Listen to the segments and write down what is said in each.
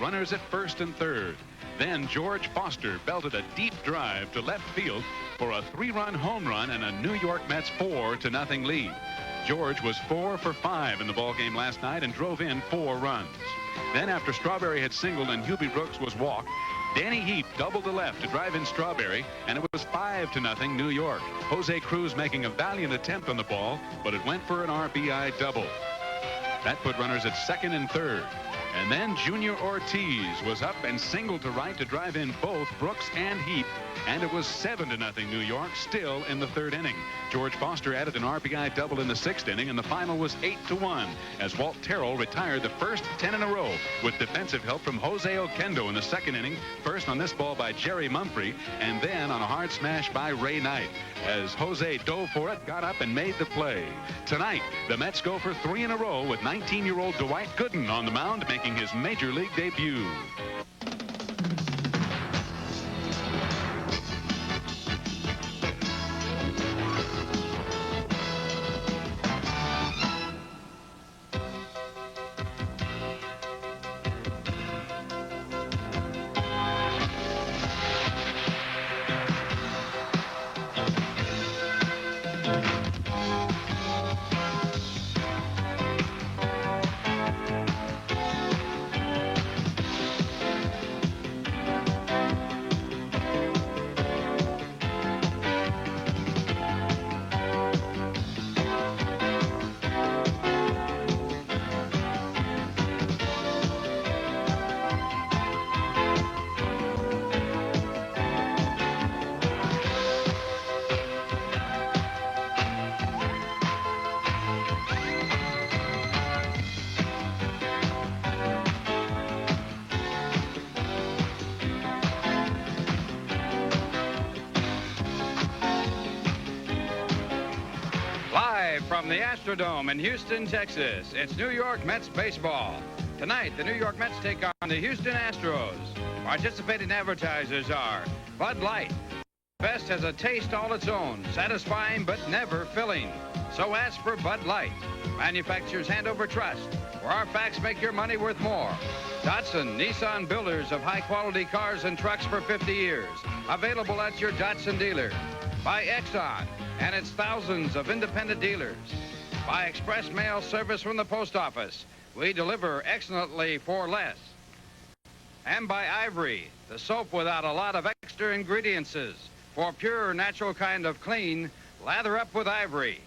runners at first and third. Then George Foster belted a deep drive to left field for a 3-run home run and a New York Mets 4-0 lead. George was 4 for 5 in the ballgame last night and drove in 4 runs. Then after Strawberry had singled and Hubie Brooks was walked, Danny Heap doubled to left to drive in Strawberry, and it was 5-0 New York. Jose Cruz making a valiant attempt on the ball, but it went for an RBI double. That put runners at second and third. And then Junior Ortiz was up and singled to right to drive in both Brooks and Heap, and it was 7-0 New York, still in the third inning. George Foster added an RBI double in the 6th inning, and the final was 8-1 as Walt Terrell retired the first 10 in a row with defensive help from Jose Oquendo in the 2nd inning, first on this ball by Jerry Mumphrey, and then on a hard smash by Ray Knight. As Jose dove for it, got up and made the play. Tonight, the Mets go for 3 in a row with 19-year-old Dwight Gooden on the mound, making his Major League debut. From the Astrodome in Houston, Texas, it's New York Mets baseball. Tonight, the New York Mets take on the Houston Astros. Participating advertisers are Bud Light. Best has a taste all its own, satisfying but never filling. So ask for Bud Light. Manufacturers hand over trust, where our facts make your money worth more. Datsun, Nissan, builders of high-quality cars and trucks for 50 years. Available at your Datsun dealer. By Exxon and its thousands of independent dealers. By express mail service from the post office. We deliver excellently for less. And by Ivory, the soap without a lot of extra ingredients. For pure, natural kind of clean, lather up with Ivory.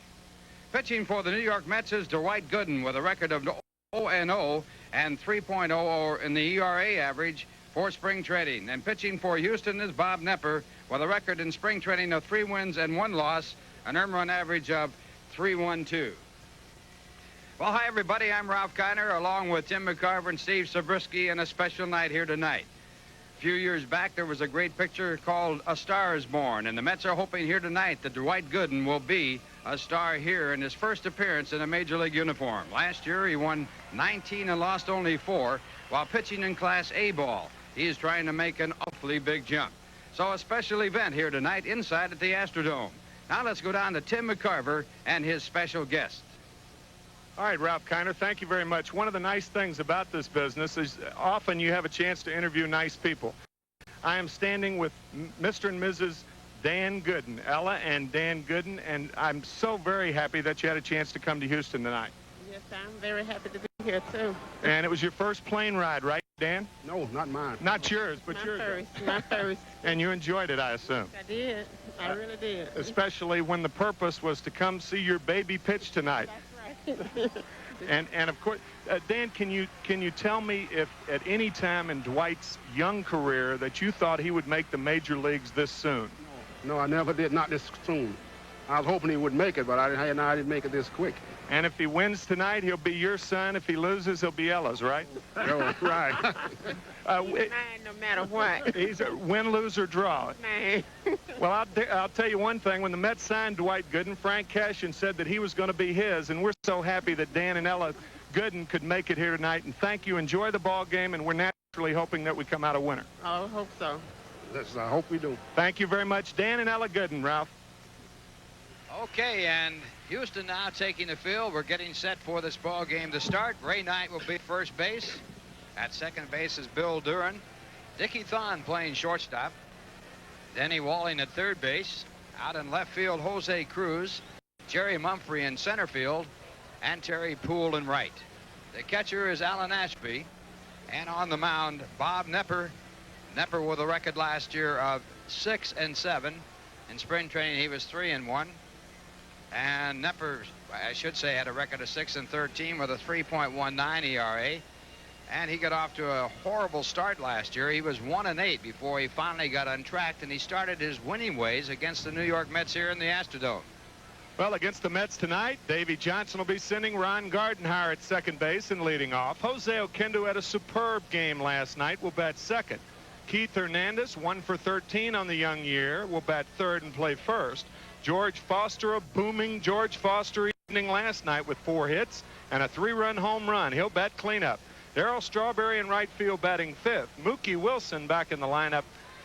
Pitching for the New York Mets is Dwight Gooden with a record of 0-0 and 3.00 in the ERA average for spring training. And pitching for Houston is Bob Nepper with a record in spring training of 3 wins and 1 loss, an earned run average of 3.12. Well, hi, everybody. I'm Ralph Kiner, along with Tim McCarver and Steve Zabriske, and a special night here tonight. A few years back, there was a great picture called A Star is Born, and the Mets are hoping here tonight that Dwight Gooden will be a star here in his first appearance in a Major League uniform. Last year, he won 19 and lost only 4 while pitching in Class A ball. He's trying to make an awfully big jump. So a special event here tonight inside at the Astrodome. Now let's go down to Tim McCarver and his special guest. All right, Ralph Kiner, thank you very much. One of the nice things about this business is often you have a chance to interview nice people. I am standing with Mr. and Mrs. Dan Gooden, Ella and Dan Gooden, and I'm so very happy that you had a chance to come to Houston tonight. Yes, I'm very happy to be here, too. And it was your first plane ride, right, Dan? No, not mine. Not yours, but yours. My first. And you enjoyed it, I assume. I did. I really did. Especially when the purpose was to come see your baby pitch tonight. That's right. And of course, Dan, can you tell me if at any time in Dwight's young career that you thought he would make the major leagues this soon? No, I never did. Not this soon. I was hoping he would make it, but I didn't make it this quick. And if he wins tonight, he'll be your son. If he loses, he'll be Ella's, right? Oh, right. Mine no matter what. He's a win, lose, or draw. Man. Well, I'll tell you one thing. When the Mets signed Dwight Gooden, Frank Cashin said that he was going to be his, and we're so happy that Dan and Ella Gooden could make it here tonight. And thank you. Enjoy the ball game, and we're naturally hoping that we come out a winner. I hope so. Yes, I hope we do. Thank you very much, Dan and Ella Gooden, Ralph. Okay, and Houston now taking the field. We're getting set for this ball game to start. Ray Knight will be first base. At second base is Bill Duran. Dickie Thon playing shortstop. Denny Walling at third base. Out in left field, Jose Cruz. Jerry Mumphrey in center field. And Terry Poole in right. The catcher is Alan Ashby. And on the mound, Bob Nepper. Nepper with a record last year of 6-7. In spring training, he was 3-1. And Nepper, I should say, had a record of 6-13 with a 3.19 ERA. And he got off to a horrible start last year. He was 1-8 before he finally got untracked, and he started his winning ways against the New York Mets here in the Astrodome. Well, against the Mets tonight, Davey Johnson will be sending Ron Gardenhire at second base and leading off. Jose Oquendo had a superb game last night, will bat second. Keith Hernandez, 1 for 13 on the young year, will bat third and play first. George Foster, a booming George Foster evening last night with 4 hits and a 3-run home run. He'll bat cleanup. Darryl Strawberry in right field batting fifth. Mookie Wilson back in the lineup.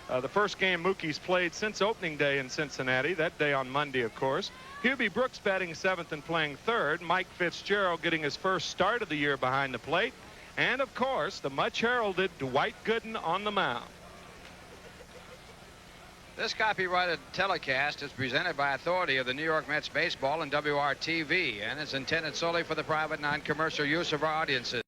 The first game Mookie's played since opening day in Cincinnati, that day on Monday, of course. Hubie Brooks batting seventh and playing third. Mike Fitzgerald getting his first start of the year behind the plate. And, of course, the much heralded Dwight Gooden on the mound. This copyrighted telecast is presented by authority of the New York Mets baseball and WOR-TV, and is intended solely for the private, non-commercial use of our audiences.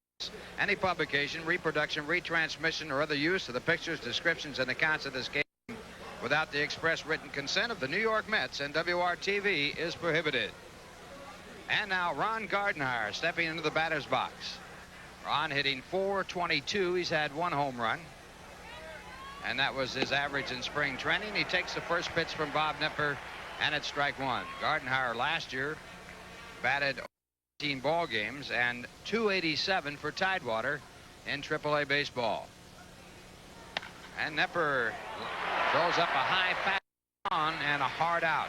Any publication, reproduction, retransmission, or other use of the pictures, descriptions, and accounts of this game without the express written consent of the New York Mets and WOR-TV is prohibited. And now Ron Gardenhire stepping into the batter's box. Ron hitting .422. He's had 1 home run, and that was his average in spring training. He takes the first pitch from Bob Nepper, and it's strike 1. Gardenhire last year batted 18 ball games and .287 for Tidewater in AAA baseball. And Nepper throws up a high fast on and a hard out.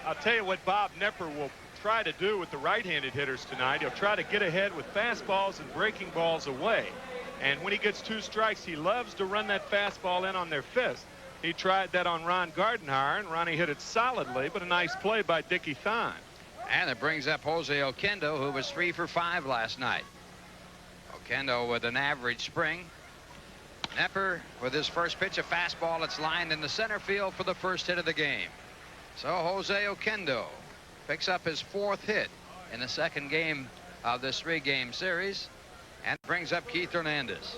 I'll tell you what Bob Nepper will try to do with the right-handed hitters tonight. He'll try to get ahead with fastballs and breaking balls away. And when he gets 2 strikes, he loves to run that fastball in on their fist. He tried that on Ron Gardenhire, and Ronnie hit it solidly, but a nice play by Dickie Thon. And it brings up Jose Oquendo, who was 3 for 5 last night. Oquendo with an average spring. Nepper with his first pitch, a fastball that's lined in the center field for the first hit of the game. So Jose Oquendo picks up his 4th hit in the second game of this 3-game series, and brings up Keith Hernandez.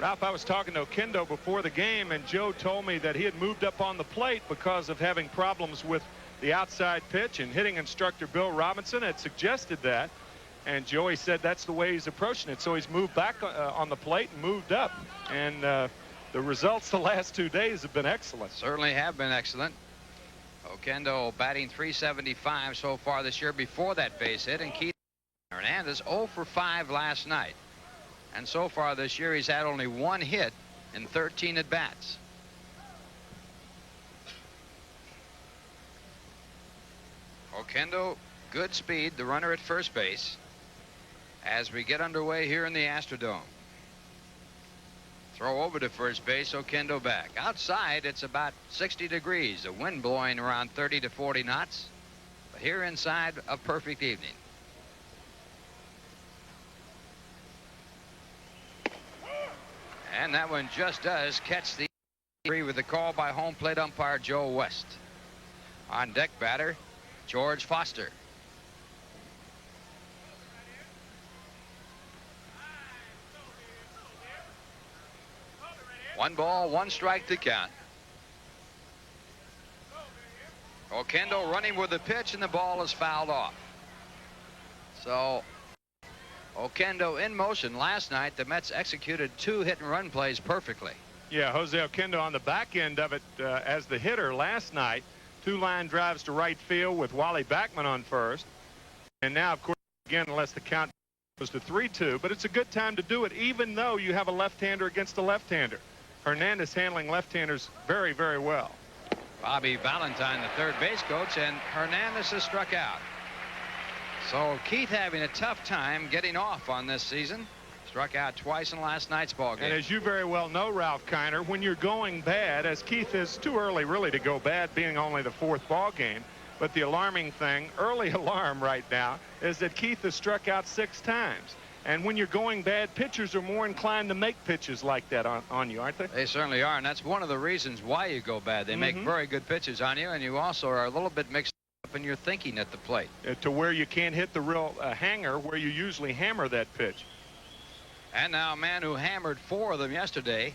Ralph, I was talking to Oquendo before the game, and Joe told me that he had moved up on the plate because of having problems with the outside pitch, and hitting instructor Bill Robinson had suggested that. And Joey said that's the way he's approaching it. So he's moved back on the plate and moved up. And the results the last 2 days have been excellent. Certainly have been excellent. Oquendo batting .375 so far this year before that base hit. And Keith Hernandez 0 for 5 last night. And so far this year he's had only 1 hit in 13 at-bats. Oquendo, good speed, the runner at first base, as we get underway here in the Astrodome. Throw over to first base, Oquendo back. Outside, it's about 60 degrees, the wind blowing around 30 to 40 knots. But here inside, a perfect evening. And that one just does catch the tree with the call by home plate umpire Joe West. On deck batter, George Foster. One ball, 1 strike to count. Oquendo running with the pitch, and the ball is fouled off. So Oquendo in motion. Last night the Mets executed 2 hit-and-run plays perfectly. Yeah, Jose Oquendo on the back end of it as the hitter last night. 2 line drives to right field with Wally Backman on first. And now, of course, again, unless the count goes to 3-2. But it's a good time to do it, even though you have a left-hander against a left-hander. Hernandez handling left-handers very, very well. Bobby Valentine, the third base coach, and Hernandez has struck out. So Keith having a tough time getting off on this season. Struck out twice in last night's ball game. And as you very well know, Ralph Kiner, when you're going bad, as Keith is, too early really to go bad, being only the 4th ball game. But the alarming thing, early alarm right now, is that Keith has struck out 6 times. And when you're going bad, pitchers are more inclined to make pitches like that on you, aren't they? They certainly are, and that's one of the reasons why you go bad. They make very good pitches on you, and you also are a little bit mixed up in your thinking at the plate. To where you can't hit the real hanger where you usually hammer that pitch. And now a man who hammered 4 of them yesterday,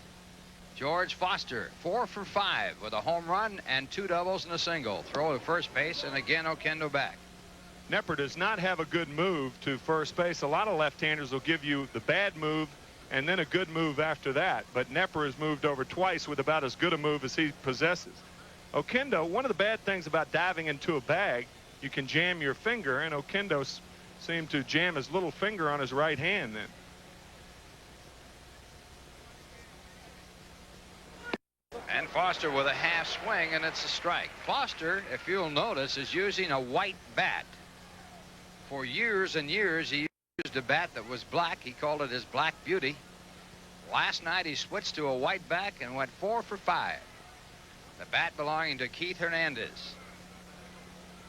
George Foster, 4 for 5 with a home run and 2 doubles and a single. Throw to first base, and again Oquendo back. Nepper does not have a good move to first base. A lot of left-handers will give you the bad move and then a good move after that. But Nepper has moved over twice with about as good a move as he possesses. Oquendo, one of the bad things about diving into a bag, you can jam your finger, and Oquendo seemed to jam his little finger on his right hand then. And Foster with a half swing, and it's a strike. Foster, if you'll notice, is using a white bat. For years and years, he used a bat that was black. He called it his Black Beauty. Last night, he switched to a white bat and went 4 for 5. The bat belonging to Keith Hernandez.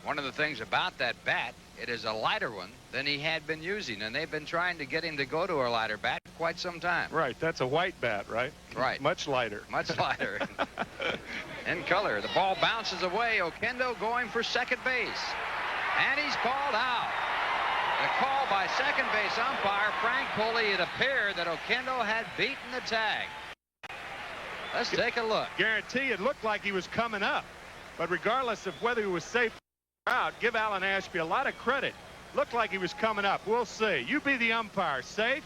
One of the things about that bat, it is a lighter one than he had been using, and they've been trying to get him to go to a lighter bat for quite some time. Right, that's a white bat, right? Right. Much lighter. Much lighter. In color. The ball bounces away. Oquendo going for second base. And he's called out. The call by second base umpire Frank Pulley. It appeared that Oquendo had beaten the tag. Let's take a look. Guarantee it looked like he was coming up. But regardless of whether he was safe or out, give Alan Ashby a lot of credit. Looked like he was coming up. We'll see. You be the umpire. Safe?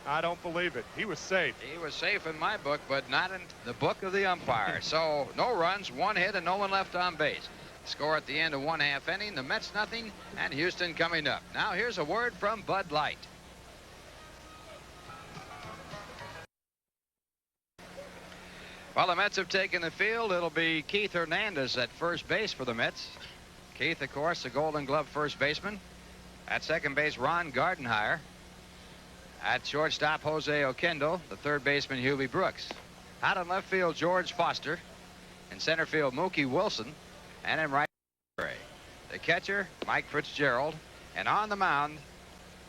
I don't believe it. He was safe. He was safe in my book, but not in the book of the umpire. So no runs, 1 hit, and no one left on base. Score at the end of 1/2 inning. The Mets nothing, and Houston coming up. Now here's a word from Bud Light. Well, the Mets have taken the field. It'll be Keith Hernandez at first base for the Mets. Keith, of course, the Golden Glove first baseman. At second base, Ron Gardenhire. At shortstop, Jose Oquendo. The third baseman, Hubie Brooks. Out in left field, George Foster. In center field, Mookie Wilson. And in right, the catcher, Mike Fitzgerald. And on the mound,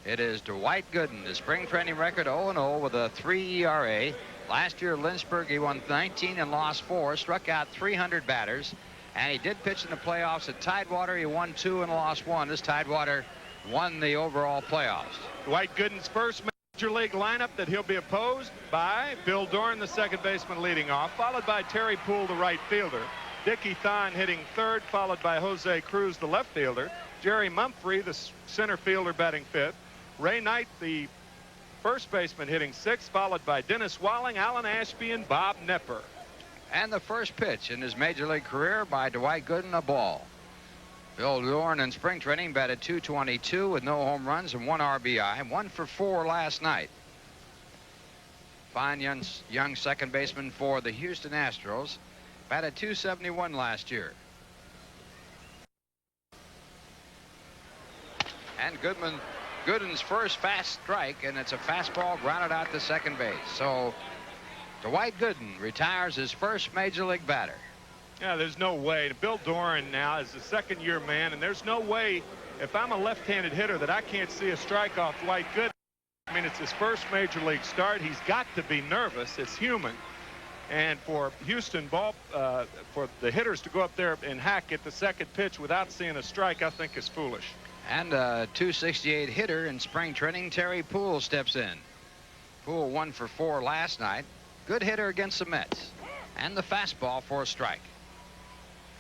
it is Dwight Gooden. The spring training record 0-0 with a 3 ERA. Last year, Lynchburg, he won 19 and lost 4, struck out 300 batters. And he did pitch in the playoffs at Tidewater. He won 2 and lost 1. This Tidewater won the overall playoffs. Dwight Gooden's first Major League lineup that he'll be opposed by Bill Doran, the second baseman, leading off, followed by Terry Poole, the right fielder. Dickie Thon hitting third, followed by Jose Cruz, the left fielder. Jerry Mumphrey, the center fielder, batting fifth. Ray Knight, the first baseman, hitting sixth, followed by Dennis Walling, Alan Ashby, and Bob Nepper. And the first pitch in his Major League career by Dwight Gooden, a ball. Bill Doran in spring training batted .222 with no home runs and 1 RBI, 1 for 4 last night. Fine young second baseman for the Houston Astros. Batted .271 last year. And Gooden's first fast strike, and it's a fastball grounded out to second base. So Dwight Gooden retires his first Major League batter. Yeah, there's no way. Bill Doran now is a second-year man, and there's no way, if I'm a left-handed hitter, that I can't see a strike off Dwight Gooden. I mean, it's his first Major League start. He's got to be nervous. It's human. And for Houston for the hitters to go up there and hack at the second pitch without seeing a strike, I think is foolish. And a .268 hitter in spring training, Terry Poole, steps in. Poole 1 for 4 last night. Good hitter against the Mets. And the fastball for a strike.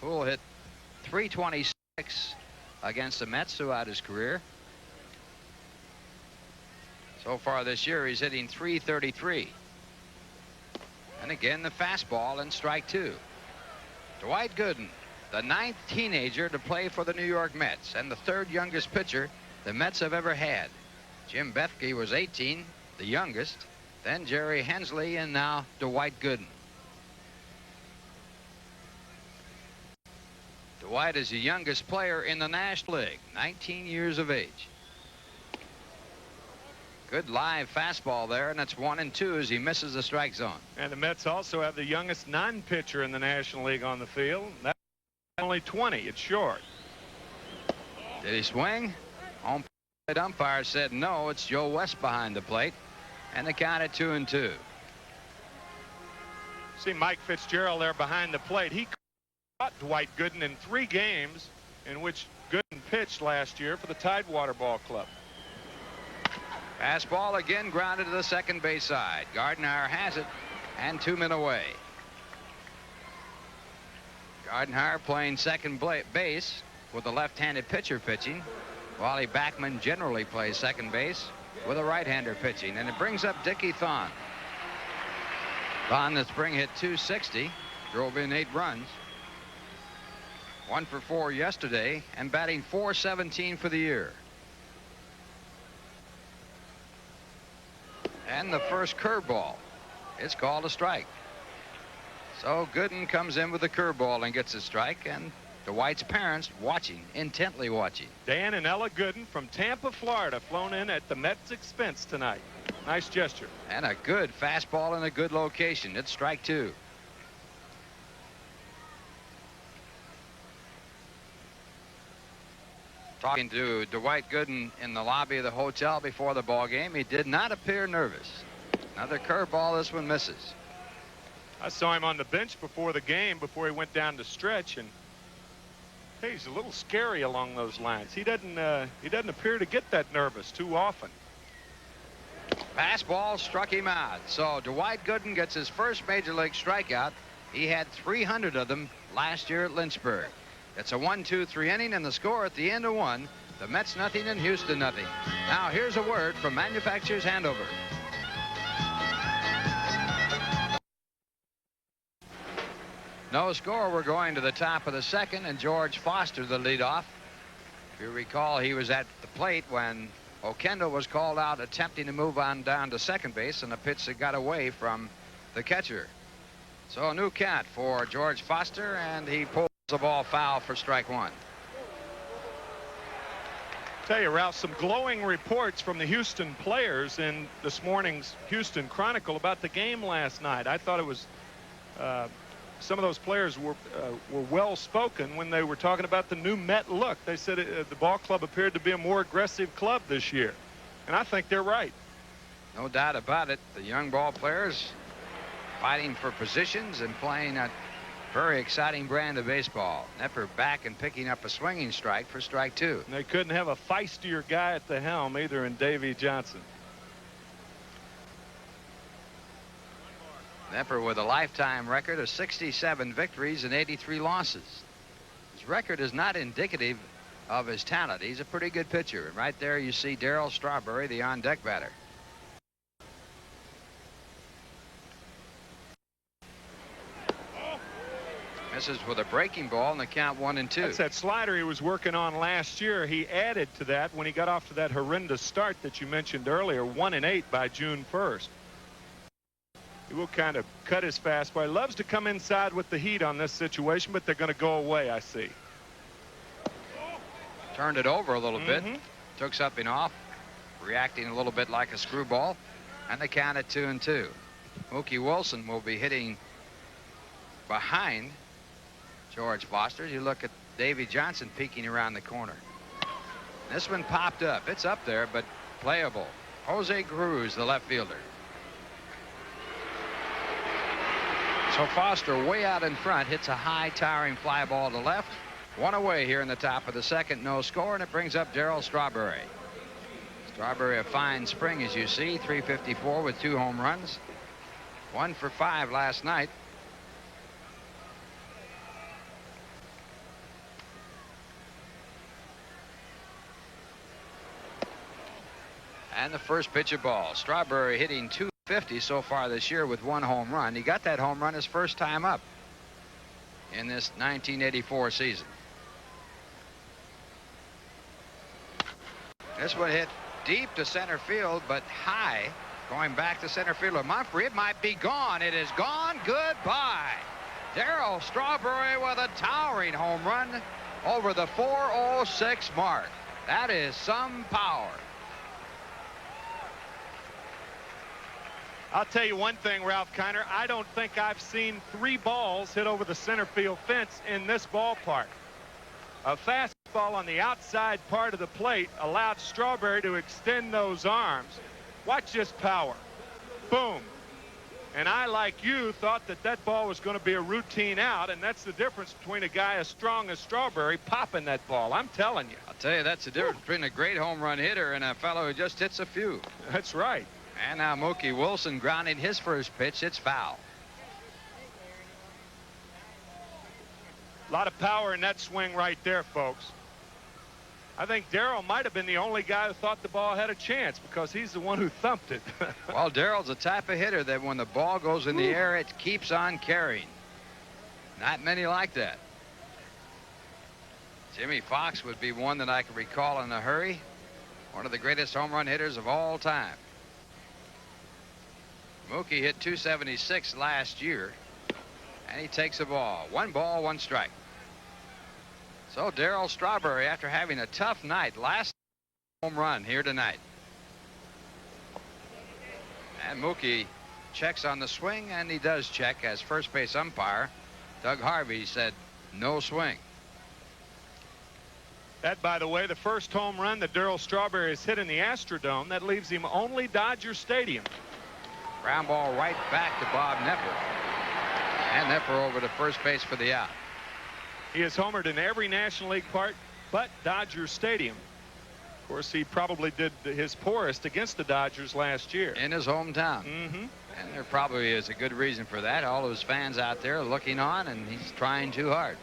Poole hit .326 against the Mets throughout his career. So far this year, he's hitting .333. And again, the fastball and strike 2. Dwight Gooden, the 9th teenager to play for the New York Mets and the 3rd youngest pitcher the Mets have ever had. Jim Bethke was 18, the youngest, then Jerry Hensley, and now Dwight Gooden. Dwight is the youngest player in the National League, 19 years of age. Good live fastball there, and that's 1-2 as he misses the strike zone. And the Mets also have the youngest non-pitcher in the National League on the field. That's only 20. It's short. Did he swing? Home plate umpire said no. It's Joe West behind the plate. And the count at 2-2. See Mike Fitzgerald there behind the plate. He caught Dwight Gooden in 3 games in which Gooden pitched last year for the Tidewater Ball Club. Fastball again grounded to the second base side. Gardenhire has it, and 2 men away. Gardenhire playing second base with a left-handed pitcher pitching. Wally Backman generally plays second base with a right-hander pitching, and it brings up Dickie Thon. Thon, the spring, hit .260, drove in 8 runs. 1 for 4 yesterday, and batting .417 for the year. And the first curveball. It's called a strike. So Gooden comes in with the curveball and gets a strike, and Dwight's parents watching, intently watching. Dan and Ella Gooden from Tampa, Florida, flown in at the Mets' expense tonight. Nice gesture. And a good fastball in a good location. It's strike 2. Talking to Dwight Gooden in the lobby of the hotel before the ball game, he did not appear nervous. Another curveball. This one misses. I saw him on the bench before the game, before he went down to stretch, and hey, he's a little scary along those lines. He doesn't appear to get that nervous too often. Fastball struck him out. So Dwight Gooden gets his first major league strikeout. He had 300 of them last year at Lynchburg. It's a 1-2-3 inning, and the score at the end of 1. The Mets nothing and Houston nothing. Now here's a word from Manufacturers Hanover. No score. We're going to the top of the second, and George Foster, the leadoff. If you recall, he was at the plate when Okendo was called out attempting to move on down to second base, and the pitch that got away from the catcher. So a new count for George Foster, and he pulls the ball foul for strike 1. Tell you, Ralph, some glowing reports from the Houston players in this morning's Houston Chronicle about the game last night. I thought it was some of those players were well spoken when they were talking about the new Met look. They said the ball club appeared to be a more aggressive club this year, and I think they're right. No doubt about it. The young ball players fighting for positions and playing a very exciting brand of baseball. Nepper back and picking up a swinging strike for strike 2. And they couldn't have a feistier guy at the helm either in Davey Johnson. Nepper with a lifetime record of 67 victories and 83 losses. His record is not indicative of his talent. He's a pretty good pitcher. And right there you see Darryl Strawberry, the on-deck batter. Misses with a breaking ball, and the count 1-2. That's that slider he was working on last year. He added to that when he got off to that horrendous start that you mentioned earlier, 1-8 by June 1st. He will kind of cut his fastball. He loves to come inside with the heat on this situation, but they're going to go away, I see. Turned it over a little bit. Took something off, reacting a little bit like a screwball, and the count at 2-2. Mookie Wilson will be hitting behind George Foster. You look at Davey Johnson peeking around the corner. This one popped up. It's up there, but playable. Jose Cruz, the left fielder. So Foster way out in front hits a high towering fly ball to left. 1 away here in the top of the second. No score, and it brings up Darryl Strawberry. Strawberry a fine spring, as you see. 354 with 2 home runs. 1 for 5 last night. And the first pitch of ball. Strawberry hitting .250 so far this year with 1 home run. He got that home run his first time up in this 1984 season. This one hit deep to center field, but high going back to center fielder Mumphrey. It might be gone. It is gone. Goodbye. Darryl Strawberry with a towering home run over the 406 mark. That is some power. I'll tell you one thing, Ralph Kiner. I don't think I've seen 3 balls hit over the center field fence in this ballpark. A fastball Ball on the outside part of the plate allowed Strawberry to extend those arms. Watch this power. Boom. And I, like you, thought that that ball was going to be a routine out, and that's the difference between a guy as strong as Strawberry popping that ball. I'm telling you. I'll tell you, that's the difference between a great home run hitter and a fellow who just hits a few. That's right. And now Mookie Wilson grounding his first pitch. It's foul. A lot of power in that swing right there, folks. I think Darryl might have been the only guy who thought the ball had a chance because he's the one who thumped it. Well, Darrell's the type of hitter that when the ball goes in the air, it keeps on carrying. Not many like that. Jimmy Fox would be one that I can recall in a hurry. One of the greatest home run hitters of all time. Mookie hit 276 last year, and he takes a ball. 1 ball, 1 strike. So Darryl Strawberry, after having a tough night last home run here tonight. And Mookie checks on the swing, and he does check as first base umpire. Doug Harvey said no swing. That, by the way, the first home run that Darryl Strawberry has hit in the Astrodome. That leaves him only Dodger Stadium. Ground ball right back to Bob Nepper. And Nepper over to first base for the out. He has homered in every National League park but Dodger Stadium. Of course, he probably did his poorest against the Dodgers last year. In his hometown. Mm-hmm. And there probably is a good reason for that. All those fans out there looking on, and he's trying too hard.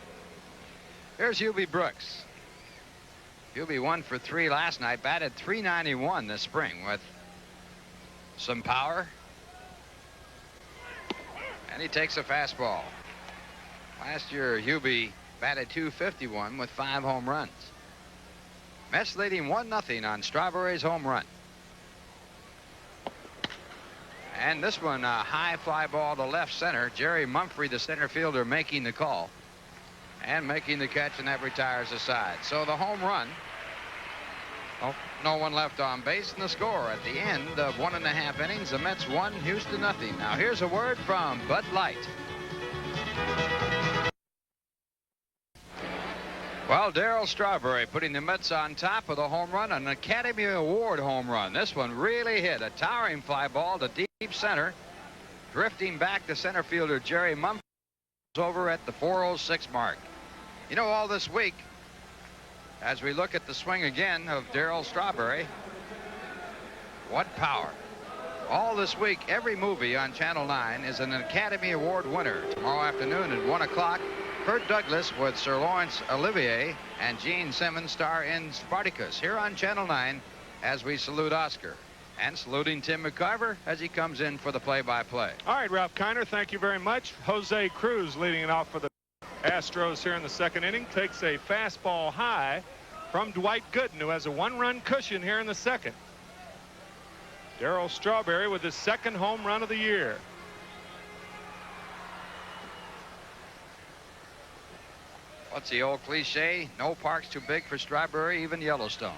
Here's Hubie Brooks. Hubie 1 for 3 last night, batted .391 this spring with some power. And he takes a fastball. Last year, Hubie batted .251 with 5 home runs. Mets leading 1-0 on Strawberry's home run. And this one, a high fly ball to left center. Jerry Mumphrey, the center fielder, making the call and making the catch, and that retires the side. So the home run. Oh, no one left on base, and the score at the end of 1.5 innings, the Mets 1, Houston 0. Now here's a word from Bud Light. Well, Darryl Strawberry putting the Mets on top with a home run, an Academy Award home run. This one really hit a towering fly ball to deep center, drifting back to center fielder Jerry Mumphrey over at the 406 mark. You know, all this week, as we look at the swing again of Darryl Strawberry, what power. All this week, every movie on Channel 9 is an Academy Award winner. Tomorrow afternoon at 1 o'clock, Kirk Douglas with Sir Laurence Olivier and Gene Simmons star in Spartacus here on Channel 9 as we salute Oscar. And saluting Tim McCarver as he comes in for the play-by-play. All right, Ralph Kiner, thank you very much. Jose Cruz leading it off for the Astros here in the second inning. Takes a fastball high from Dwight Gooden, who has a 1-run cushion here in the second. Darryl Strawberry with his second home run of the year. What's the old cliche? No park's too big for Strawberry, even Yellowstone.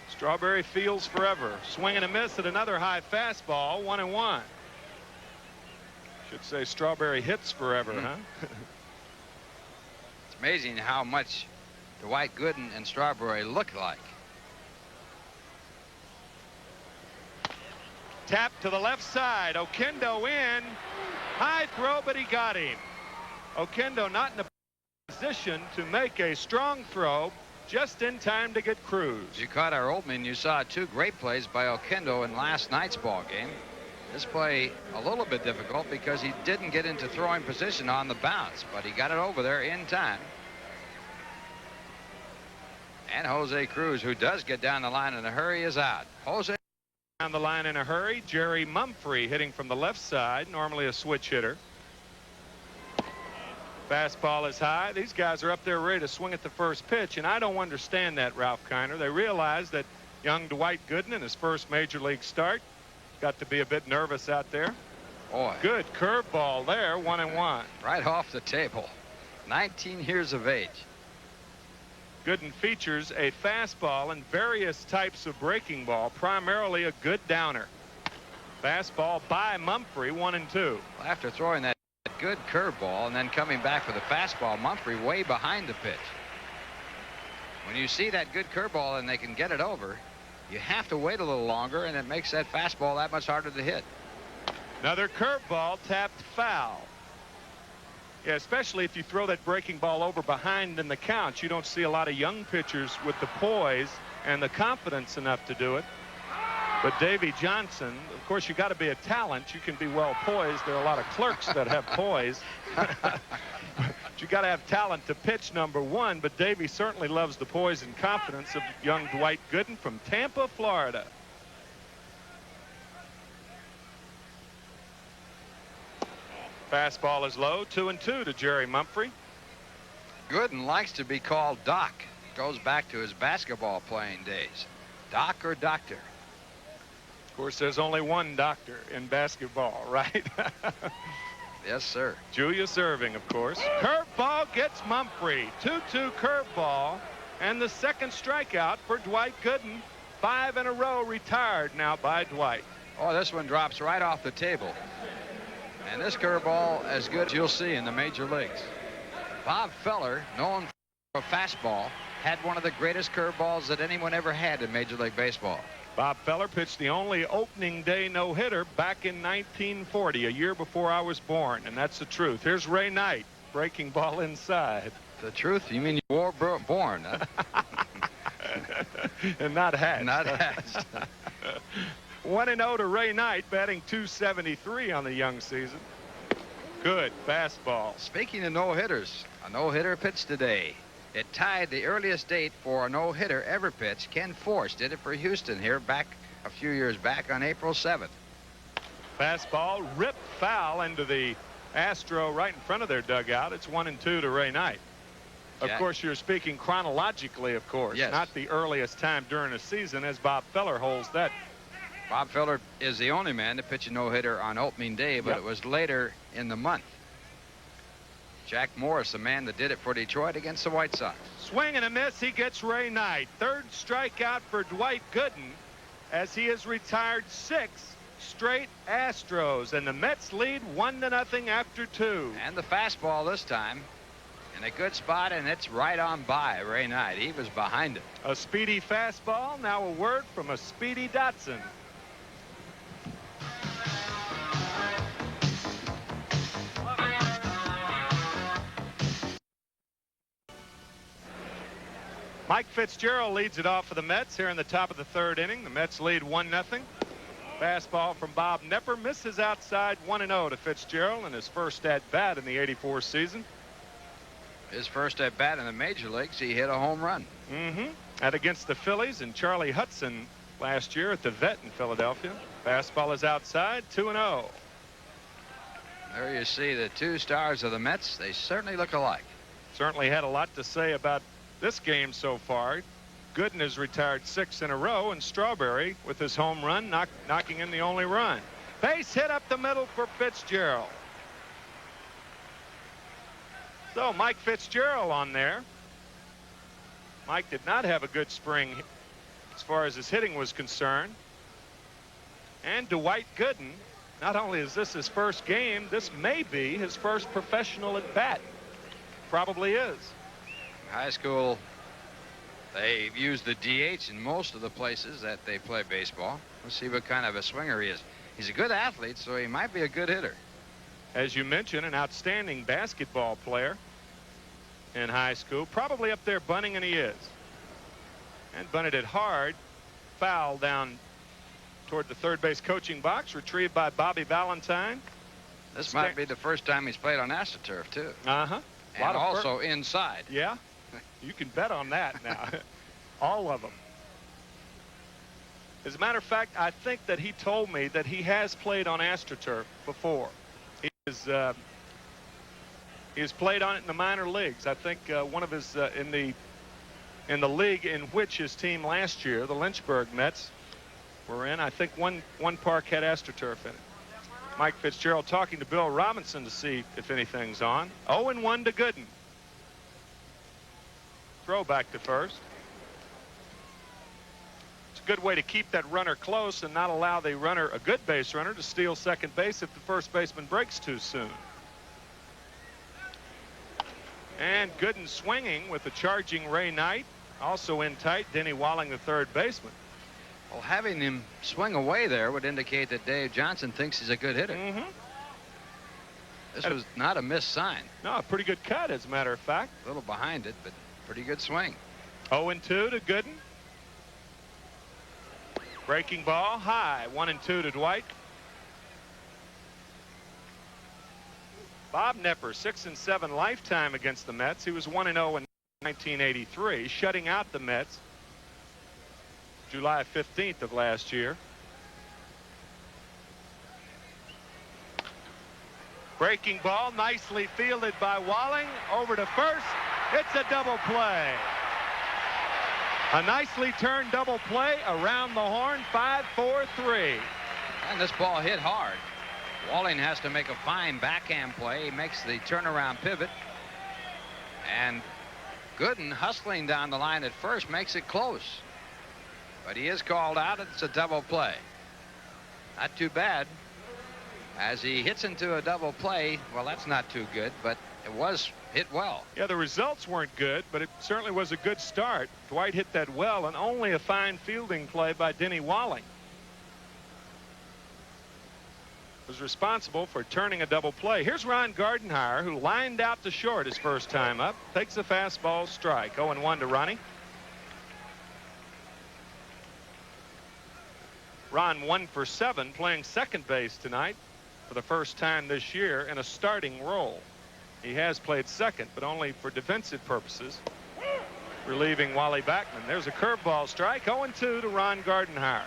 Strawberry feels forever. Swing and a miss at another high fastball, 1-1. Should say Strawberry hits forever, huh? It's amazing how much Dwight Gooden and Strawberry look like. Tap to the left side. Oquendo in. High throw, but he got him. Oquendo not in a position to make a strong throw, just in time to get Cruz. You caught our opening. You saw 2 great plays by Oquendo in last night's ball game. This play a little bit difficult because he didn't get into throwing position on the bounce, but he got it over there in time. And Jose Cruz, who does get down the line in a hurry, is out. Jose down the line in a hurry. Jerry Mumphrey hitting from the left side, normally a switch hitter. Fastball is high. These guys are up there ready to swing at the first pitch, and I don't understand that, Ralph Kiner. They realize that young Dwight Gooden in his first major league start got to be a bit nervous out there. Boy. Good curveball there, 1-1. Right off the table. 19 years of age. Gooden features a fastball and various types of breaking ball, primarily a good downer. Fastball by Mumphrey, 1-2. Well, after throwing that good curveball and then coming back with a fastball, Mumphrey way behind the pitch. when you see that good curveball and they can get it over, you have to wait a little longer, and it makes that fastball that much harder to hit. Another curveball tapped foul. Yeah, especially if you throw that breaking ball over behind in the count. You don't see a lot of young pitchers with the poise and the confidence enough to do it. But Davy Johnson, of course, you got to be a talent. You can be well poised. There are a lot of clerks that have poise. But you got to have talent to pitch, number one. But Davy certainly loves the poise and confidence of young Dwight Gooden from Tampa, Florida. Fastball is low, 2-2 to Jerry Mumphrey. Gooden likes to be called Doc. Goes back to his basketball playing days. Doc or Doctor. Of course, there's only one doctor in basketball, right? Yes, sir. Julius Irving, of course. Curveball gets Mumphrey. 2-2 curveball. And the second strikeout for Dwight Gooden. 5 in a row retired now by Dwight. Oh, this one drops right off the table. And this curveball as good as you'll see in the major leagues. Bob Feller, known for a fastball, had one of the greatest curveballs that anyone ever had in Major League Baseball. Bob Feller pitched the only opening day no-hitter back in 1940, a year before I was born, and that's the truth. Here's Ray Knight, breaking ball inside. The truth? You mean you were born, huh? And not hatched. Not hatched. 1-0 to Ray Knight, batting .273 on the young season. Good fastball. Speaking of no-hitters, a no-hitter pitched today. It tied the earliest date for a no-hitter ever pitched. Ken Force did it for Houston here back a few years back on April 7th. Fastball ripped foul into the Astro right in front of their dugout. It's 1-2 to Ray Knight. Of course, you're speaking chronologically, of course, yes. Not the earliest time during a season, as Bob Feller holds that. Bob Feller is the only man to pitch a no-hitter on opening day, but It was later in the month. Jack Morris, the man that did it for Detroit against the White Sox. Swing and a miss. He gets Ray Knight. Third strikeout for Dwight Gooden as he has retired 6 straight Astros. And the Mets lead 1-0 after 2. And the fastball this time in a good spot, and it's right on by Ray Knight. He was behind it. A speedy fastball. Now a word from a speedy Dotson. Mike Fitzgerald leads it off for the Mets here in the top of the 3rd inning. The Mets lead 1-0. Fastball from Bob Nepper misses outside. 1-0 to Fitzgerald in his first at-bat in the '84 season. His first at-bat in the major leagues, he hit a home run. And against the Phillies and Charlie Hudson last year at the Vet in Philadelphia. Fastball is outside. 2-0. There you see the 2 stars of the Mets. They certainly look alike. Certainly had a lot to say about this game so far. Gooden has retired 6 in a row, and Strawberry with his home run knocking in the only run. Base hit up the middle for Fitzgerald. So Mike Fitzgerald on there. Mike did not have a good spring as far as his hitting was concerned. And Dwight Gooden, not only is this his first game, this may be his first professional at bat. Probably is. High school, they use the DH in most of the places that they play baseball. Let's see what kind of a swinger he is. He's a good athlete, so he might be a good hitter. As you mentioned, an outstanding basketball player in high school. Probably up there bunting, and he is. And bunted it hard. Foul down toward the third base coaching box, retrieved by Bobby Valentine. This might be the first time he's played on AstroTurf, too. Uh-huh. And also inside. Yeah. You can bet on that now. All of them. As a matter of fact, I think that he told me that he has played on AstroTurf before. He has played on it in the minor leagues. I think one of his in the league in which his team last year, the Lynchburg Mets, were in. I think one park had AstroTurf in it. Mike Fitzgerald talking to Bill Robinson to see if anything's on. 0-1 to Gooden. Throw back to first. It's a good way to keep that runner close and not allow the runner, a good base runner, to steal second base if the first baseman breaks too soon. And Gooden swinging with the charging Ray Knight. Also in tight, Denny Walling, the third baseman. Well, having him swing away there would indicate that Dave Johnson thinks he's a good hitter. This was not a missed sign. No, a pretty good cut, as a matter of fact. A little behind it, but pretty good swing. 0-2 to Gooden. Breaking ball high. 1-2 to Dwight. Bob Nepper, 6-7 lifetime against the Mets. He was 1-0 in 1983, shutting out the Mets July 15th of last year. Breaking ball, nicely fielded by Walling. Over to first. It's a double play. A nicely turned double play around the horn. 5-4-3. And this ball hit hard. Walling has to make a fine backhand play. He makes the turnaround pivot. And Gooden, hustling down the line at first, makes it close. But he is called out. It's a double play. Not too bad. As he hits into a double play, well, that's not too good, but it was hit well. Yeah, the results weren't good, but it certainly was a good start. Dwight hit that well, and only a fine fielding play by Denny Walling was responsible for turning a double play. Here's Ron Gardenhire, who lined out to short his first time up. Takes a fastball strike. 0-1 to Ronnie. Ron 1 for 7, playing second base tonight for the first time this year in a starting role. He has played second, but only for defensive purposes, relieving Wally Backman. There's a curveball strike. 0-2 to Ron Gardenhire.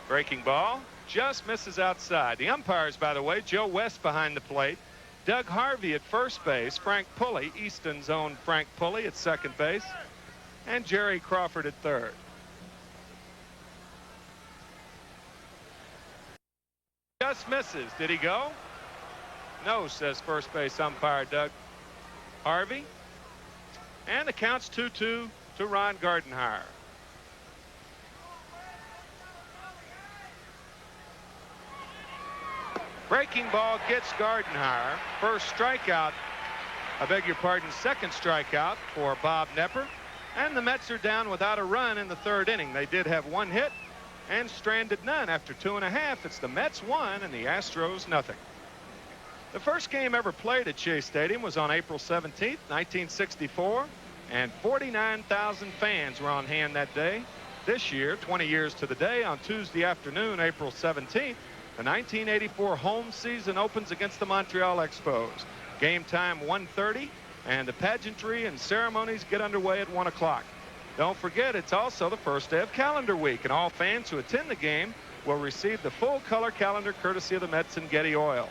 Breaking ball just misses outside. The umpires, by the way, Joe West behind the plate, Doug Harvey at first base, Frank Pulley, Easton's own Frank Pulley at second base, and Jerry Crawford at third. Just misses. Did he go? No, says first base umpire Doug Harvey. And the count's 2-2 to Ron Gardenhire. Breaking ball gets Gardenhire. First strikeout, I beg your pardon, second strikeout for Bob Nepper. And the Mets are down without a run in the third inning. They did have one hit and stranded none. After 2.5, it's the Mets 1 and the Astros nothing. The first game ever played at Shea Stadium was on April 17th, 1964, and 49,000 fans were on hand that day. This year, 20 years to the day, on Tuesday afternoon, April 17th, the 1984 home season opens against the Montreal Expos. Game time 1:30, and the pageantry and ceremonies get underway at 1 o'clock. Don't forget, it's also the first day of calendar week, and all fans who attend the game will receive the full color calendar courtesy of the Mets and Getty Oil.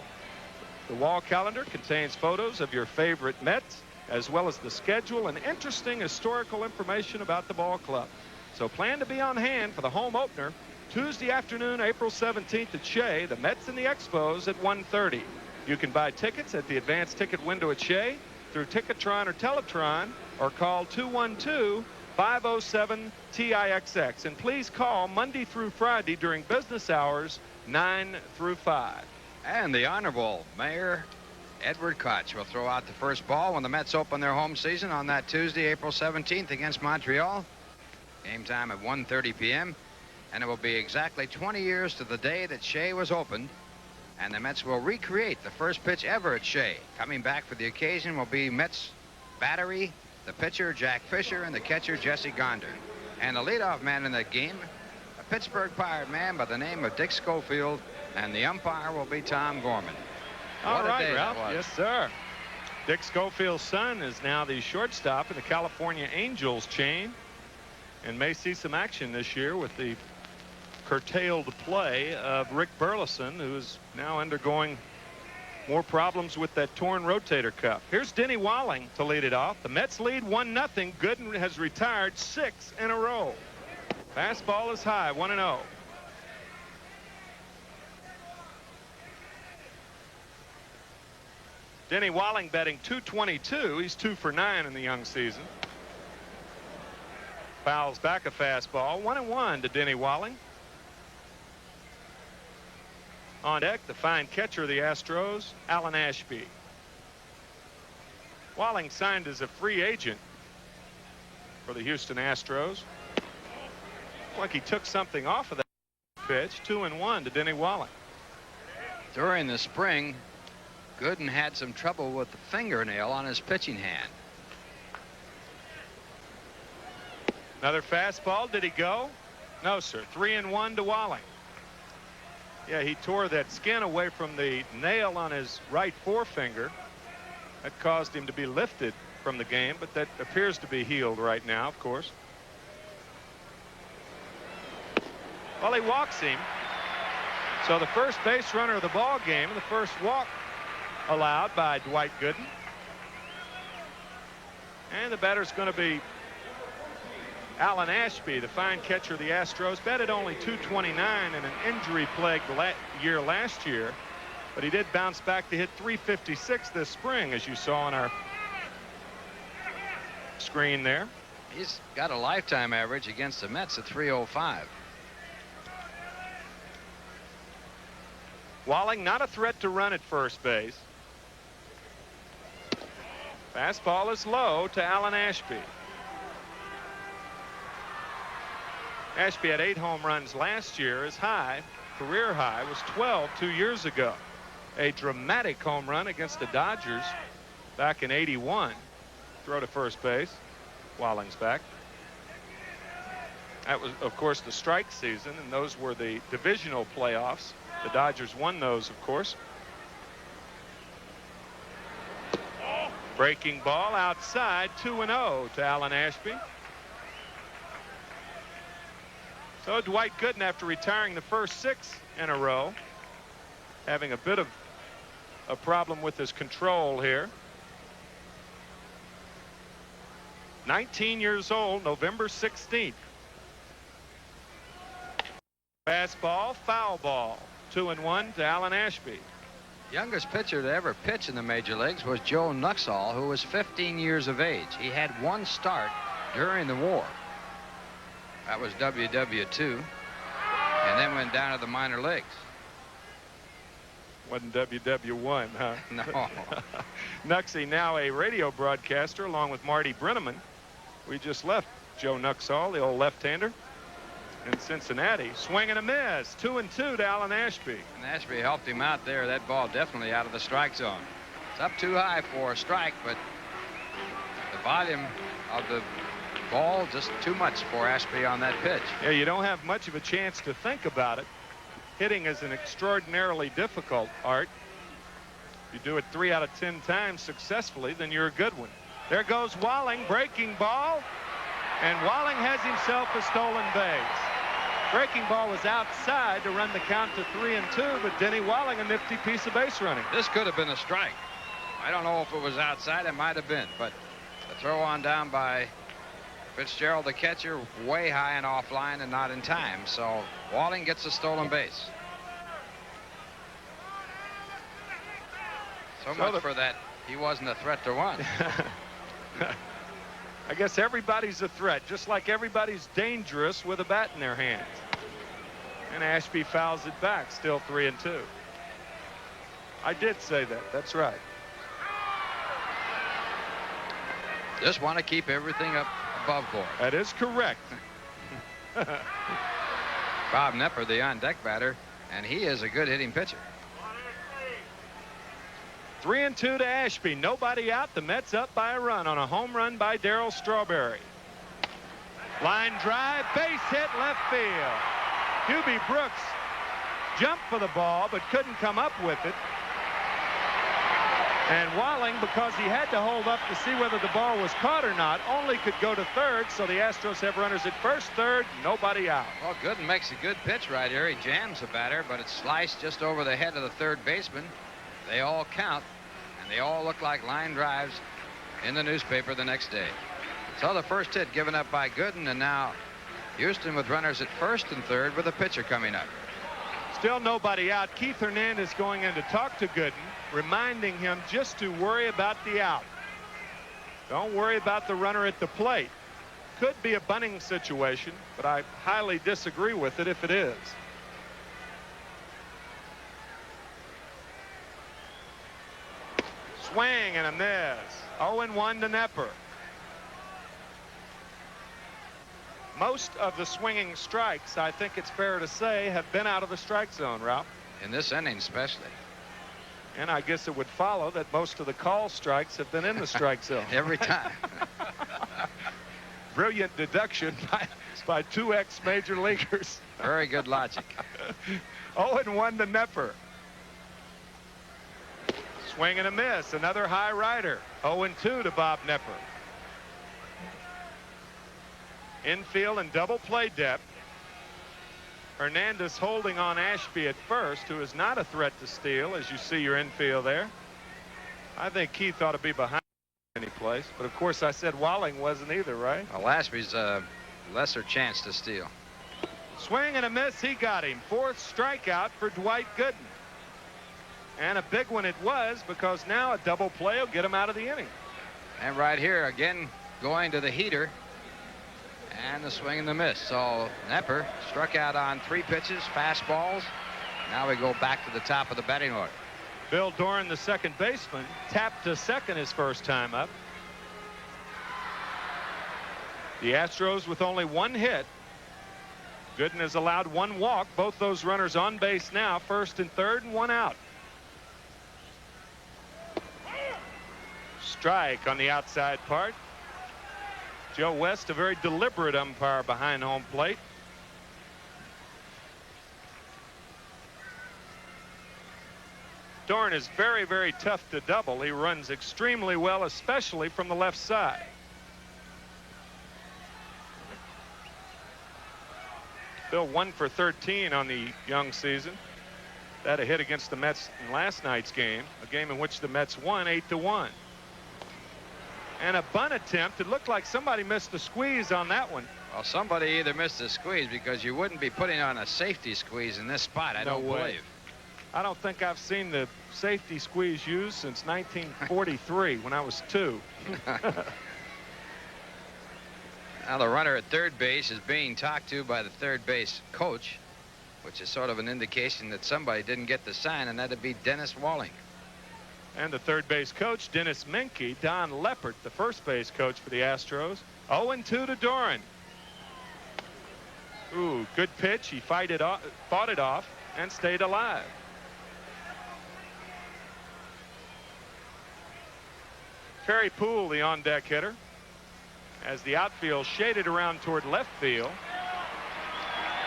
The wall calendar contains photos of your favorite Mets, as well as the schedule and interesting historical information about the ball club. So plan to be on hand for the home opener Tuesday afternoon, April 17th at Shea, the Mets and the Expos at 1:30. You can buy tickets at the advanced ticket window at Shea through Ticketron or Teletron, or call 212-507-TIXX. And please call Monday through Friday during business hours 9 through 5. And the Honorable Mayor Edward Koch will throw out the first ball when the Mets open their home season on that Tuesday, April 17th against Montreal. Game time at 1:30 p.m. And it will be exactly 20 years to the day that Shea was opened. And the Mets will recreate the first pitch ever at Shea. Coming back for the occasion will be Mets battery, the pitcher Jack Fisher, and the catcher Jesse Gonder. And the leadoff man in that game, a Pittsburgh Pirate man by the name of Dick Schofield, and the umpire will be Tom Gorman. All right, Ralph. Yes, sir. Dick Schofield's son is now the shortstop in the California Angels chain, and may see some action this year with the curtailed play of Rick Burleson, who is now undergoing more problems with that torn rotator cuff. Here's Denny Walling to lead it off. The Mets lead 1-0. Gooden has retired 6 in a row. Fastball is high, 1-0. Denny Walling betting .222. He's 2 for 9 in the young season. Fouls back a fastball. 1-1 to Denny Walling. On deck, the fine catcher of the Astros, Alan Ashby. Walling signed as a free agent for the Houston Astros. Like he took something off of that pitch. 2-1 to Denny Walling. During the spring, Gooden had some trouble with the fingernail on his pitching hand. Another fastball. Did he go? No, sir. 3-1 to Walling. Yeah, he tore that skin away from the nail on his right forefinger. That caused him to be lifted from the game, but that appears to be healed right now, of course. Well, he walks him. So the first base runner of the ball game, the first walk allowed by Dwight Gooden. And the batter's going to be Alan Ashby, the fine catcher of the Astros. Batted only .229 in an injury-plagued year last year, but he did bounce back to hit .356 this spring, as you saw on our screen there. He's got a lifetime average against the Mets at .305. Walling not a threat to run at first base. Fastball is low to Alan Ashby. Ashby had 8 home runs last year. His high, career high, was 12 2 years ago. A dramatic home run against the Dodgers back in '81. Throw to first base. Walling's back. That was, of course, the strike season, and those were the divisional playoffs. The Dodgers won those, of course. Breaking ball outside. 2-0 to Alan Ashby. So Dwight Gooden, after retiring the first 6 in a row, having a bit of a problem with his control here. 19 years old, November 16th. Fastball, foul ball. 2-1 to Alan Ashby. Youngest pitcher to ever pitch in the major leagues was Joe Nuxhall, who was 15 years of age. He had 1 start during the war. That was WW2, and then went down to the minor leagues. Wasn't WW1, huh? No. Nuxie, now a radio broadcaster, along with Marty Brenneman. We just left Joe Nuxhall, the old left-hander, in Cincinnati. Swing and a miss. 2-2 to Alan Ashby. And Ashby helped him out there. That ball definitely out of the strike zone. It's up too high for a strike, but the volume of the ball just too much for Ashby on that pitch. Yeah, you don't have much of a chance to think about it. Hitting is an extraordinarily difficult art. If you do it 3 out of 10 times successfully, then you're a good one. There goes Walling, breaking ball, and Walling has himself a stolen base. Breaking ball was outside to run the count to 3-2, but Denny Walling, a nifty piece of base running. This could have been a strike. I don't know if it was outside. It might have been, but the throw on down by Fitzgerald, the catcher, way high and offline and not in time. So Walling gets a stolen base. So much for that. He wasn't a threat to run. I guess everybody's a threat, just like everybody's dangerous with a bat in their hands. And Ashby fouls it back, still 3-2. I did say that. That's right. Just want to keep everything up above board. That is correct. Bob Knepper, the on-deck batter, and he is a good hitting pitcher. 3-2 to Ashby. Nobody out. The Mets up by a run on a home run by Darryl Strawberry. Line drive, base hit, left field. Hubie Brooks jumped for the ball but couldn't come up with it. And Walling, because he had to hold up to see whether the ball was caught or not, only could go to third. So the Astros have runners at first, third, nobody out. Well, Gooden makes a good pitch right here. He jams the batter, but it's sliced just over the head of the third baseman. They all count, and they all look like line drives in the newspaper the next day. So the first hit given up by Gooden, and now Houston with runners at first and third with a pitcher coming up. Still nobody out. Keith Hernandez going in to talk to Gooden, reminding him just to worry about the out. Don't worry about the runner at the plate. Could be a bunting situation, but I highly disagree with it if it is. Swing and a miss. 0-1 to Nepper. Most of the swinging strikes, I think it's fair to say, have been out of the strike zone, Ralph. In this inning especially. And I guess it would follow that most of the call strikes have been in the strike zone. Every time. Brilliant deduction by 2 ex-major leaguers. Very good logic. 0-1 to Nepper. Swing and a miss. Another high rider. 0-2 to Bob Nepper. Infield and double play depth. Hernandez holding on Ashby at first, who is not a threat to steal, as you see your infield there. I think Keith ought to be behind any place, but of course I said Walling wasn't either, right? Well, Ashby's a lesser chance to steal. Swing and a miss. He got him. 4th strikeout for Dwight Gooden. And a big one it was, because now a double play will get him out of the inning. And right here again going to the heater. And the swing and the miss. So Nepper struck out on 3 pitches, fastballs. Now we go back to the top of the batting order. Bill Doran, the second baseman, tapped to second his first time up. The Astros with only 1 hit. Gooden has allowed 1 walk. Both those runners on base now, 1st and 3rd, and 1 out. Strike on the outside part. Joe West, a very deliberate umpire behind home plate. Doran is very, very tough to double. He runs extremely well, especially from the left side. Bill 1 for 13 on the young season. That a hit against the Mets in last night's game, a game in which the Mets won 8-1. And a bunt attempt. It looked like somebody missed the squeeze on that one. Well, somebody either missed the squeeze, because you wouldn't be putting on a safety squeeze in this spot. I don't believe. I don't think I've seen the safety squeeze used since 1943 when I was 2. Now the runner at 3rd base is being talked to by the 3rd base coach, which is sort of an indication that somebody didn't get the sign, and that'd be Dennis Walling. And the 3rd base coach, Dennis Menke. Don Leppert, the 1st base coach for the Astros. 0-2 to Doran. Ooh, good pitch. He fought it off and stayed alive. Terry Poole, the on-deck hitter, as the outfield shaded around toward left field.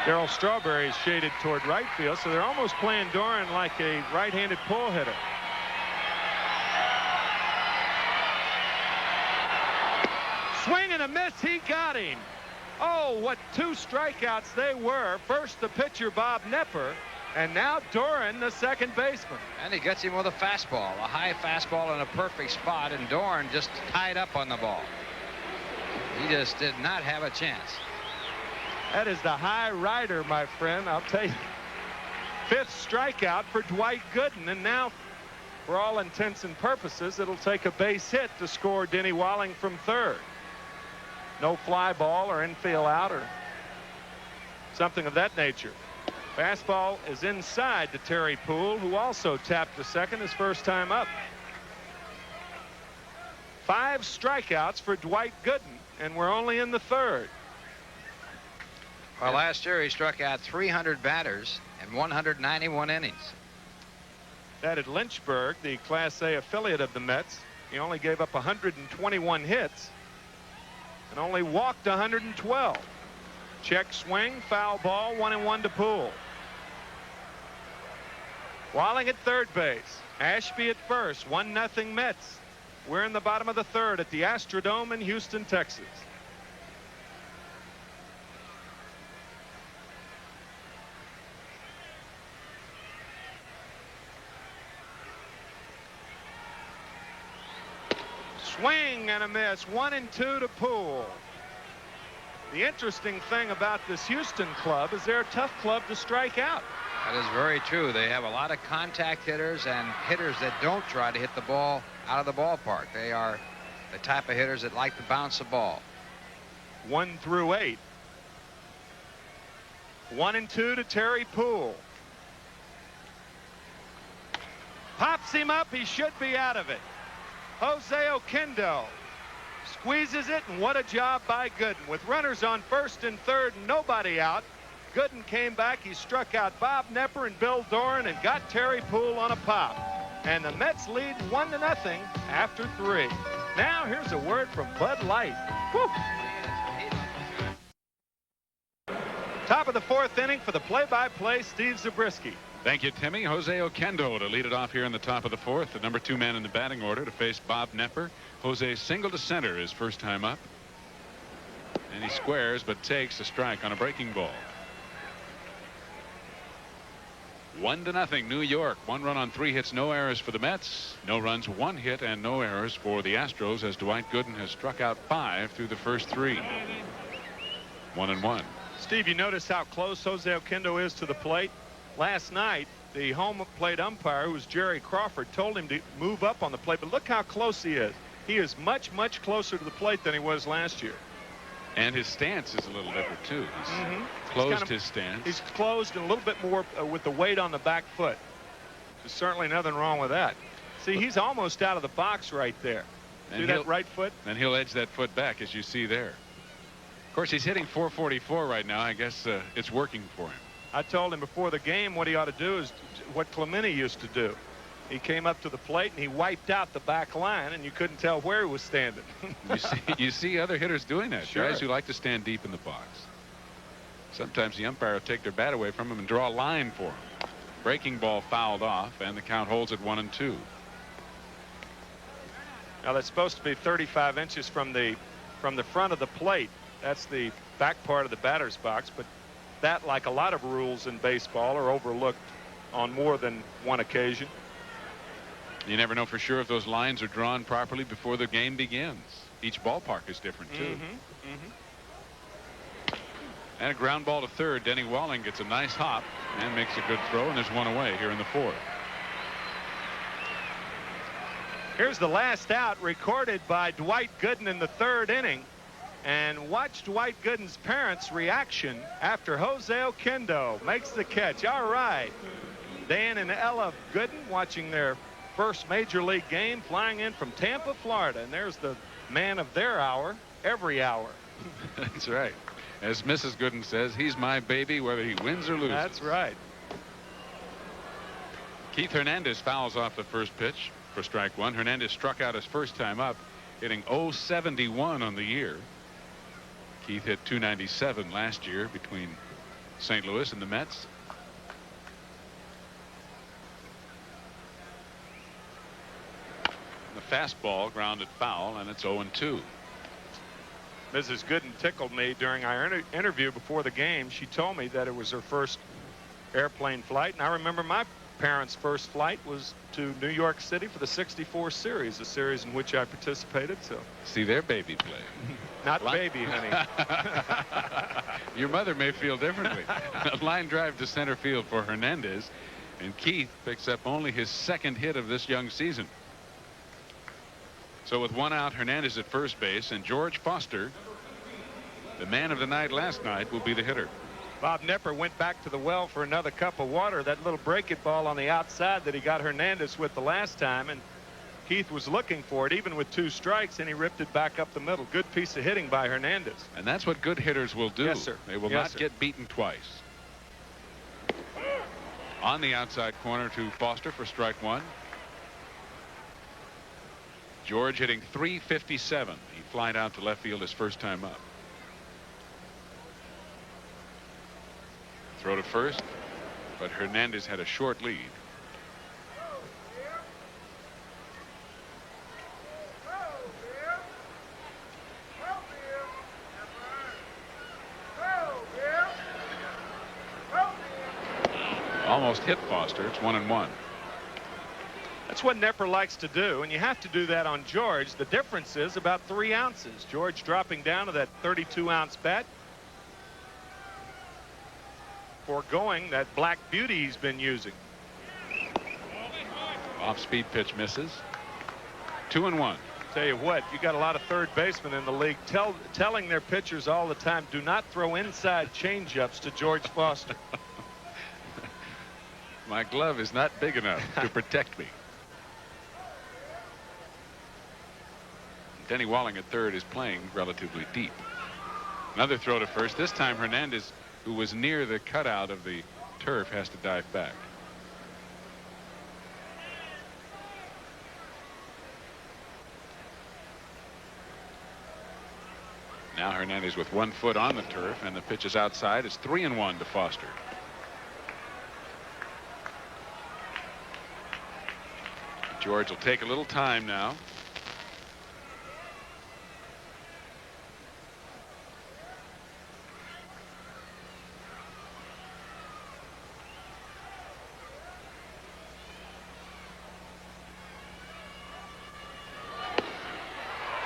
Darryl Strawberry is shaded toward right field, so they're almost playing Doran like a right-handed pull hitter. Swing and a miss. He got him. Oh, what 2 strikeouts they were. First the pitcher, Bob Nepper, and now Doran, the second baseman. And he gets him with a fastball, a high fastball in a perfect spot, and Doran just tied up on the ball. He just did not have a chance. That is the high rider, my friend. I'll tell you. 5th strikeout for Dwight Gooden, and now, for all intents and purposes, it'll take a base hit to score Denny Walling from 3rd. No fly ball or infield out or something of that nature. Fastball is inside to Terry Poole, who also tapped to second his first time up. 5 strikeouts for Dwight Gooden, and we're only in the 3rd. Well, last year he struck out 300 batters in 191 innings. That at Lynchburg, the Class A affiliate of the Mets, he only gave up 121 hits and only walked 112. Check swing, foul ball, 1-1 to Poole. Walling at 3rd base. Ashby at first. 1-0 Mets. We're in the bottom of the 3rd at the Astrodome in Houston, Texas. Swing and a miss. 1-2 to Poole. The interesting thing about this Houston club is they're a tough club to strike out. That is very true. They have a lot of contact hitters and hitters that don't try to hit the ball out of the ballpark. They are the type of hitters that like to bounce the ball. 1 through 8. 1-2 to Terry Poole. Pops him up. He should be out of it. Jose Oquendo squeezes it, and what a job by Gooden. With runners on first and third and nobody out, Gooden came back. He struck out Bob Nepper and Bill Doran and got Terry Poole on a pop. And the Mets lead 1-0 after 3. Now here's a word from Bud Light. Whew. Top of the 4th inning for the play-by-play, Steve Zabriske. Thank you, Timmy. Jose Oquendo to lead it off here in the top of the 4th. The number 2 man in the batting order to face Bob Nepper. Jose single to center his first time up. And he squares but takes a strike on a breaking ball. 1-0 New York. 1 run on 3 hits, no errors for the Mets. No runs, 1 hit, and no errors for the Astros as Dwight Gooden has struck out 5 through the first 3. 1-1. Steve, you notice how close Jose Oquendo is to the plate? Last night, the home plate umpire, who was Jerry Crawford, told him to move up on the plate, but look how close he is. He is much, much closer to the plate than he was last year. And his stance is a little different, too. He's closed his stance. He's closed and a little bit more with the weight on the back foot. There's certainly nothing wrong with that. See, he's almost out of the box right there. See that right foot? And he'll edge that foot back, as you see there. Of course, he's hitting .444 right now. I guess it's working for him. I told him before the game what he ought to do is what Clemente used to do. He came up to the plate and he wiped out the back line, and you couldn't tell where he was standing. you see other hitters doing that. Sure. Guys who like to stand deep in the box. Sometimes the umpire will take their bat away from him and draw a line for him. Breaking ball fouled off, and the count holds at 1-2. Now that's supposed to be 35 inches from the front of the plate. That's the back part of the batter's box, but that, like a lot of rules in baseball, are overlooked on more than one occasion. You never know for sure if those lines are drawn properly before the game begins. Each ballpark is different, too. And a ground ball to third. Denny Walling gets a nice hop and makes a good throw, and there's one away here in the 4th. Here's the last out, recorded by Dwight Gooden in the 3rd inning. And watch Dwight Gooden's parents' reaction after Jose Oquendo makes the catch. All right. Dan and Ella Gooden watching their first major league game, flying in from Tampa, Florida. And there's the man of their hour, every hour. That's right. As Mrs. Gooden says, he's my baby whether he wins or loses. That's right. Keith Hernandez fouls off the first pitch for strike 1. Hernandez struck out his first time up, hitting .071 on the year. Keith hit .297 last year between St. Louis and the Mets. The fastball grounded foul, and it's 0-2. Mrs. Gooden tickled me during our interview before the game. She told me that it was her first airplane flight, and I remember my parents' first flight was to New York City for the '64 series, a series in which I participated. So see their baby play. Not baby, honey. Your mother may feel differently. A line drive to center field for Hernandez, and Keith picks up only his 2nd hit of this young season. So with 1 out, Hernandez at first base, and George Foster, the man of the night last night, will be the hitter. Bob Nepper went back to the well for another cup of water. That little break it ball on the outside that he got Hernandez with the last time, and Keith was looking for it even with 2 strikes, and he ripped it back up the middle. Good piece of hitting by Hernandez. And that's what good hitters will do. Yes, sir. They will not get beaten twice. On the outside corner to Foster for strike 1. George hitting .357. He flied out to left field his first time up. Throw to first, but Hernandez had a short lead. Almost hit Foster. It's 1-1. That's what Nepper likes to do, and you have to do that on George. The difference is about 3 ounces. George dropping down to that 32-ounce bat, foregoing that black beauty he's been using. Off-speed pitch misses. 2-1. Tell you what, you got a lot of third basemen in the league telling their pitchers all the time, do not throw inside changeups to George Foster. My glove is not big enough to protect me. Denny Walling at third is playing relatively deep. Another throw to first. This time Hernandez, who was near the cutout of the turf, has to dive back. Now Hernandez with 1 foot on the turf, and the pitch is outside. It's 3-1 to Foster. George will take a little time now.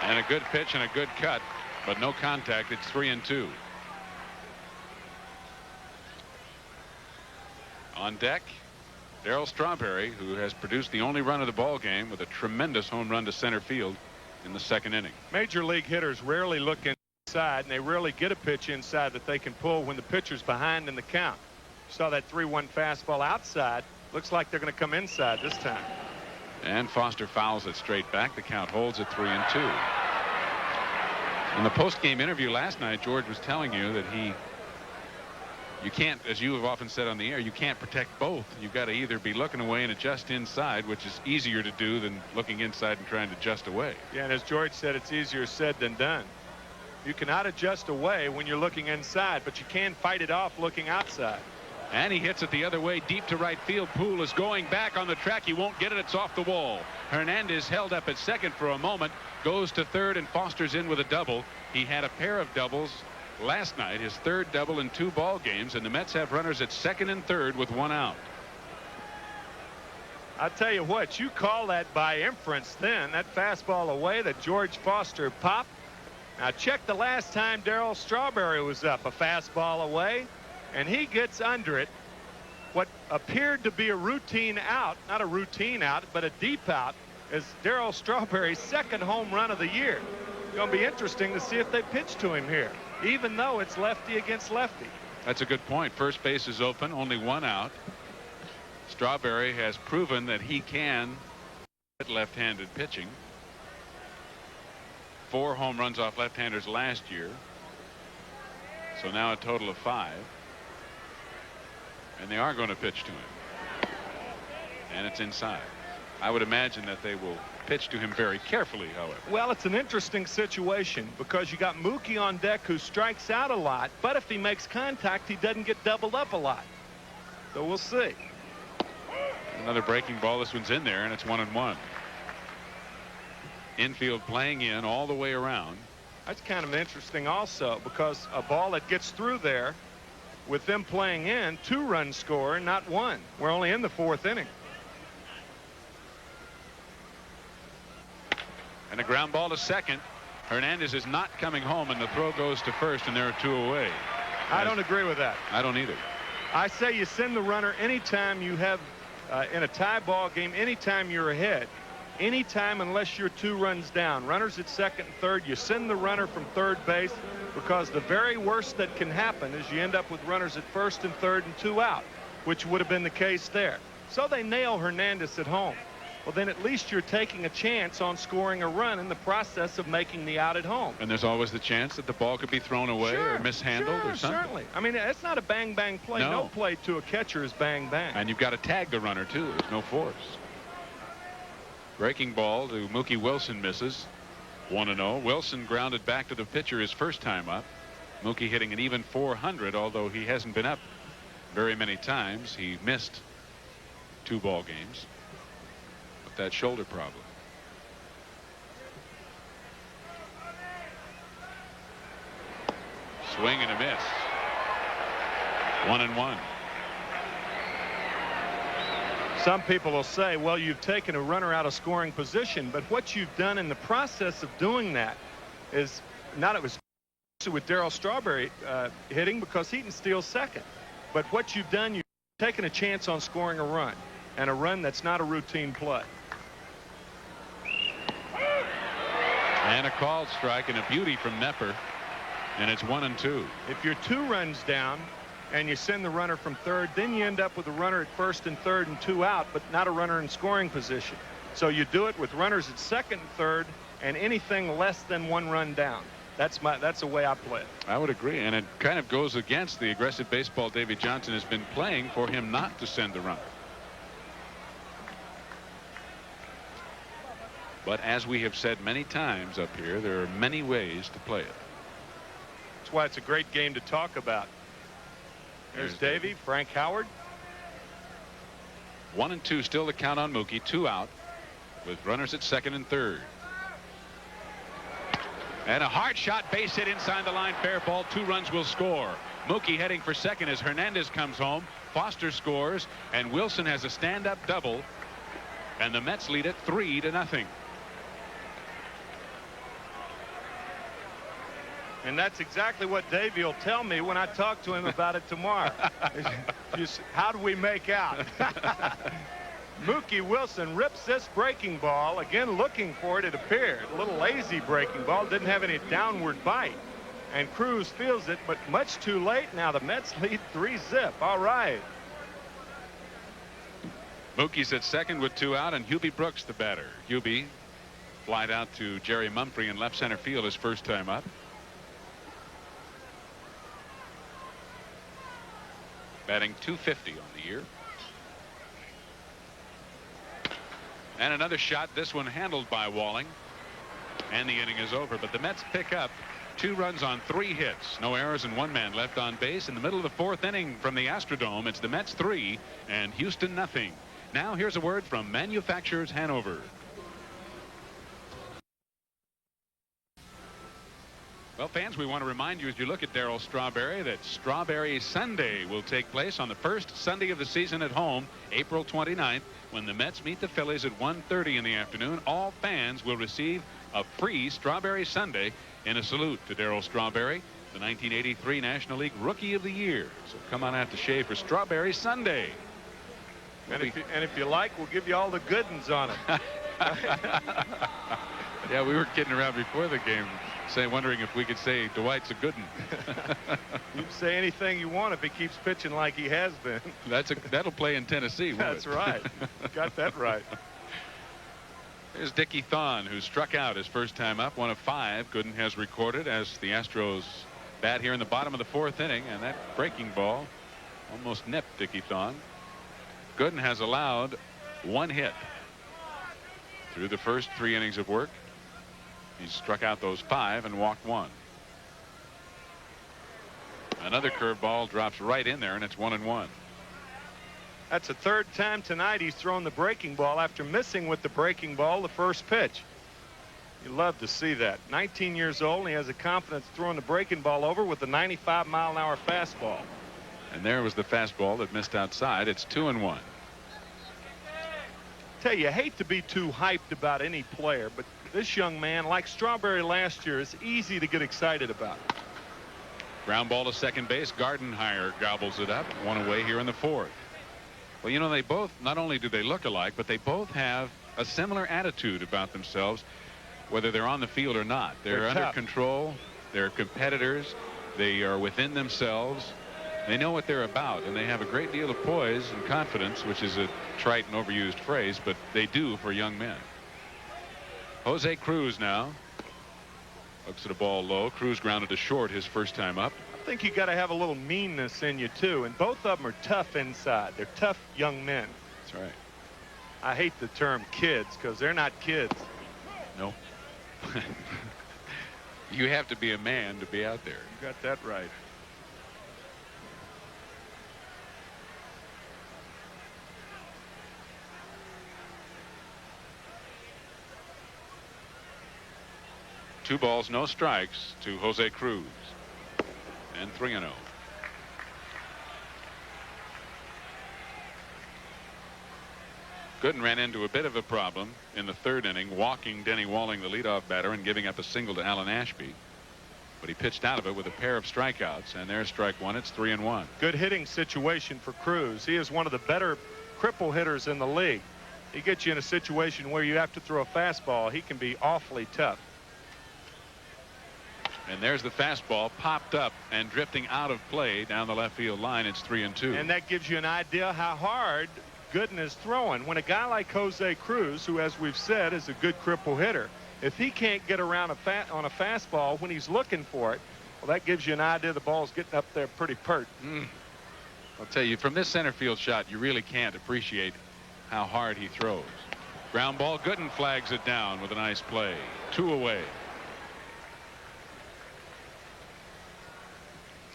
And a good pitch and a good cut, but no contact. It's 3-2. On deck, Darryl Strawberry, who has produced the only run of the ball game with a tremendous home run to center field in the second inning. Major league hitters rarely look inside, and they rarely get a pitch inside that they can pull when the pitcher's behind in the count. You saw that 3-1 fastball outside. Looks like they're going to come inside this time. And Foster fouls it straight back. The count holds at 3-2. In the post-game interview last night, George was telling you that you can't, as you have often said on the air, you can't protect both. You've got to either be looking away and adjust inside, which is easier to do than looking inside and trying to adjust away. Yeah, and as George said, it's easier said than done. You cannot adjust away when you're looking inside, but you can fight it off looking outside. And he hits it the other way, deep to right field. Poole is going back on the track. He won't get it. It's off the wall. Hernandez held up at second for a moment, goes to third, and Foster's in with a double. He had a pair of doubles last night, his third double in 2 ball games, and the Mets have runners at second and third with 1 out. I'll tell you what, you call that by inference then. That fastball away that George Foster popped. Now check the last time Darryl Strawberry was up, a fastball away, and he gets under it. What appeared to be a routine out, not a routine out, but a deep out, is Darryl Strawberry's second home run of the year. It's going to be interesting to see if they pitch to him here, even though it's lefty against lefty. That's a good point. First base is open, only 1 out. Strawberry has proven that he can hit left-handed pitching. 4 home runs off left-handers last year. So now a total of 5. And they are going to pitch to him. And it's inside. I would imagine that they will pitch to him very carefully, however. Well, it's an interesting situation because you got Mookie on deck who strikes out a lot, but if he makes contact, he doesn't get doubled up a lot. So we'll see. Another breaking ball. This one's in there, and it's 1-1. Infield playing in all the way around. That's kind of interesting also, because a ball that gets through there with them playing in, 2 runs score, not 1. We're only in the 4th inning. And a ground ball to second. Hernandez is not coming home, and the throw goes to first, and there are 2 away. I don't agree with that. I don't either. I say you send the runner anytime you have in a tie ball game, anytime you're ahead, anytime unless you're 2 runs down. Runners at second and third, you send the runner from third base, because the very worst that can happen is you end up with runners at first and third and 2 out, which would have been the case there. So they nail Hernandez at home. Well, then at least you're taking a chance on scoring a run in the process of making the out at home. And there's always the chance that the ball could be thrown away or mishandled or something. Certainly. I mean, it's not a bang-bang play. No play to a catcher is bang-bang. And you've got to tag the runner, too. There's no force. Breaking ball to Mookie Wilson, misses. 1-0. Wilson grounded back to the pitcher his first time up. Mookie hitting an even .400, although he hasn't been up very many times. He missed 2 ball games with that shoulder problem. Swing and a miss. 1-1. Some people will say, well, you've taken a runner out of scoring position, but what you've done in the process of doing that is not, it was with Darryl Strawberry hitting, because Heaton steals second. But what you've done, you've taken a chance on scoring a run, and a run that's not a routine play. And a called strike and a beauty from Nepper, and it's 1-2. If you're 2 runs down and you send the runner from third, then you end up with a runner at first and third and 2 out, but not a runner in scoring position. So you do it with runners at second and third and anything less than 1 run down. That's the way I play it. I would agree, and it kind of goes against the aggressive baseball Davy Johnson has been playing for him not to send the runner. But as we have said many times up here, there are many ways to play it. That's why it's a great game to talk about. There's Davy, Frank Howard. 1-2 still the count on Mookie. 2 out with runners at second and third. And a hard shot, base hit inside the line, fair ball. 2 runs will score. Mookie heading for second as Hernandez comes home. Foster scores, and Wilson has a stand-up double, and the Mets lead it 3-0. And that's exactly what Davey will tell me when I talk to him about it tomorrow. How do we make out? Mookie Wilson rips this breaking ball. Again, looking for it, it appeared. A little lazy breaking ball. Didn't have any downward bite. And Cruz feels it, but much too late. Now the Mets lead 3-0. All right. Mookie's at second with 2 out, and Hubie Brooks the batter. Hubie flied out to Jerry Mumphrey in left center field his first time up. Batting .250 on the year. And another shot, this one handled by Walling. And the inning is over, but the Mets pick up 2 runs on 3 hits. No errors and 1 man left on base. In the middle of the 4th inning from the Astrodome, it's the Mets 3 and Houston nothing. Now here's a word from Manufacturers Hanover. Well, fans, we want to remind you as you look at Darryl Strawberry that Strawberry Sunday will take place on the first Sunday of the season at home, April 29th, when the Mets meet the Phillies at 1:30 in the afternoon. All fans will receive a free Strawberry Sunday in a salute to Darryl Strawberry, the 1983 National League Rookie of the Year. So come on out to shave for Strawberry Sunday. And if you like, we'll give you all the Goodens on it. Yeah, we were kidding around before the game, wondering if we could say Dwight's a Gooden. You can say anything you want if he keeps pitching like he has been. That'll play in Tennessee. That's right. Got that right. There's Dickie Thon, who struck out his first time up, 1 of 5. Gooden has recorded as the Astros bat here in the bottom of the 4th inning, and that breaking ball almost nipped Dickie Thon. Gooden has allowed 1 hit through the first 3 innings of work. He struck out those 5 and walked 1. Another curveball drops right in there, and it's 1-1. That's the 3rd time tonight he's thrown the breaking ball after missing with the breaking ball the first pitch. You love to see that. 19 years old, and he has the confidence throwing the breaking ball over with a 95-mile-an-hour fastball. And there was the fastball that missed outside. It's 2-1. Tell you hate to be too hyped about any player, but this young man, like Strawberry last year, is easy to get excited about. Ground ball to second base. Gardenhire gobbles it up. 1 away here in the 4th. Well, you know, they both, not only do they look alike, but they both have a similar attitude about themselves, whether they're on the field or not. They're under tough. Control. They're competitors. They are within themselves. They know what they're about, and they have a great deal of poise and confidence, which is a trite and overused phrase, but they do for young men. Jose Cruz now looks at a ball low. Cruz grounded to short his first time up. I think you got to have a little meanness in you too, and both of them are tough inside. They're tough young men. That's right. I hate the term kids because they're not kids. No. You have to be a man to be out there. You got that right. Two balls, no strikes to Jose Cruz. And 3-0. Gooden ran into a bit of a problem in the 3rd inning, walking Denny Walling, the leadoff batter, and giving up a single to Alan Ashby. But he pitched out of it with a pair of strikeouts, and there's strike 1. It's 3-1. Good hitting situation for Cruz. He is one of the better cripple hitters in the league. He gets you in a situation where you have to throw a fastball. He can be awfully tough. And there's the fastball popped up and drifting out of play down the left field line. It's 3-2. And that gives you an idea how hard Gooden is throwing. When a guy like Jose Cruz, who, as we've said, is a good cripple hitter, If he can't get around on a fastball when he's looking for it, well, that gives you an idea the ball's getting up there pretty pert. I'll tell you, from this center field shot, you really can't appreciate how hard he throws. Ground ball. Gooden flags it down with a nice play. 2 away.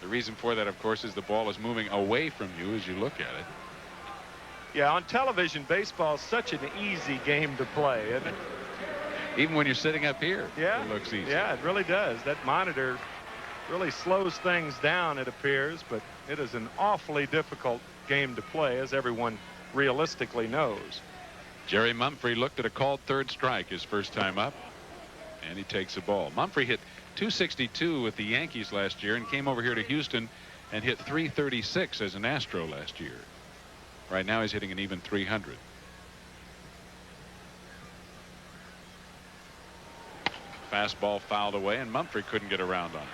The reason for that, of course, is the ball is moving away from you as you look at it. Yeah, on television, baseball is such an easy game to play, isn't it? Even when you're sitting up here, yeah, it looks easy. Yeah, it really does. That monitor really slows things down, it appears, but it is an awfully difficult game to play, as everyone realistically knows. Jerry Mumphrey looked at a called third strike his first time up, and he takes the ball. Mumphrey hit .262 with the Yankees last year and came over here to Houston and hit .336 as an Astro last year. Right now he's hitting an even .300. Fastball fouled away, and Mumphrey couldn't get around on it.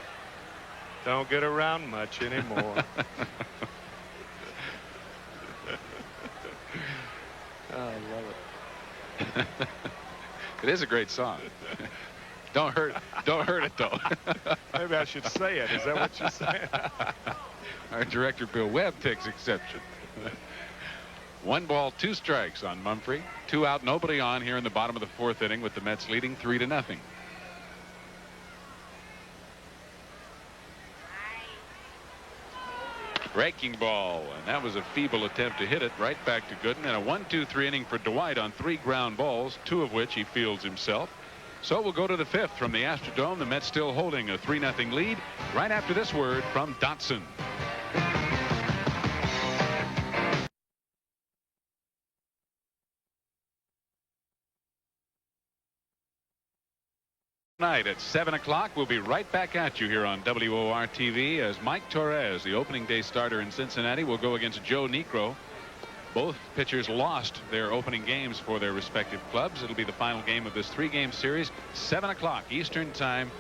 Don't get around much anymore. Oh, I love it. It is a great song. Don't hurt it though. Maybe I should say it. Is that what you're saying? Our director Bill Webb takes exception. 1 ball, 2 strikes on Mumphrey. 2 out, nobody on here in the bottom of the 4th inning with the Mets leading 3-0. Breaking ball, and that was a feeble attempt to hit it right back to Gooden. And a 1-2-3 inning for Dwight on 3 ground balls, 2 of which he fields himself. So we'll go to the 5th from the Astrodome. The Mets still holding a 3-0 lead right after this word from Dotson. Tonight at 7 o'clock, we'll be right back at you here on WOR-TV as Mike Torres, the opening day starter in Cincinnati, will go against Joe Niekro. Both pitchers lost their opening games for their respective clubs. It'll be the final game of this 3-game series, 7 o'clock Eastern time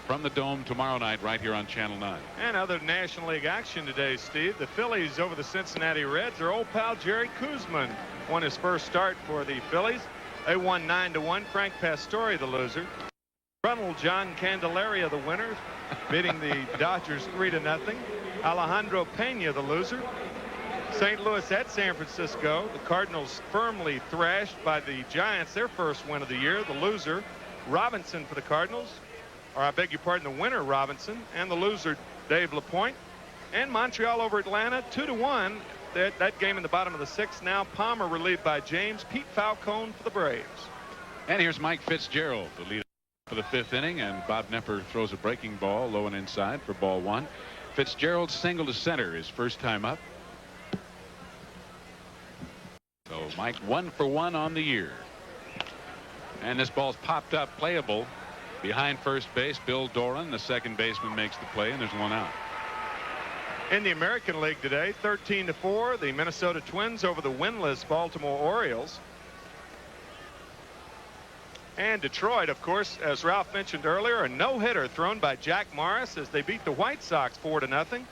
from the Dome tomorrow night right here on Channel 9. And other National League action today, Steve. The Phillies over the Cincinnati Reds. Their old pal Jerry Kuzman won his first start for the Phillies. They won 9-1. Frank Pastore, the loser. Ronald John Candelaria, the winner, beating the Dodgers 3-0. Alejandro Pena, the loser. St. Louis at San Francisco. The Cardinals firmly thrashed by the Giants, their first win of the year. The loser, Robinson for the Cardinals. Or I beg your pardon, the winner, Robinson. And the loser, Dave LaPointe. And Montreal over Atlanta, 2-1. That game in the bottom of the 6th now. Palmer relieved by James. Pete Falcone for the Braves. And here's Mike Fitzgerald, the leader for the 5th inning, and Bob Knepper throws a breaking ball low and inside for ball 1. Fitzgerald single to center his first time up. So Mike 1 for 1 on the year. And this ball's popped up, playable behind first base. Bill Doran, the second baseman, makes the play, and there's 1 out. In the American League today, 13-4, the Minnesota Twins over the winless Baltimore Orioles. And Detroit, of course, as Ralph mentioned earlier, a no-hitter thrown by Jack Morris as they beat the White Sox 4-0.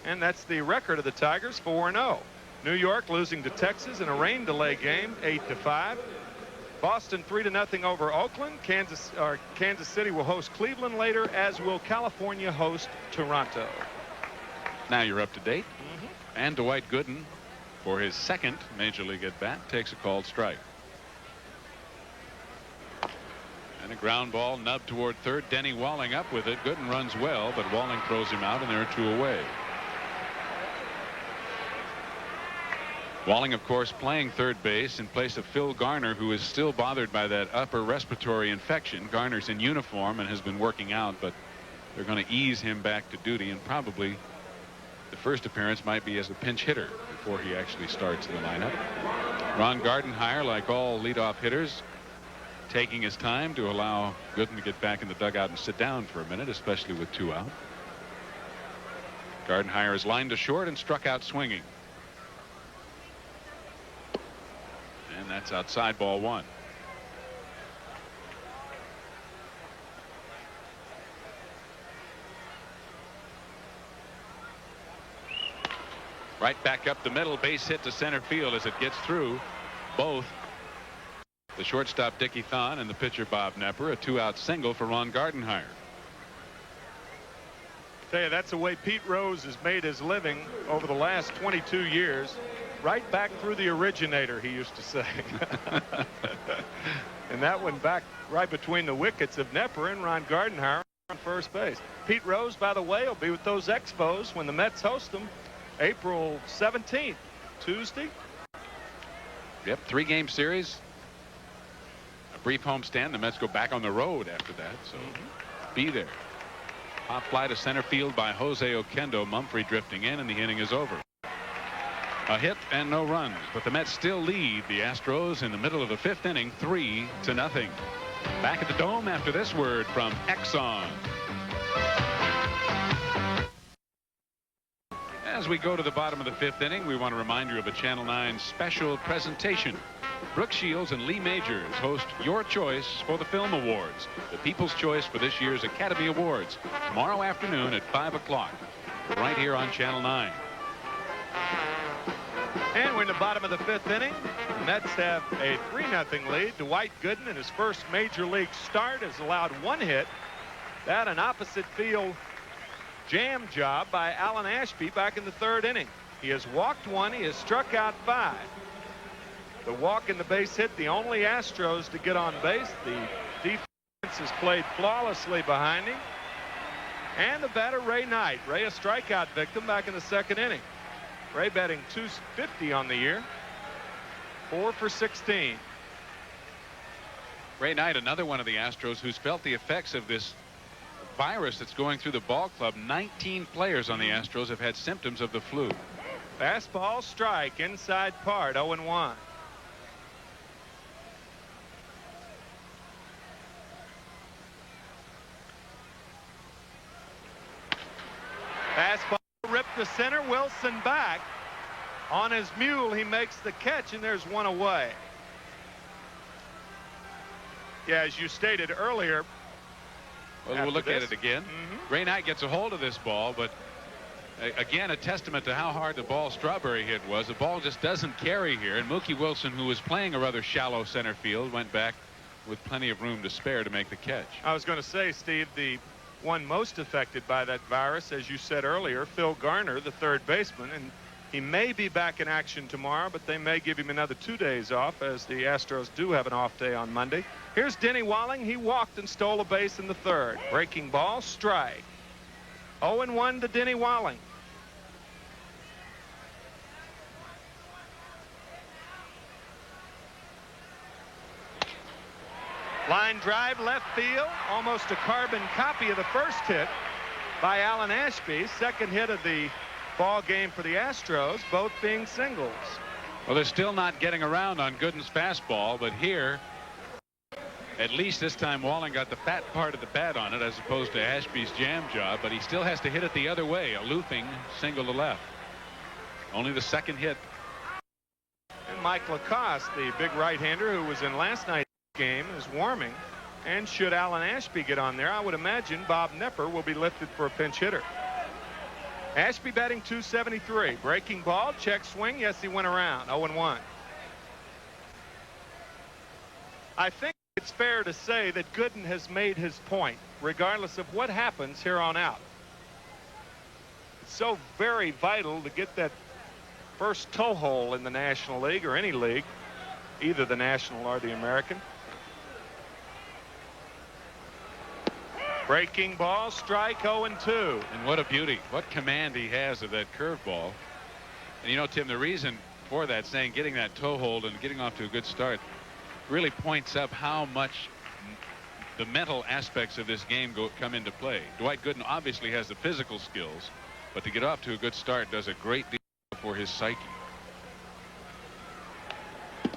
And that's the record of the Tigers, 4-0. New York losing to Texas in a rain delay game, 8-5. Boston 3-0 over Oakland. Kansas City will host Cleveland later, as will California host Toronto. Now you're up to date. And Dwight Gooden, for his second major league at bat, takes a called strike. And a ground ball nubbed toward third. Denny Walling up with it. Gooden runs well, but Walling throws him out, and there are 2 away. Walling, of course, playing third base in place of Phil Garner, who is still bothered by that upper respiratory infection. Garner's in uniform and has been working out, but they're going to ease him back to duty, and probably the first appearance might be as a pinch hitter before he actually starts in the lineup. Ron Gardenhire, like all leadoff hitters, taking his time to allow Gooden to get back in the dugout and sit down for a minute, especially with 2 out. Gardenhire is lined to short and struck out swinging. And that's outside, ball 1. Right back up the middle, base hit to center field as it gets through both The shortstop Dickie Thon and the pitcher Bob Nepper, a 2-out single for Ron Gardenhire. Tell you, that's the way Pete Rose has made his living over the last 22 years. Right back through the originator, he used to say. And that one back right between the wickets of Nepper and Ron Gardenhire on first base. Pete Rose, by the way, will be with those Expos when the Mets host them April 17th, Tuesday. Yep, 3-game series. A brief homestand. The Mets go back on the road after that, so be there. Pop fly to center field by Jose Oquendo. Mumphrey drifting in, and the inning is over. A hit and no runs, but the Mets still lead the Astros in the middle of the 5th inning, 3-0. Back at the Dome after this word from Exxon. As we go to the bottom of the 5th inning, we want to remind you of a Channel 9 special presentation. Brooke Shields and Lee Majors host Your Choice for the Film Awards, the People's Choice for this year's Academy Awards, tomorrow afternoon at 5 o'clock, right here on Channel 9. And we're in the bottom of the 5th inning. The Mets have a 3-0 lead. Dwight Gooden, in his first major league start, has allowed 1 hit. That an opposite field jam job by Alan Ashby back in the 3rd inning. He has walked 1. He has struck out 5. The walk and the base hit, the only Astros to get on base. The defense has played flawlessly behind him. And the batter, Ray Knight. Ray, a strikeout victim back in the 2nd inning. Ray batting .250 on the year. 4 for 16. Ray Knight, another one of the Astros who's felt the effects of this virus that's going through the ball club. 19 players on the Astros have had symptoms of the flu. Fastball strike inside part, 0-1. Fastball ripped to center. Wilson back. On his mule, he makes the catch, and there's 1 away. Yeah, as you stated earlier. Well, we'll look at it again. Ray Knight gets a hold of this ball, but again, a testament to how hard the ball Strawberry hit was. The ball just doesn't carry here, and Mookie Wilson, who was playing a rather shallow center field, went back with plenty of room to spare to make the catch. I was going to say, Steve, the one most affected by that virus, as you said earlier, Phil Garner, the 3rd baseman, and he may be back in action tomorrow, but they may give him another 2 days off, as the Astros do have an off day on Monday. Here's Denny Walling. He walked and stole a base in the 3rd. Breaking ball, strike. 0-1 to Denny Walling. Line drive, left field, almost a carbon copy of the first hit by Alan Ashby. 2nd hit of the ball game for the Astros, both being singles. Well, they're still not getting around on Gooden's fastball, but here, at least this time, Walling got the fat part of the bat on it as opposed to Ashby's jam job, but he still has to hit it the other way, a looping single to left. Only the 2nd hit. And Mike Lacoste, the big right-hander who was in last night's game, is warming. And should Alan Ashby get on there, I would imagine Bob Nepper will be lifted for a pinch hitter. Ashby batting .273. Breaking ball, check swing. Yes, he went around. 0-1. I think it's fair to say that Gooden has made his point, regardless of what happens here on out. It's so very vital to get that first toehold in the National League, or any league, either the National or the American. Breaking ball, strike, 0-2. And what a beauty. What command he has of that curveball. And you know, Tim, the reason for that, saying getting that toe hold and getting off to a good start, really points up how much the mental aspects of this game come into play. Dwight Gooden obviously has the physical skills, but to get off to a good start does a great deal for his psyche.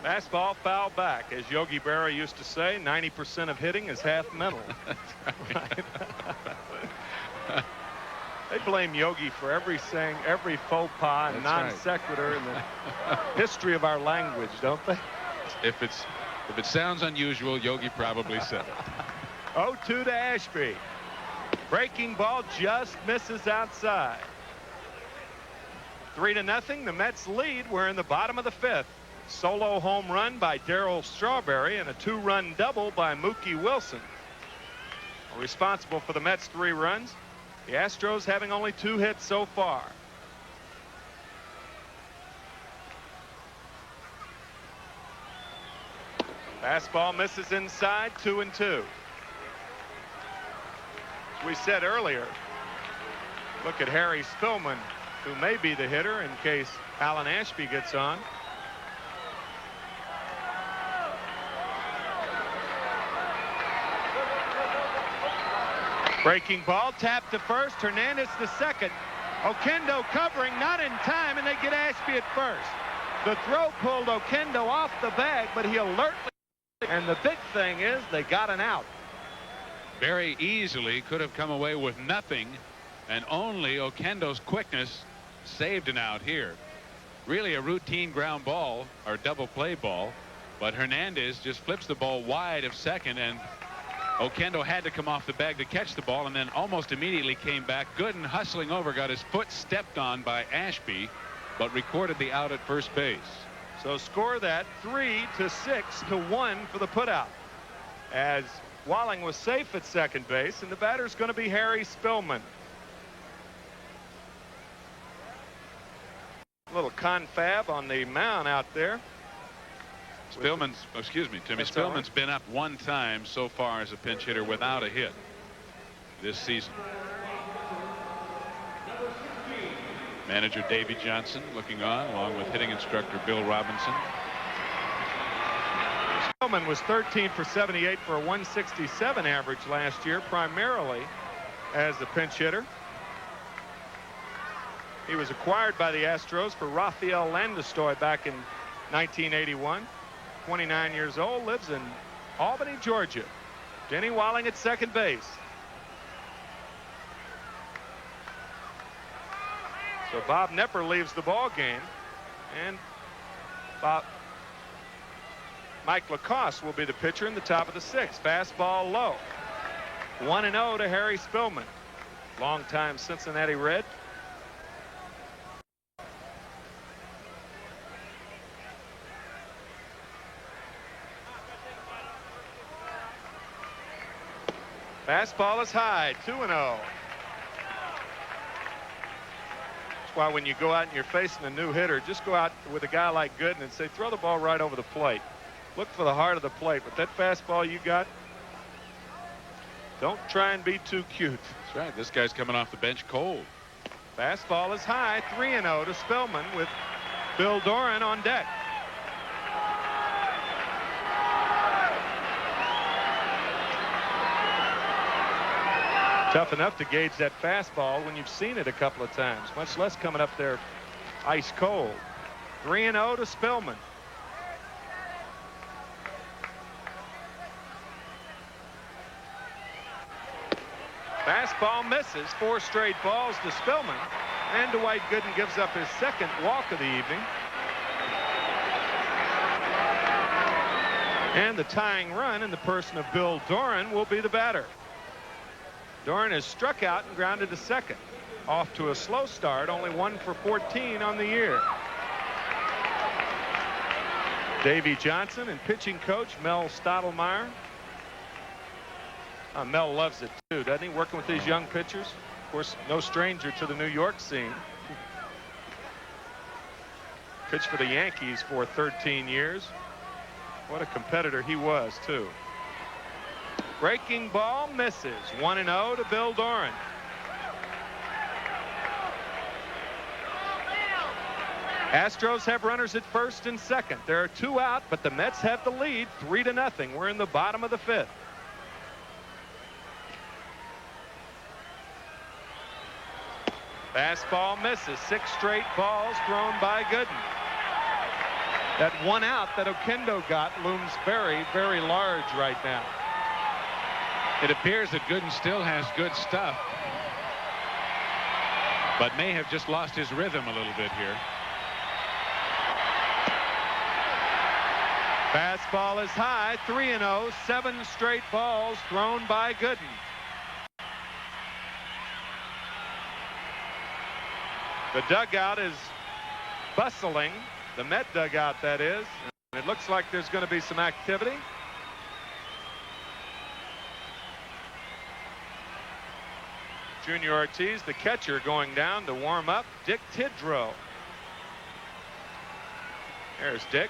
Fastball foul back. As Yogi Berra used to say, 90% of hitting is half mental. Right. They blame Yogi for every faux pas and non sequitur in the history of our language, don't they? If it sounds unusual, Yogi probably said it. 0-2 to Ashby. Breaking ball just misses outside. 3-0. The Mets lead. We're in the bottom of the 5th. solo home run by Darryl Strawberry and a 2-run double by Mookie Wilson. Responsible for the Mets' 3 runs. The Astros having only 2 hits so far. Fastball misses inside, 2-2. As we said earlier, look at Harry Spillman, who may be the hitter in case Alan Ashby gets on. Breaking ball, tapped to first, Hernandez to second. Oquendo covering, not in time, and they get Ashby at first. The throw pulled Oquendo off the bag, but he alertly, and the big thing is they got an out. Very easily could have come away with nothing, and only Oquendo's quickness saved an out here. Really a routine ground ball or double play ball, but Hernandez just flips the ball wide of second, and Oquendo had to come off the bag to catch the ball, and then almost immediately came back. Gooden hustling over, got his foot stepped on by Ashby, but recorded the out at first base. So score that 3-6-1 for the putout, as Walling was safe at second base, and the batter's going to be Harry Spillman. A little confab on the mound out there. Spillman's, excuse me, Timmy, Spillman's been up 1 time so far as a pinch hitter without a hit this season. Manager Davey Johnson looking on, along with hitting instructor Bill Robinson. Spillman was 13 for 78 for a 167 average last year, primarily as a pinch hitter. He was acquired by the Astros for Rafael Landestoy back in 1981. 29 years old, lives in Albany, Georgia. Denny Walling at second base. So Bob Knepper leaves the ball game, and Mike Lacoste will be the pitcher in the top of the 6th. Fastball low. 1-0 to Harry Spillman. Longtime Cincinnati Red. Fastball is high, 2-0. That's why when you go out and you're facing a new hitter, just go out with a guy like Gooden and say, throw the ball right over the plate. Look for the heart of the plate. With that fastball you got, don't try and be too cute. That's right. This guy's coming off the bench cold. Fastball is high, 3-0 to Spillman with Bill Doran on deck. Tough enough to gauge that fastball when you've seen it a couple of times, much less coming up there ice cold. 3-0 to Spillman. Fastball misses. 4 straight balls to Spillman, and Dwight Gooden gives up his 2nd walk of the evening. And the tying run in the person of Bill Doran will be the batter. Doran has struck out and grounded to second. Off to a slow start, only 1 for 14 on the year. Davey Johnson and pitching coach Mel Stottlemyre. Mel loves it too, doesn't he? Working with these young pitchers. Of course, no stranger to the New York scene. Pitched for the Yankees for 13 years. What a competitor he was too. Breaking ball misses. 1-0 to Bill Doran. Astros have runners at first and second. There are 2 out, but the Mets have the lead 3-0. We're in the bottom of the 5th. Fastball misses. 6 straight balls thrown by Gooden. That 1 out that Oquendo got looms very, very large right now. It appears that Gooden still has good stuff, but may have just lost his rhythm a little bit here. Fastball is high, 3-0, 7 straight balls thrown by Gooden. The dugout is bustling The Met dugout, that is. And it looks like there's going to be some activity. Junior Ortiz, the catcher, going down to warm up. Dick Tidrow. There's Dick.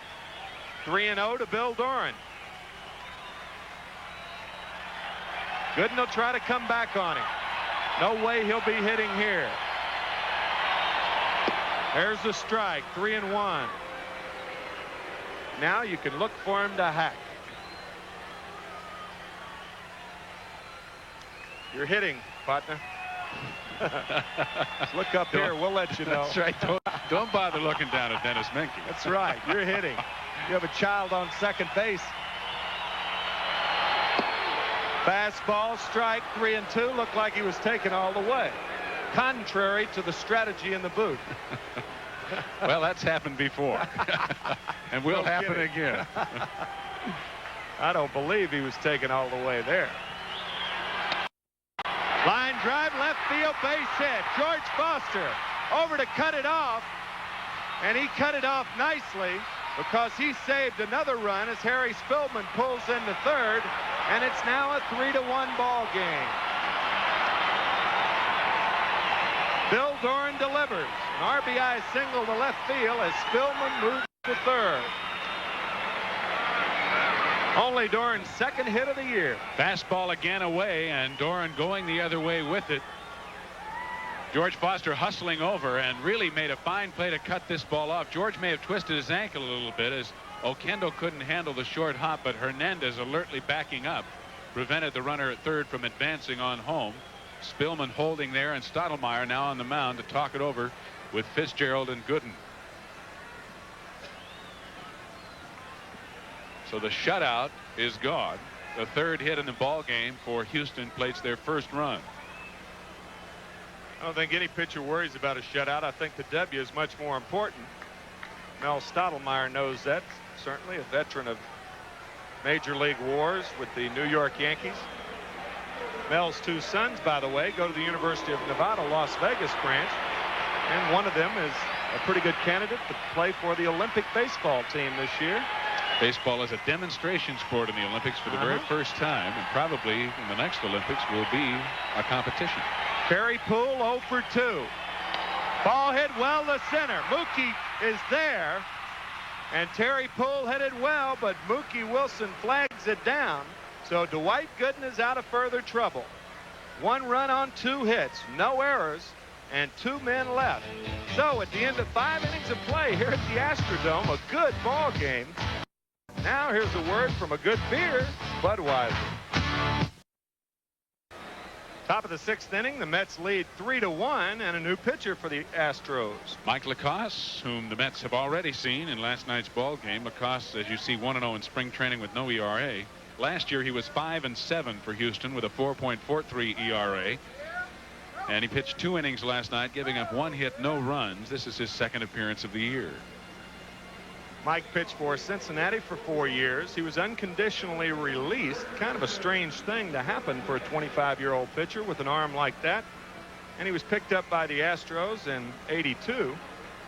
3-0 to Bill Doran. Gooden will try to come back on him. No way he'll be hitting here. There's the strike. 3-1. Now you can look for him to hack. You're hitting, partner. Look up here. We'll let you know. That's right. Don't bother looking down at Dennis Menke. That's right. You're hitting. You have a child on second base. Fastball, strike, 3-2. Looked like he was taken all the way. Contrary to the strategy in the booth. Well, that's happened before. And will happen again. I don't believe he was taken all the way there. Line drive, left field, base hit. George Foster over to cut it off. And he cut it off nicely because he saved another run as Harry Spillman pulls into third. And it's now a 3-1 ball game. Bill Doran delivers. An RBI single to left field as Spillman moves to third. Only Doran's second hit of the year. Fastball again away, and Doran going the other way with it. George Foster hustling over and really made a fine play to cut this ball off. George may have twisted his ankle a little bit as Oquendo couldn't handle the short hop, but Hernandez alertly backing up prevented the runner at third from advancing on home. Spillman holding there, and Stottlemyre now on the mound to talk it over with Fitzgerald and Gooden. So the shutout is gone. The third hit in the ball game for Houston plates their first run. I don't think any pitcher worries about a shutout. I think the W is much more important. Mel Stottlemyre knows that. Certainly a veteran of Major League wars with the New York Yankees. Mel's two sons, by the way, go to the University of Nevada, Las Vegas branch. And one of them is a pretty good candidate to play for the Olympic baseball team this year. Baseball is a demonstration sport in the Olympics for the very first time, and probably in the next Olympics will be a competition. Perry Poole 0 for 2. Ball hit well to center. Mookie is there, and Terry Poole hit it well, but Mookie Wilson flags it down. So Dwight Gooden is out of further trouble. 1 run on 2 hits, no errors, and 2 men left. So at the end of 5 innings of play here at the Astrodome, a good ball game. Now here's a word from a good beer, Budweiser. Top of the 6th inning, the Mets lead 3-1, and a new pitcher for the Astros. Mike Lacoste, whom the Mets have already seen in last night's ball game. Lacoste, as you see, 1-0 in spring training with no ERA. Last year he was 5-7 for Houston with a 4.43 ERA. And he pitched 2 innings last night, giving up 1 hit, no runs. This is his second appearance of the year. Mike pitched for Cincinnati for 4 years. He was unconditionally released. Kind of a strange thing to happen for a 25-year-old pitcher with an arm like that. And he was picked up by the Astros in '82.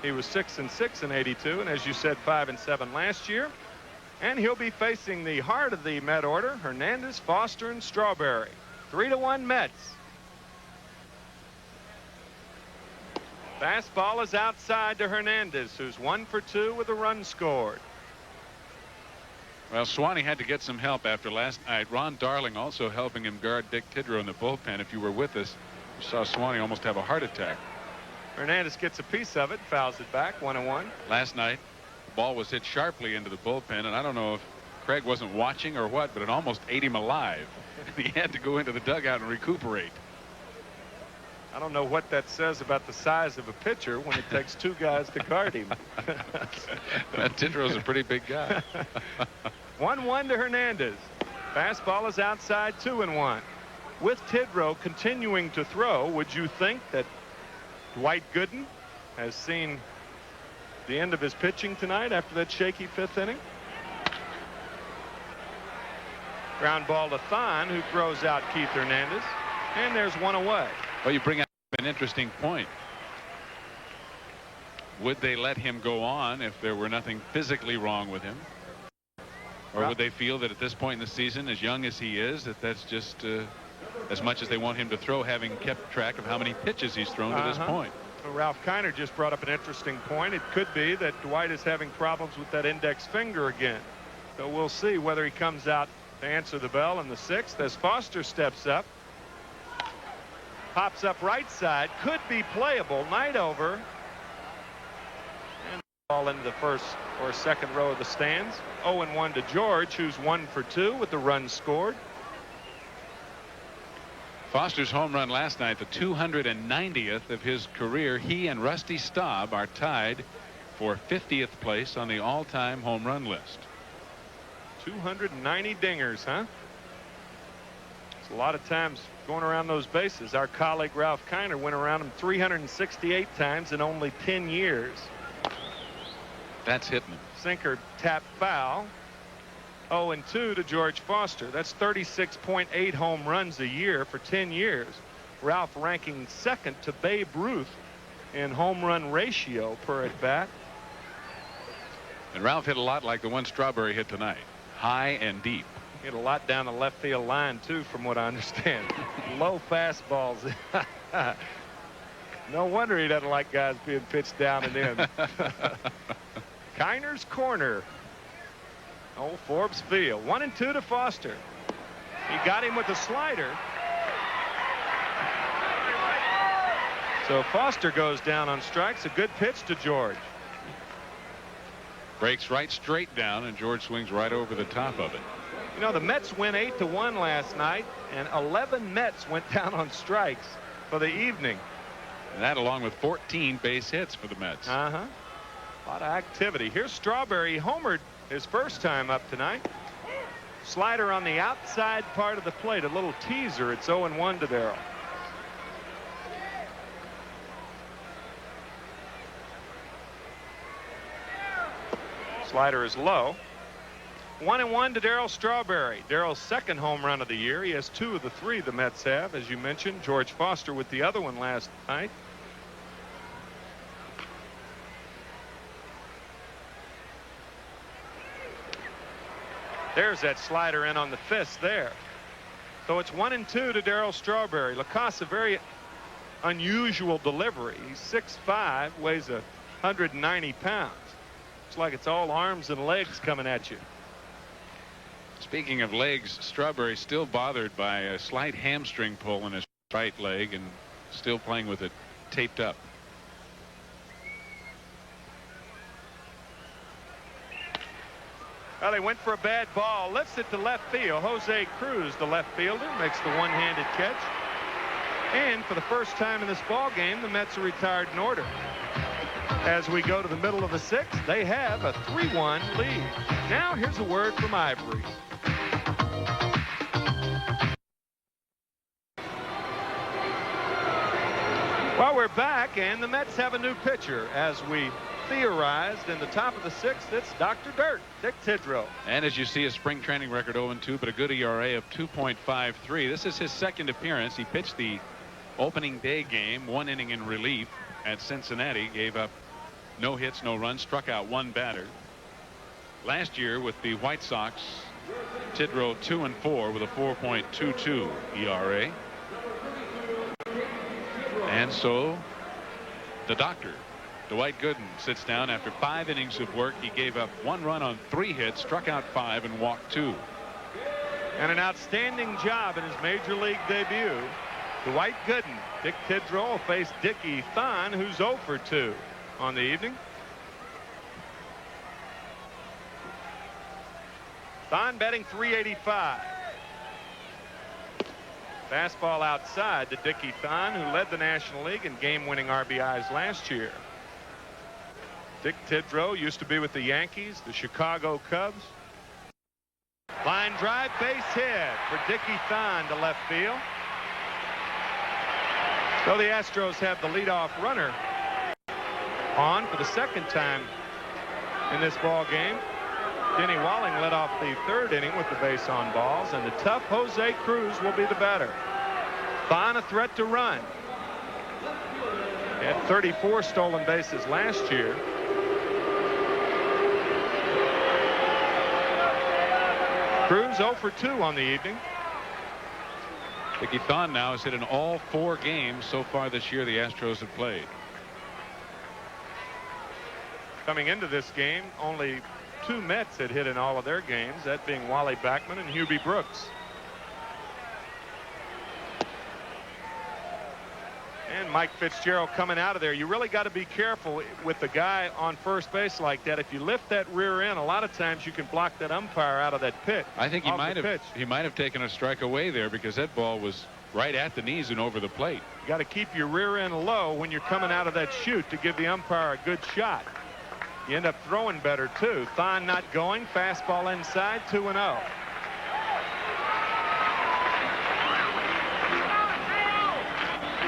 He was 6-6 in '82, and as you said, 5-7 last year. And he'll be facing the heart of the Met order, Hernandez, Foster, and Strawberry. 3-1 Mets. Fastball is outside to Hernandez, who's 1 for 2 with a run scored. Well, Swanee had to get some help after last night. Ron Darling also helping him guard Dick Tidrow in the bullpen. If you were with us, you saw Swanee almost have a heart attack. Hernandez gets a piece of it, fouls it back, 1-1. Last night, the ball was hit sharply into the bullpen, and I don't know if Craig wasn't watching or what, but it almost ate him alive. He had to go into the dugout and recuperate. I don't know what that says about the size of a pitcher when it takes 2 guys to guard him. Tidrow's a pretty big guy. 1-1 to Hernandez. Fastball is outside, 2-1. With Tidrow continuing to throw, would you think that Dwight Gooden has seen the end of his pitching tonight after that shaky 5th inning? Ground ball to Thon, who throws out Keith Hernandez. And there's 1 away. Well, you bring up an interesting point. would they let him go on if there were nothing physically wrong with him? Or would they feel that at this point in the season, as young as he is, that that's just as much as they want him to throw, having kept track of how many pitches he's thrown to this point? Well, Ralph Kiner just brought up an interesting point. It could be that Dwight is having problems with that index finger again. So we'll see whether he comes out to answer the bell in the 6th as Foster steps up. Pops up right side. Could be playable. Night over. And ball into the first or second row of the stands. 0-1 to George, who's 1 for 2 with the run scored. Foster's home run last night, the 290th of his career. He and Rusty Staub are tied for 50th place on the all-time home run list. 290 dingers, huh? It's a lot of times going around those bases. Our colleague Ralph Kiner went around them 368 times in only 10 years. That's Hitman. Sinker tap foul. 0-2 to George Foster. That's 36.8 home runs a year for 10 years. Ralph ranking second to Babe Ruth in home run ratio per at bat. And Ralph hit a lot like the one Strawberry hit tonight. High and deep. Hit a lot down the left field line too, from what I understand. Low fastballs. No wonder he doesn't like guys being pitched down and in. Kiner's corner. Old Forbes Field. 1-2 to Foster. He got him with a slider. So Foster goes down on strikes. A good pitch to George. Breaks right straight down, and George swings right over the top of it. You know, the Mets win 8-1 last night, and 11 Mets went down on strikes for the evening. And that along with 14 base hits for the Mets. A lot of activity. Here's Strawberry. He homered his first time up tonight. Slider on the outside part of the plate. A little teaser. It's 0-1 to Darrell. Slider is low. 1-1 to Darrell Strawberry. Darrell's second home run of the year. He has 2 of the 3 the Mets have, as you mentioned. George Foster with the other one last night. There's that slider in on the fist there. So it's 1-2 to Darrell Strawberry. LaCosse, a very unusual delivery. He's 6'5", weighs 190 pounds. It's like it's all arms and legs coming at you. Speaking of legs, Strawberry still bothered by a slight hamstring pull in his right leg and still playing with it taped up. Well, he went for a bad ball, lifts it to left field. Jose Cruz, the left fielder, makes the one-handed catch. And for the first time in this ball game, the Mets are retired in order. As we go to the middle of the 6th, they have a 3-1 lead. Now here's a word from Ivory. Well, we're back, and the Mets have a new pitcher. As we theorized in the top of the 6th, it's Dr. Dirt, Dick Tidrow. And as you see, a spring training record 0-2, but a good ERA of 2.53. This is his second appearance. He pitched the opening day game, 1 inning in relief at Cincinnati, gave up no hits, no runs, struck out 1 batter. Last year with the White Sox, Tidrow 2-4 with a 4.22 ERA. And so the doctor, Dwight Gooden, sits down after 5 innings of work. He gave up 1 run on 3 hits, struck out 5, and walked 2. And an outstanding job in his major league debut. Dwight Gooden. Dick Tidrow will face Dickie Thon, who's 0 for 2 on the evening. Thon betting .385. Fastball outside to Dickie Thon, who led the National League in game-winning RBIs last year. Dick Tidrow used to be with the Yankees, the Chicago Cubs. Line drive, base hit for Dickie Thon to left field. So the Astros have the leadoff runner on for the second time in this ball game. Denny Walling led off the 3rd inning with the base on balls, and the tough Jose Cruz will be the batter. Thon a threat to run. The Had 34 stolen bases last year. Cruz 0 for 2 on the evening. Dickie Thon now has hit in all 4 games so far this year the Astros have played. Coming into this game, only 2 Mets had hit in all of their games, that being Wally Backman and Hubie Brooks. And Mike Fitzgerald coming out of there. You really got to be careful with the guy on first base like that. If you lift that rear end, a lot of times you can block that umpire out of that pitch. I think he might have taken a strike away there because that ball was right at the knees and over the plate. You got to keep your rear end low when you're coming out of that chute to give the umpire a good shot. You end up throwing better too. Thon not going. Fastball inside. 2-0.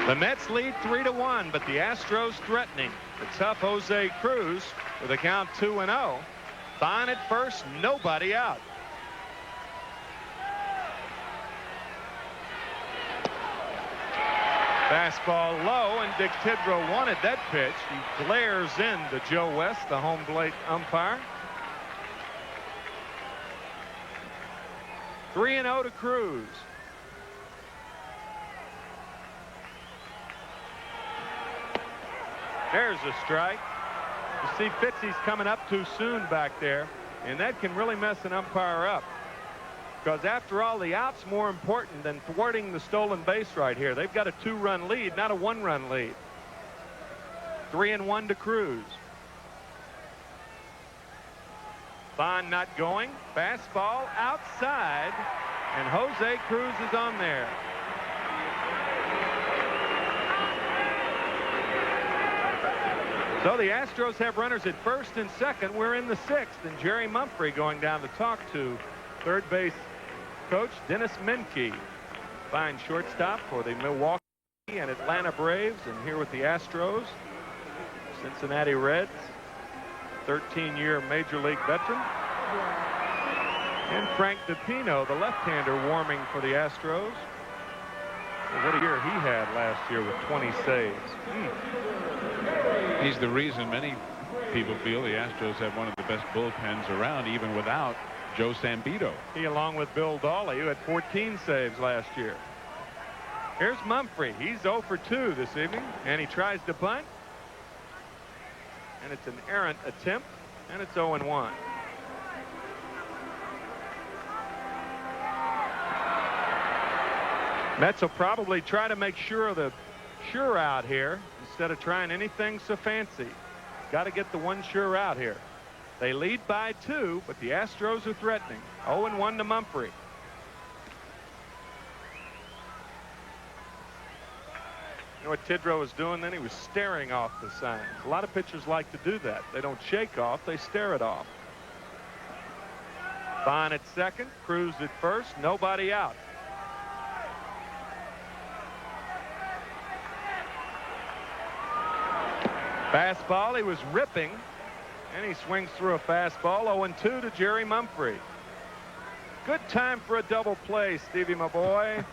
The Mets lead 3-1, but the Astros threatening. The tough Jose Cruz with a count 2-0. Thon at first, nobody out. Fastball low, and Dick Tidrow wanted that pitch. He glares in to Joe West, the home plate umpire. 3-0 to Cruz. There's a strike. You see Fitzy's coming up too soon back there, and that can really mess an umpire up. Because after all, the out's more important than thwarting the stolen base right here. They've got a 2-run lead, not a 1-run lead. 3-1 to Cruz. Thon not going. Fastball outside, and Jose Cruz is on there. So the Astros have runners at first and second. We're in the 6th, and Jerry Mumphrey going down to talk to third base coach Dennis Menke. Fine shortstop for the Milwaukee and Atlanta Braves, and here with the Astros, Cincinnati Reds, 13-year Major League veteran. And Frank DiPino, the left-hander, warming for the Astros. What a year he had last year with 20 saves. He's the reason many people feel the Astros have one of the best bullpens around, even without Joe Sambito. He, along with Bill Dawley, who had 14 saves last year. Here's Mumphrey. He's 0 for 2 this evening, and he tries to bunt. And it's an errant attempt, and it's 0-1. Mets will probably try to make sure of the sure out here instead of trying anything so fancy. Got to get the one sure out here. They lead by 2, but the Astros are threatening. 0-1 to Mumphrey. You know what Tidrow was doing then? He was staring off the signs. A lot of pitchers like to do that. They don't shake off, they stare it off. Thon at second, Cruz at first, nobody out. Fastball, he was ripping, and he swings through a fastball. 0-2 to Jerry Mumphrey. Good time for a double play, Stevie, my boy.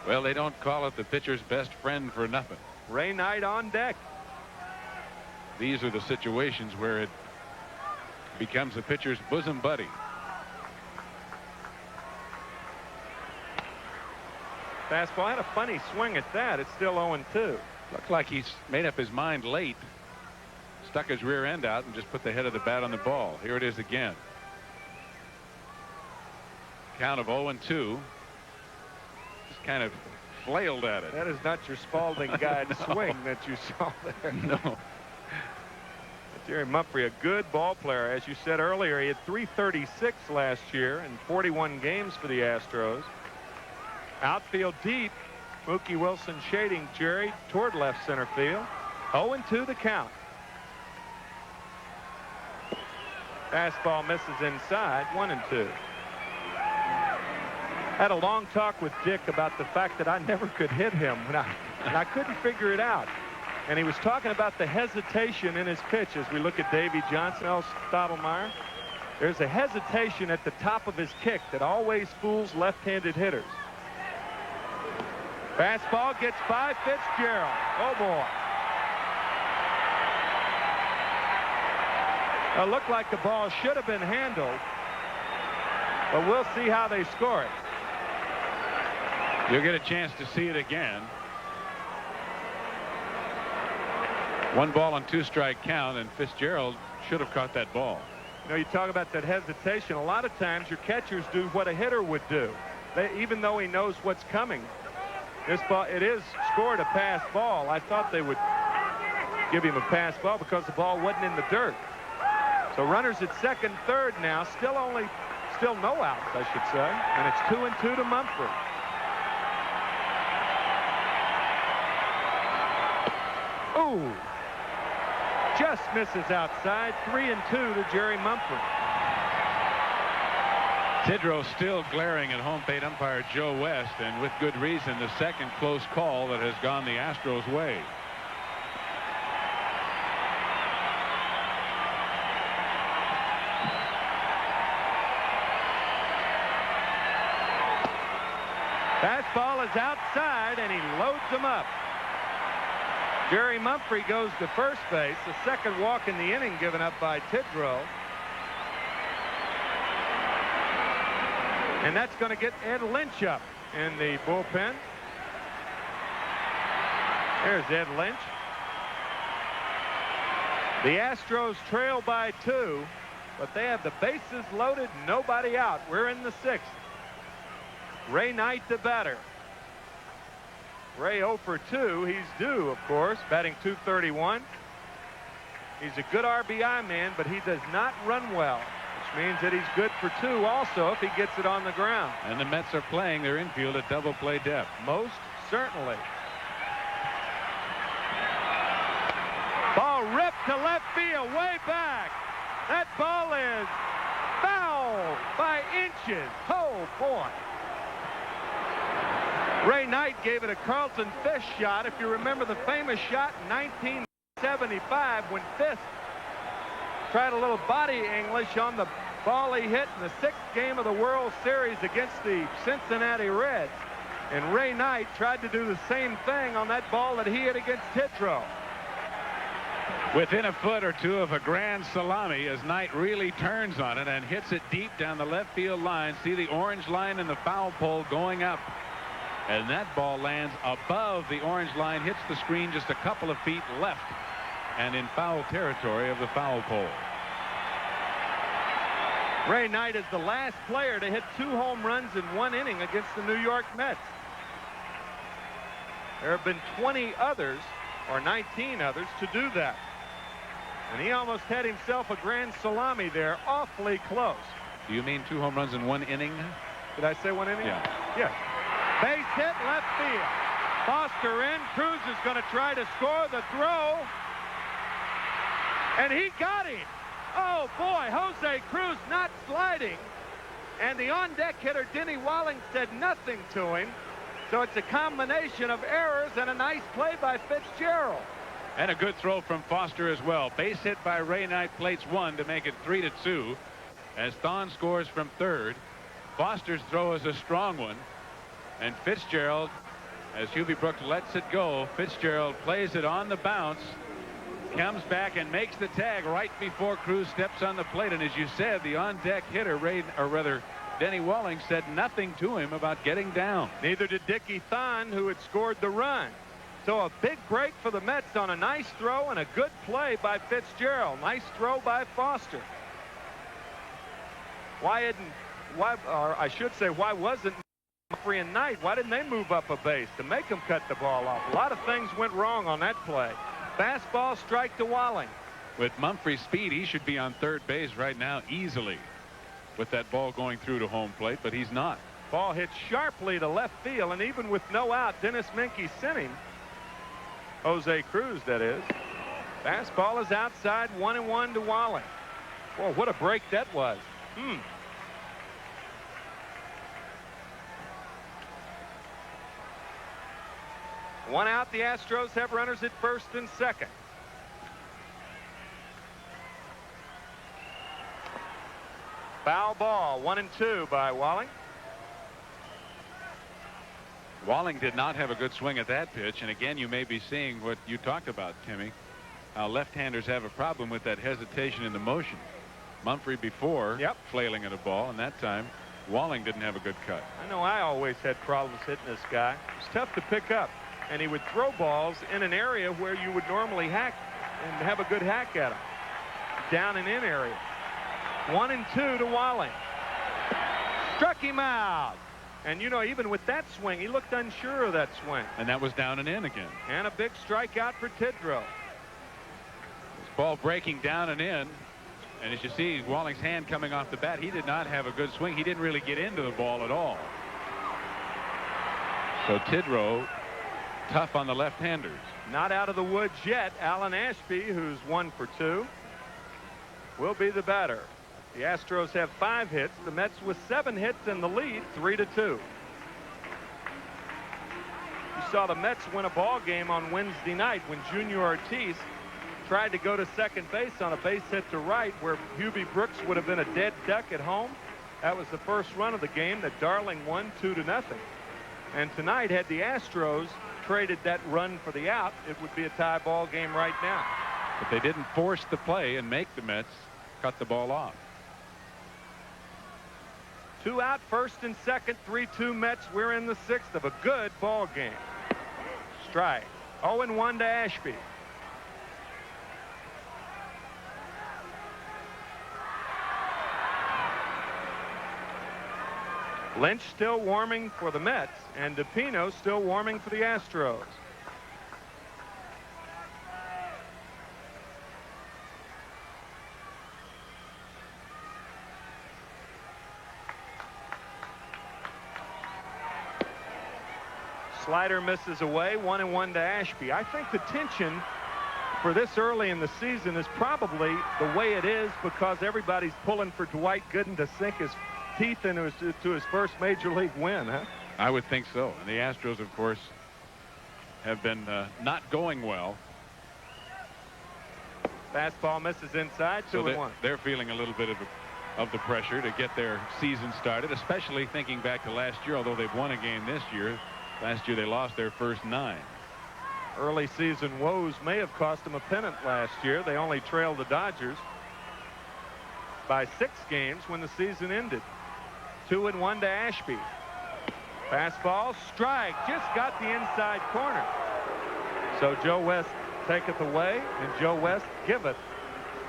Well, they don't call it the pitcher's best friend for nothing. Ray Knight on deck. These are the situations where it becomes a pitcher's bosom buddy. Fastball had a funny swing at that. It's still 0-2. Looked like he's made up his mind late, stuck his rear end out, and just put the head of the bat on the ball. Here it is again. Count of 0-2. Just kind of flailed at it. That is not your Spalding guide No. swing that you saw there. No. Jerry Mumphrey, a good ball player. As you said earlier, he had 336 last year in 41 games for the Astros. Outfield deep. Mookie Wilson shading Jerry toward left center field. 0-2 the count. Fastball misses inside. 1-2. Had a long talk with Dick about the fact that I never could hit him, and I couldn't figure it out. And he was talking about the hesitation in his pitch as we look at Davey Johnson, L. Stottlemyre. There's a hesitation at the top of his kick that always fools left-handed hitters. Fastball gets by Fitzgerald. Oh, boy. It looked like the ball should have been handled, but we'll see how they score it. You'll get a chance to see it again. 1 ball and 2 strike count, and Fitzgerald should have caught that ball. You know, you talk about that hesitation. A lot of times your catchers do what a hitter would do. Even though he knows what's coming. This ball, it is scored a pass ball. I thought they would give him a pass ball because the ball wasn't in the dirt. So runners at second, third now. Still no outs, I should say. And it's 2-2 to Mumford. Ooh. Just misses outside. 3-2 to Jerry Mumford. Tidrow still glaring at home plate umpire Joe West, and with good reason. The second close call that has gone the Astros' way. Fastball is outside, and he loads him up. Jerry Mumphrey goes to first base. The second walk in the inning given up by Tidrow. And that's going to get Ed Lynch up in the bullpen. There's Ed Lynch. The Astros trail by 2, but they have the bases loaded, nobody out. We're in the 6th. Ray Knight, the batter. Ray 0 for 2. He's due, of course, batting .231. He's a good RBI man, but he does not run well, which means that he's good for 2 also if he gets it on the ground. And the Mets are playing their infield at double play depth. Most certainly. Ball ripped to left field, way back. That ball is foul by inches. Oh, boy. Ray Knight gave it a Carlton Fisk shot. If you remember the famous shot in 1975 when Fisk tried a little body English on the ball he hit in the 6th game of the World Series against the Cincinnati Reds. And Ray Knight tried to do the same thing on that ball that he hit against Tidrow. Within a foot or two of a grand salami as Knight really turns on it and hits it deep down the left field line. See the orange line in the foul pole going up. And that ball lands above the orange line, hits the screen just a couple of feet left and in foul territory of the foul pole. Ray Knight is the last player to hit 2 home runs in 1 inning against the New York Mets. There have been 20 others, or 19 others, to do that. And he almost had himself a grand salami there, awfully close. Do you mean 2 home runs in 1 inning? Did I say 1 inning? Yeah. Yes. Base hit, left field. Foster in. Cruz is going to try to score the throw. And he got him. Oh, boy, Jose Cruz not sliding. And the on-deck hitter, Denny Walling, said nothing to him. So it's a combination of errors and a nice play by Fitzgerald. And a good throw from Foster as well. Base hit by Ray Knight, plates 1 to make it 3-2. As Thon scores from third. Foster's throw is a strong one. And Fitzgerald, as Hubie Brooks lets it go, Fitzgerald plays it on the bounce, comes back and makes the tag right before Cruz steps on the plate. And as you said, the on-deck hitter, Denny Walling, said nothing to him about getting down. Neither did Dickie Thon, who had scored the run. So a big break for the Mets on a nice throw and a good play by Fitzgerald. Nice throw by Foster. Why wasn't Humphrey and Knight, why didn't they move up a base to make him cut the ball off? A lot of things went wrong on that play. Fastball, strike to Walling. With Mumphrey's speed, he should be on third base right now easily with that ball going through to home plate, but he's not. Ball hit sharply to left field, and even with no out, Dennis Menke sent him. Jose Cruz, that is. Fastball is outside, 1-1 to Walling. Boy, what a break that was. One out. The Astros have runners at first and second. Foul ball, 1-2 by Walling. Walling did not have a good swing at that pitch, and again you may be seeing what you talked about, Timmy, how left-handers have a problem with that hesitation in the motion. Mumphrey before flailing at a ball, and that time Walling didn't have a good cut. I know I always had problems hitting this guy. It's tough to pick up, and he would throw balls in an area where you would normally hack and have a good hack at him. Down and in area. 1-2 to Walling. Struck him out. And you know, even with that swing, he looked unsure of that swing. And that was down and in again. And a big strikeout for Tidrow. This ball breaking down and in. And as you see, Walling's hand coming off the bat, he did not have a good swing. He didn't really get into the ball at all. So Tidrow, tough on the left-handers. Not out of the woods yet. Alan Ashby, who's 1 for 2, will be the batter. The Astros have 5 hits. The Mets with 7 hits in the lead, 3-2. You saw the Mets win a ball game on Wednesday night when Junior Ortiz tried to go to second base on a base hit to right where Hubie Brooks would have been a dead duck at home. That was the first run of the game that Darling won 2-0. And tonight, had the Astros traded that run for the out, it would be a tie ball game right now. But they didn't force the play and make the Mets cut the ball off. 2 out, first and second, 3-2 Mets. We're in the 6th of a good ball game. Strike. 0-1 to Ashby. Lynch still warming for the Mets, and DePino still warming for the Astros. Slider misses away. 1-1 to Ashby. I think the tension for this early in the season is probably the way it is because everybody's pulling for Dwight Gooden to sink his teeth into his first major league win, huh? I would think so. And the Astros, of course, have been not going well. Fastball misses inside. 2-1. So they're feeling a little bit of the pressure to get their season started, especially thinking back to last year. Although they've won a game this year, last year they lost their first 9. Early season woes may have cost them a pennant last year. They only trailed the Dodgers by 6 games when the season ended. 2-1 to Ashby. Fastball, strike, just got the inside corner. So Joe West taketh away, and Joe West giveth.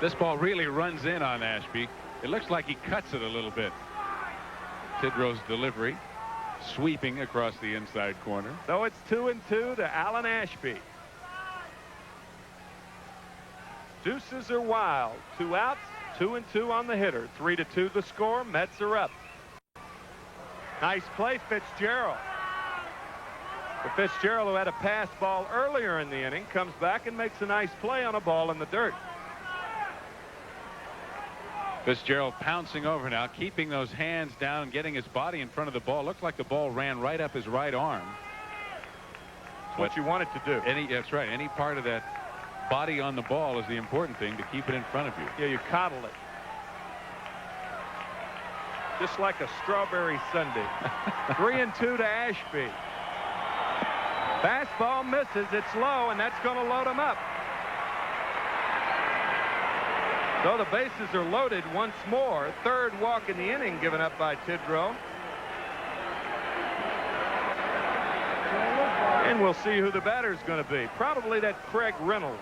This ball really runs in on Ashby. It looks like he cuts it a little bit. Tidrow's delivery, sweeping across the inside corner. So it's 2-2 to Alan Ashby. Deuces are wild. 2 outs, 2-2 on the hitter. 3-2 the score. Mets are up. Nice play, Fitzgerald. But Fitzgerald, who had a pass ball earlier in the inning, comes back and makes a nice play on a ball in the dirt. Fitzgerald pouncing over now, keeping those hands down and getting his body in front of the ball. Looked like the ball ran right up his right arm. That's what you want it to do. That's right. Any part of that body on the ball is the important thing, to keep it in front of you. Yeah, you coddle it. Just like a strawberry sundae. 3-2 to Ashby. Fastball misses. It's low, and that's going to load him up. So the bases are loaded once more. 3rd walk in the inning given up by Tidrow. And we'll see who the batter's going to be. Probably that Craig Reynolds,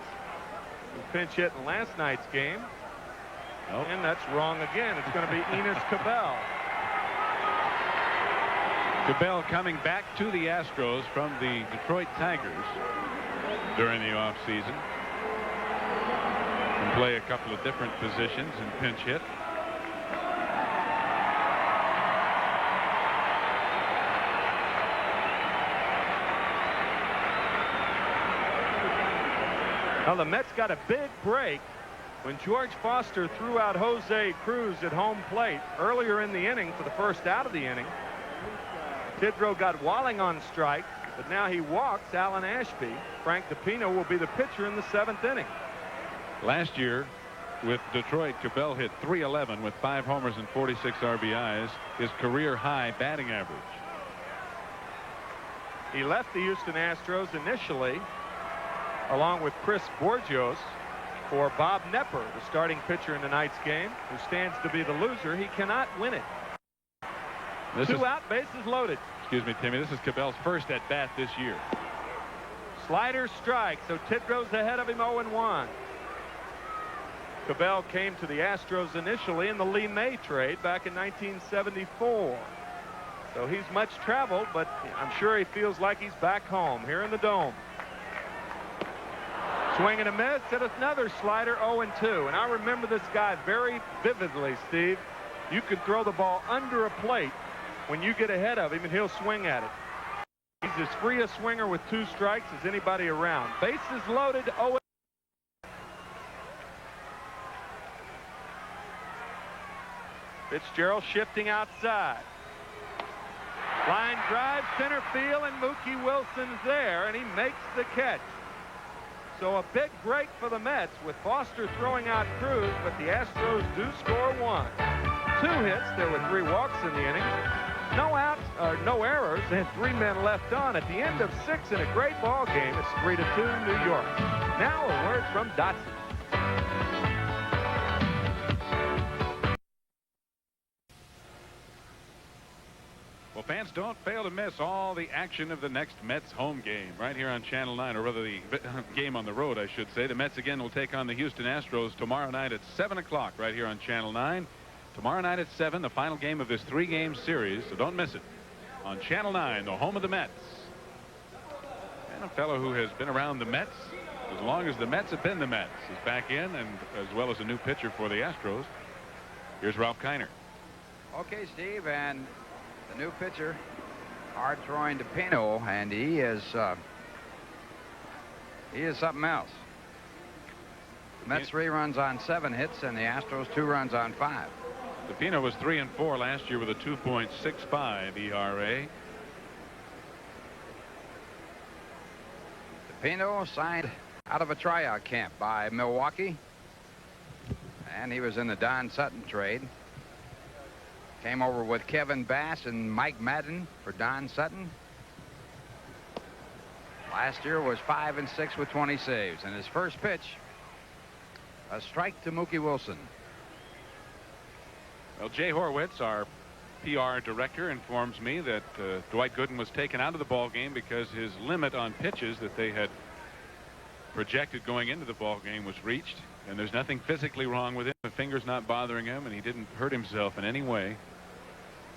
who pinch hit in last night's game. Nope. And that's wrong again. It's going to be Enos Cabell. Cabell coming back to the Astros from the Detroit Tigers during the offseason. Can play a couple of different positions and pinch hit. Now the Mets got a big break when George Foster threw out Jose Cruz at home plate earlier in the inning for the first out of the inning. Tidrow got Walling on strike, but now he walks Alan Ashby. Frank DePino will be the pitcher in the 7th inning. Last year with Detroit, Cabell hit .311 with 5 homers and 46 RBIs, his career high batting average. He left the Houston Astros initially, along with Chris Borgios, for Bob Nepper, the starting pitcher in tonight's game, who stands to be the loser. He cannot win it. Two out, bases loaded. Excuse me, Timmy. This is Cabell's first at bat this year. Slider strike, so Tidrow's ahead of him 0-1. Cabell came to the Astros initially in the Lee May trade back in 1974. So he's much traveled, but I'm sure he feels like he's back home here in the Dome. Swing and a miss, and another slider, 0-2. And I remember this guy very vividly, Steve. You could throw the ball under a plate when you get ahead of him, and he'll swing at it. He's as free a swinger with 2 strikes as anybody around. Bases loaded, 0. Fitzgerald shifting outside. Line drive, center field, and Mookie Wilson's there, and he makes the catch. So a big break for the Mets with Foster throwing out Cruz, but the Astros do score 1. 2 hits. There were 3 walks in the inning. No outs, no errors, and 3 men left on at the end of 6 in a great ball game. It's 3-2 New York. Now a word from Dotson. Well, fans, don't fail to miss all the action of the next Mets home game right here on Channel 9, or rather the game on the road, I should say. The Mets again will take on the Houston Astros tomorrow night at 7 o'clock right here on Channel 9. Tomorrow night at 7, the final game of this 3-game series, so don't miss it. On Channel 9, the home of the Mets. And a fellow who has been around the Mets as long as the Mets have been the Mets is back in, and as well as a new pitcher for the Astros. Here's Ralph Kiner. Okay, Steve, and the new pitcher, hard throwing to Pino, and he is something else. The Mets 3 runs on 7 hits, and the Astros 2 runs on 5. Pino was 3-4 last year with a 2.65 ERA. Pino signed out of a tryout camp by Milwaukee, and he was in the Don Sutton trade. Came over with Kevin Bass and Mike Madden for Don Sutton. Last year was 5-6 with 20 saves, and his first pitch, a strike to Mookie Wilson. Well, Jay Horwitz, our PR director, informs me that Dwight Gooden was taken out of the ball game because his limit on pitches that they had projected going into the ball game was reached, and there's nothing physically wrong with him. The finger's not bothering him, and he didn't hurt himself in any way.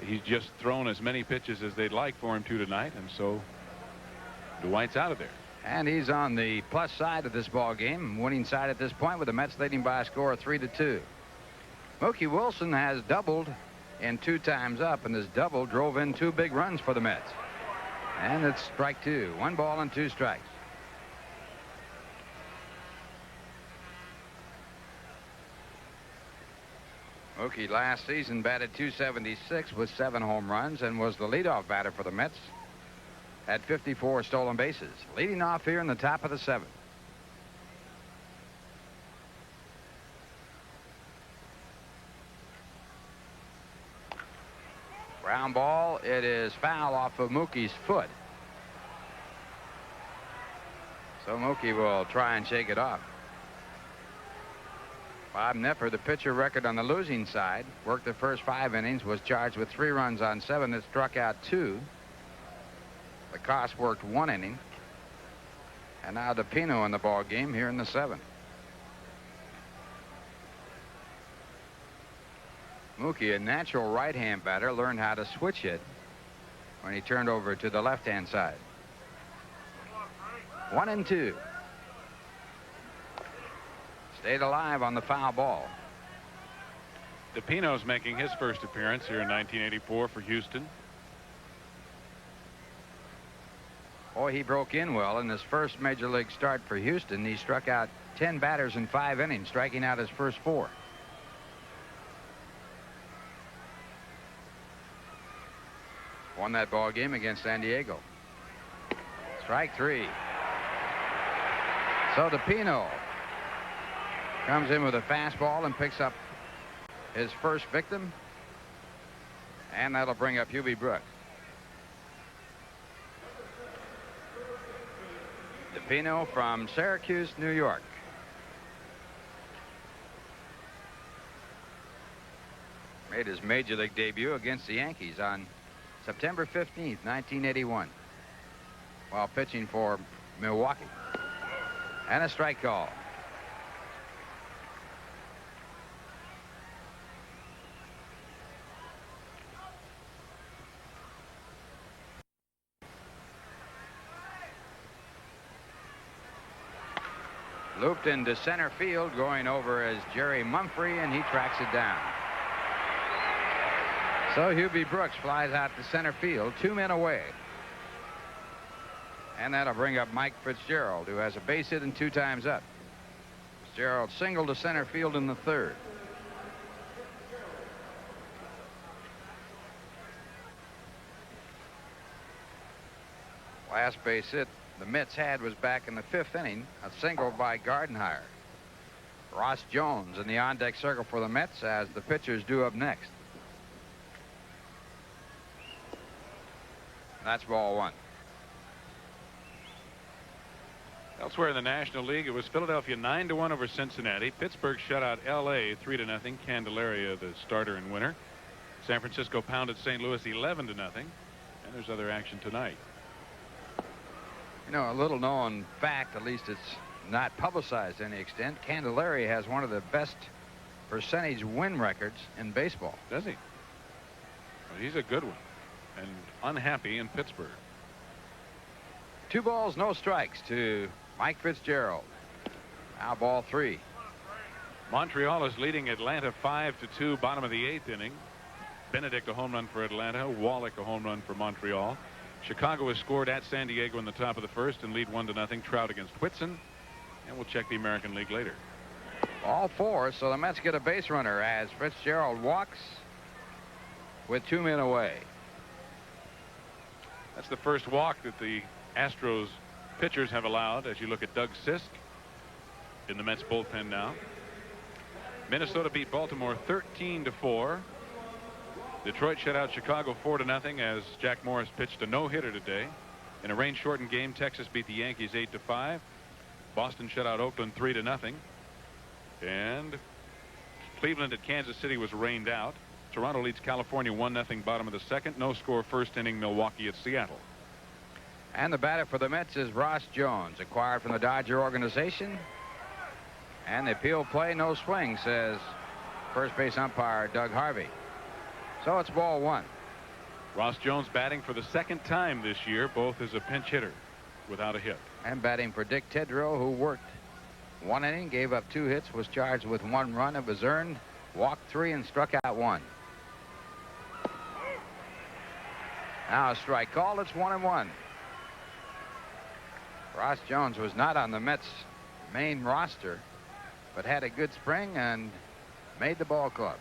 He's just thrown as many pitches as they'd like for him to tonight, and so Dwight's out of there. And he's on the plus side of this ball game, winning side at this point, with the Mets leading by a score of 3-2. Mookie Wilson has doubled in 2 times up, and his double drove in 2 big runs for the Mets. And it's strike 2. 1 ball and 2 strikes. Mookie last season batted .276 with 7 home runs and was the leadoff batter for the Mets. Had 54 stolen bases. Leading off here in the top of the 7th. Ground ball. It is foul off of Mookie's foot. So Mookie will try and shake it off. Bob Nepper, the pitcher record on the losing side, worked the first 5 innings, was charged with 3 runs on 7 that struck out 2. Lacoste worked 1 inning. And now DePino in the ball game here in the 7th. Mookie, a natural right-hand batter, learned how to switch it when he turned over to the left-hand side. 1-2. Stayed alive on the foul ball. DePino's making his first appearance here in 1984 for Houston. Boy, he broke in well in his first major league start for Houston. He struck out 10 batters in 5 innings, striking out his first 4. Won that ball game against San Diego. Strike 3. So DePino comes in with a fastball and picks up his first victim. And that'll bring up Hubie Brooks. Pino from Syracuse, New York. Made his major league debut against the Yankees on September 15th, 1981, while pitching for Milwaukee. And a strike call. Looped into center field, going over as Jerry Mumphrey, and he tracks it down. So Hubie Brooks flies out to center field, 2 men away. And that'll bring up Mike Fitzgerald, who has a base hit and 2 times up. Fitzgerald singled to center field in the 3rd. Last base hit the Mets had was back in the 5th inning, a single by Gardenhire. Ross Jones in the on-deck circle for the Mets as the pitchers do up next. That's ball 1. Elsewhere in the National League, it was Philadelphia 9-1 over Cincinnati. Pittsburgh shut out L.A. 3-0. Candelaria, the starter and winner. San Francisco pounded St. Louis 11-0. And there's other action tonight. You know, a little known fact, at least it's not publicized to any extent, Candelaria has one of the best percentage win records in baseball. Does he? Well, he's a good one. And unhappy in Pittsburgh. 2 balls, no strikes to Mike Fitzgerald. Now ball 3. Montreal is leading Atlanta 5-2, bottom of the 8th inning. Benedict a home run for Atlanta. Wallach a home run for Montreal. Chicago has scored at San Diego in the top of the 1st and lead 1-0. Trout against Whitson. And we'll check the American League later. Ball 4, so the Mets get a base runner as Fitzgerald walks with 2 men away. That's the first walk that the Astros pitchers have allowed as you look at Doug Sisk in the Mets bullpen now. Minnesota beat Baltimore 13-4. Detroit shut out Chicago 4-0 as Jack Morris pitched a no-hitter today. In a rain-shortened game, Texas beat the Yankees 8-5. Boston shut out Oakland 3-0. And Cleveland at Kansas City was rained out. Toronto leads California 1-0, bottom of the 2nd. No score 1st inning, Milwaukee at Seattle. And the batter for the Mets is Ross Jones, acquired from the Dodger organization. And the appeal play, no swing, says first base umpire Doug Harvey. So it's ball 1. Ross Jones batting for the 2nd time this year, both as a pinch hitter without a hit. And batting for Dick Tedrow, who worked 1 inning, gave up 2 hits, was charged with 1 run. It was earned, walked 3, and struck out 1. Now a strike call. It's 1-1. Ross Jones was not on the Mets main roster, but had a good spring and made the ball club.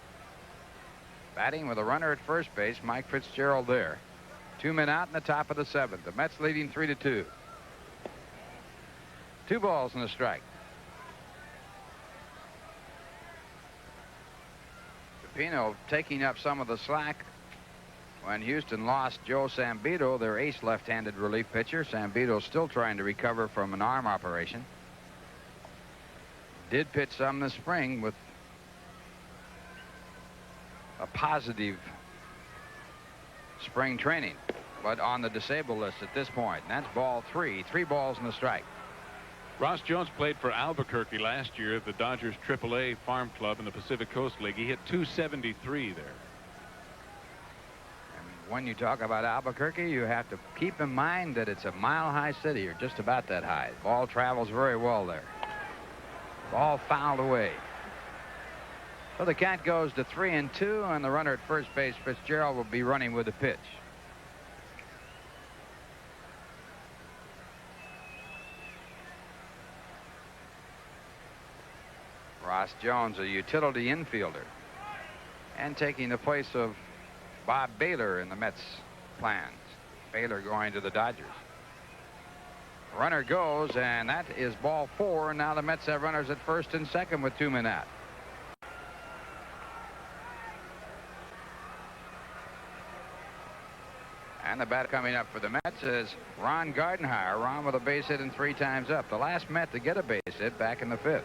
Batting with a runner at first base, Mike Fitzgerald there. 2 men out in the top of the 7th. The Mets leading 3-2. 2 balls and a strike. Pino taking up some of the slack when Houston lost Joe Sambito, their ace left-handed relief pitcher. Sambito still trying to recover from an arm operation. Did pitch some this spring with a positive spring training, but on the disabled list at this point. And that's ball 3. 3 balls and a strike. Ross Jones played for Albuquerque last year, the Dodgers AAA farm club in the Pacific Coast League. He hit .273 there. And when you talk about Albuquerque, you have to keep in mind that it's a mile-high city, or just about that high. The ball travels very well there. Ball fouled away. So the count goes to 3-2, and the runner at first base, Fitzgerald, will be running with the pitch. Ross Jones, a utility infielder, and taking the place of Bob Baylor in the Mets plans. Baylor going to the Dodgers. Runner goes, and that is ball 4. Now the Mets have runners at first and second with 2 men out. And the batter coming up for the Mets is Ron Gardenhire. Ron with a base hit and 3 times up. The last Met to get a base hit back in the 5th.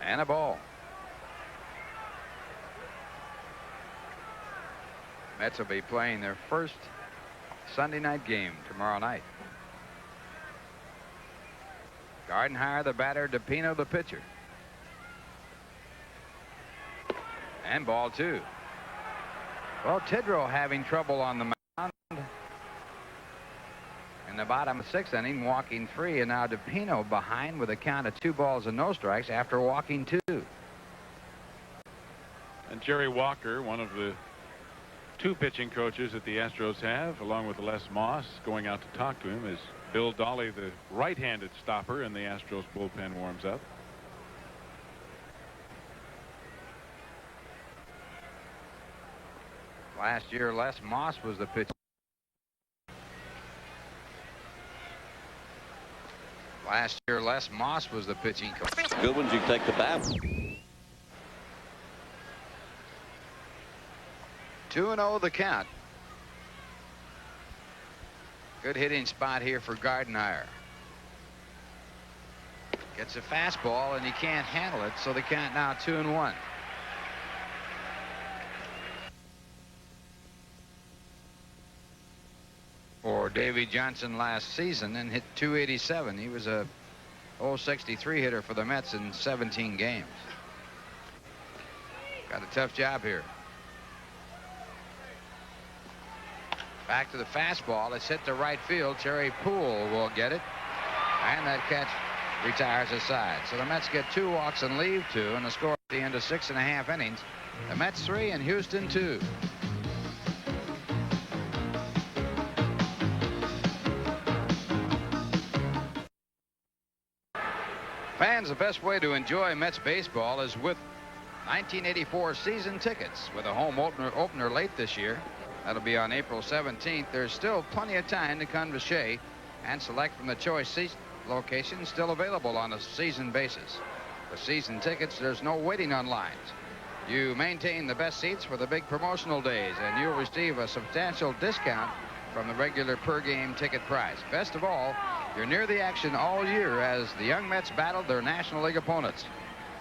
And a ball. Mets will be playing their first Sunday night game tomorrow night. Gardenhire the batter, DePino the pitcher. And ball 2. Well, Tidrow having trouble on the mound in the bottom of the 6th inning, walking 3, and now DePino behind with a count of 2 balls and no strikes after walking 2. And Jerry Walker, one of the 2 pitching coaches that the Astros have, along with Les Moss, going out to talk to him as Bill Dolly, the right-handed stopper in the Astros bullpen, warms up. Last year, Les Moss was the pitcher. Last year, Les Moss was the pitching coach. Good ones, you take the bat. 2-0 the count. Good hitting spot here for Gardenhire. Gets a fastball and he can't handle it, so the count now 2-1. For Davy Johnson last season and hit .287. He was a .063 hitter for the Mets in 17 games. Got a tough job here. Back to the fastball. It's hit to right field. Cherry Poole will get it. And that catch retires aside. So the Mets get 2 walks and leave 2. And the score at the end of 6.5 innings. The Mets 3 and Houston 2. Fans, the best way to enjoy Mets baseball is with 1984 season tickets. With a home opener late this year. That'll be on April 17th. There's still plenty of time to come to Shea and select from the choice seat locations still available on a season basis. With season tickets, there's no waiting on lines. You maintain the best seats for the big promotional days, and you'll receive a substantial discount from the regular per-game ticket price. Best of all, you're near the action all year as the young Mets battle their National League opponents.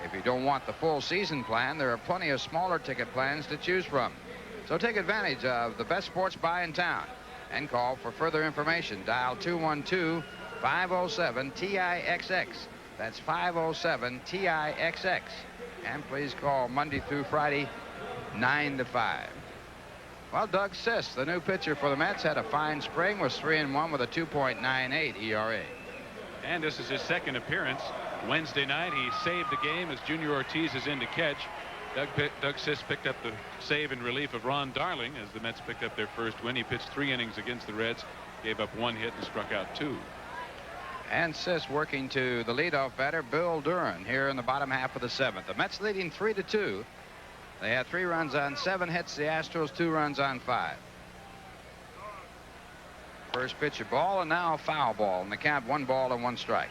If you don't want the full season plan, there are plenty of smaller ticket plans to choose from. So take advantage of the best sports buy in town and call for further information. Dial 212-507-TIXX. That's 507-TIXX. And please call Monday through Friday, 9 to 5. Well, Doug Siss, the new pitcher for the Mets, had a fine spring, was 3-1 with a 2.98 ERA. And this is his second appearance. Wednesday night, he saved the game as Junior Ortiz is in to catch. Doug Siss picked up the save in relief of Ron Darling as the Mets picked up their first win. He pitched 3 innings against the Reds, gave up 1 hit and struck out 2. And Siss working to the leadoff batter, Bill Duran, here in the bottom half of the 7th. The Mets leading 3-2. They had 3 runs on 7 hits. The Astros 2 runs on 5. First pitch a ball, and now a foul ball. And the count 1 ball and 1 strike.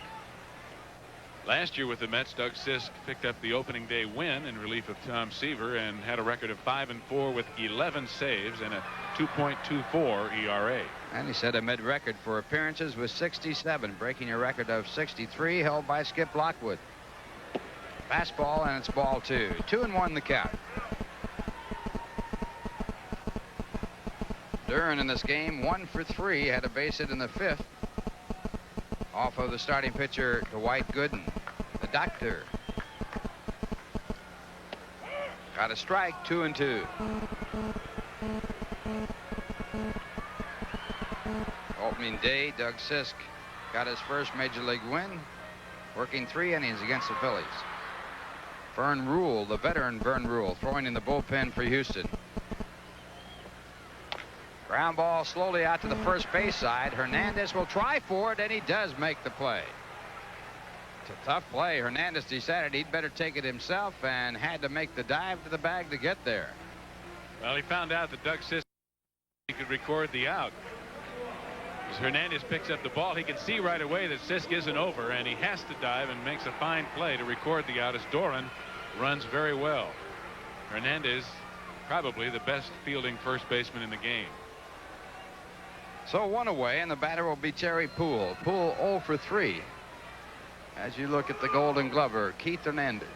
Last year with the Mets, Doug Sisk picked up the opening day win in relief of Tom Seaver and had a record of 5-4 with 11 saves and a 2.24 ERA. And he set a mid-record for appearances with 67, breaking a record of 63 held by Skip Lockwood. Fastball, and it's ball 2. 2-1 the count. Duran in this game 1 for 3, had a base hit in the 5th off of the starting pitcher Dwight Gooden, the doctor. Got a strike, 2-2. Opening day, Doug Sisk got his first major league win, working 3 innings against the Phillies. Vern Rule, the veteran Vern Rule, throwing in the bullpen for Houston. Ground ball slowly out to the first base side. Hernandez will try for it, and he does make the play. It's a tough play. Hernandez decided he'd better take it himself and had to make the dive to the bag to get there. Well, he found out that Doug Sisk could record the out. As Hernandez picks up the ball, he can see right away that Sisk isn't over, and he has to dive and makes a fine play to record the out as Doran runs very well. Hernandez, probably the best fielding first baseman in the game. So 1 away, and the batter will be Terry Poole. Poole 0 for 3. As you look at the Golden Glover, Keith Hernandez.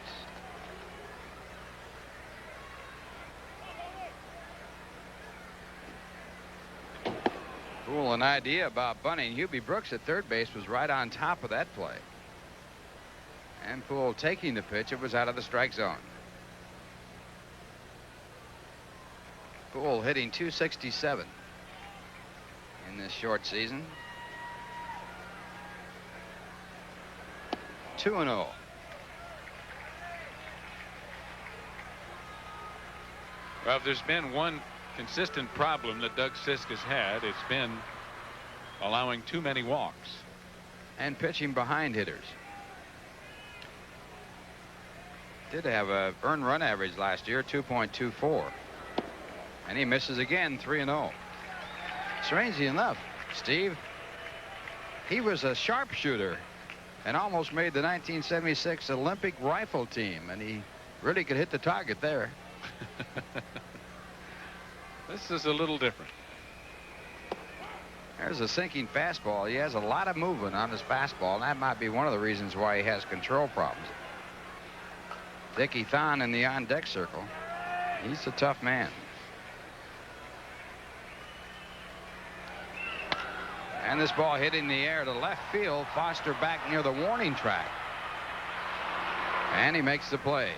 Poole, an idea about bunting Hubie Brooks at third base, was right on top of that play. And Poole taking the pitch, it was out of the strike zone. Poole hitting .267 in this short season. 2-0. Well, if there's been one consistent problem that Doug Sisk has had, it's been allowing too many walks. And pitching behind hitters. Did have a earned run average last year, 2.24. And he misses again, 3-0. Strangely enough, Steve, he was a sharpshooter and almost made the 1976 Olympic rifle team, and he really could hit the target there. This is a little different. There's a sinking fastball. He has a lot of movement on his fastball, and that might be one of the reasons why he has control problems. Dickie Thon in the on-deck circle. He's a tough man. And this ball hitting the air to left field. Foster back near the warning track. And he makes the play.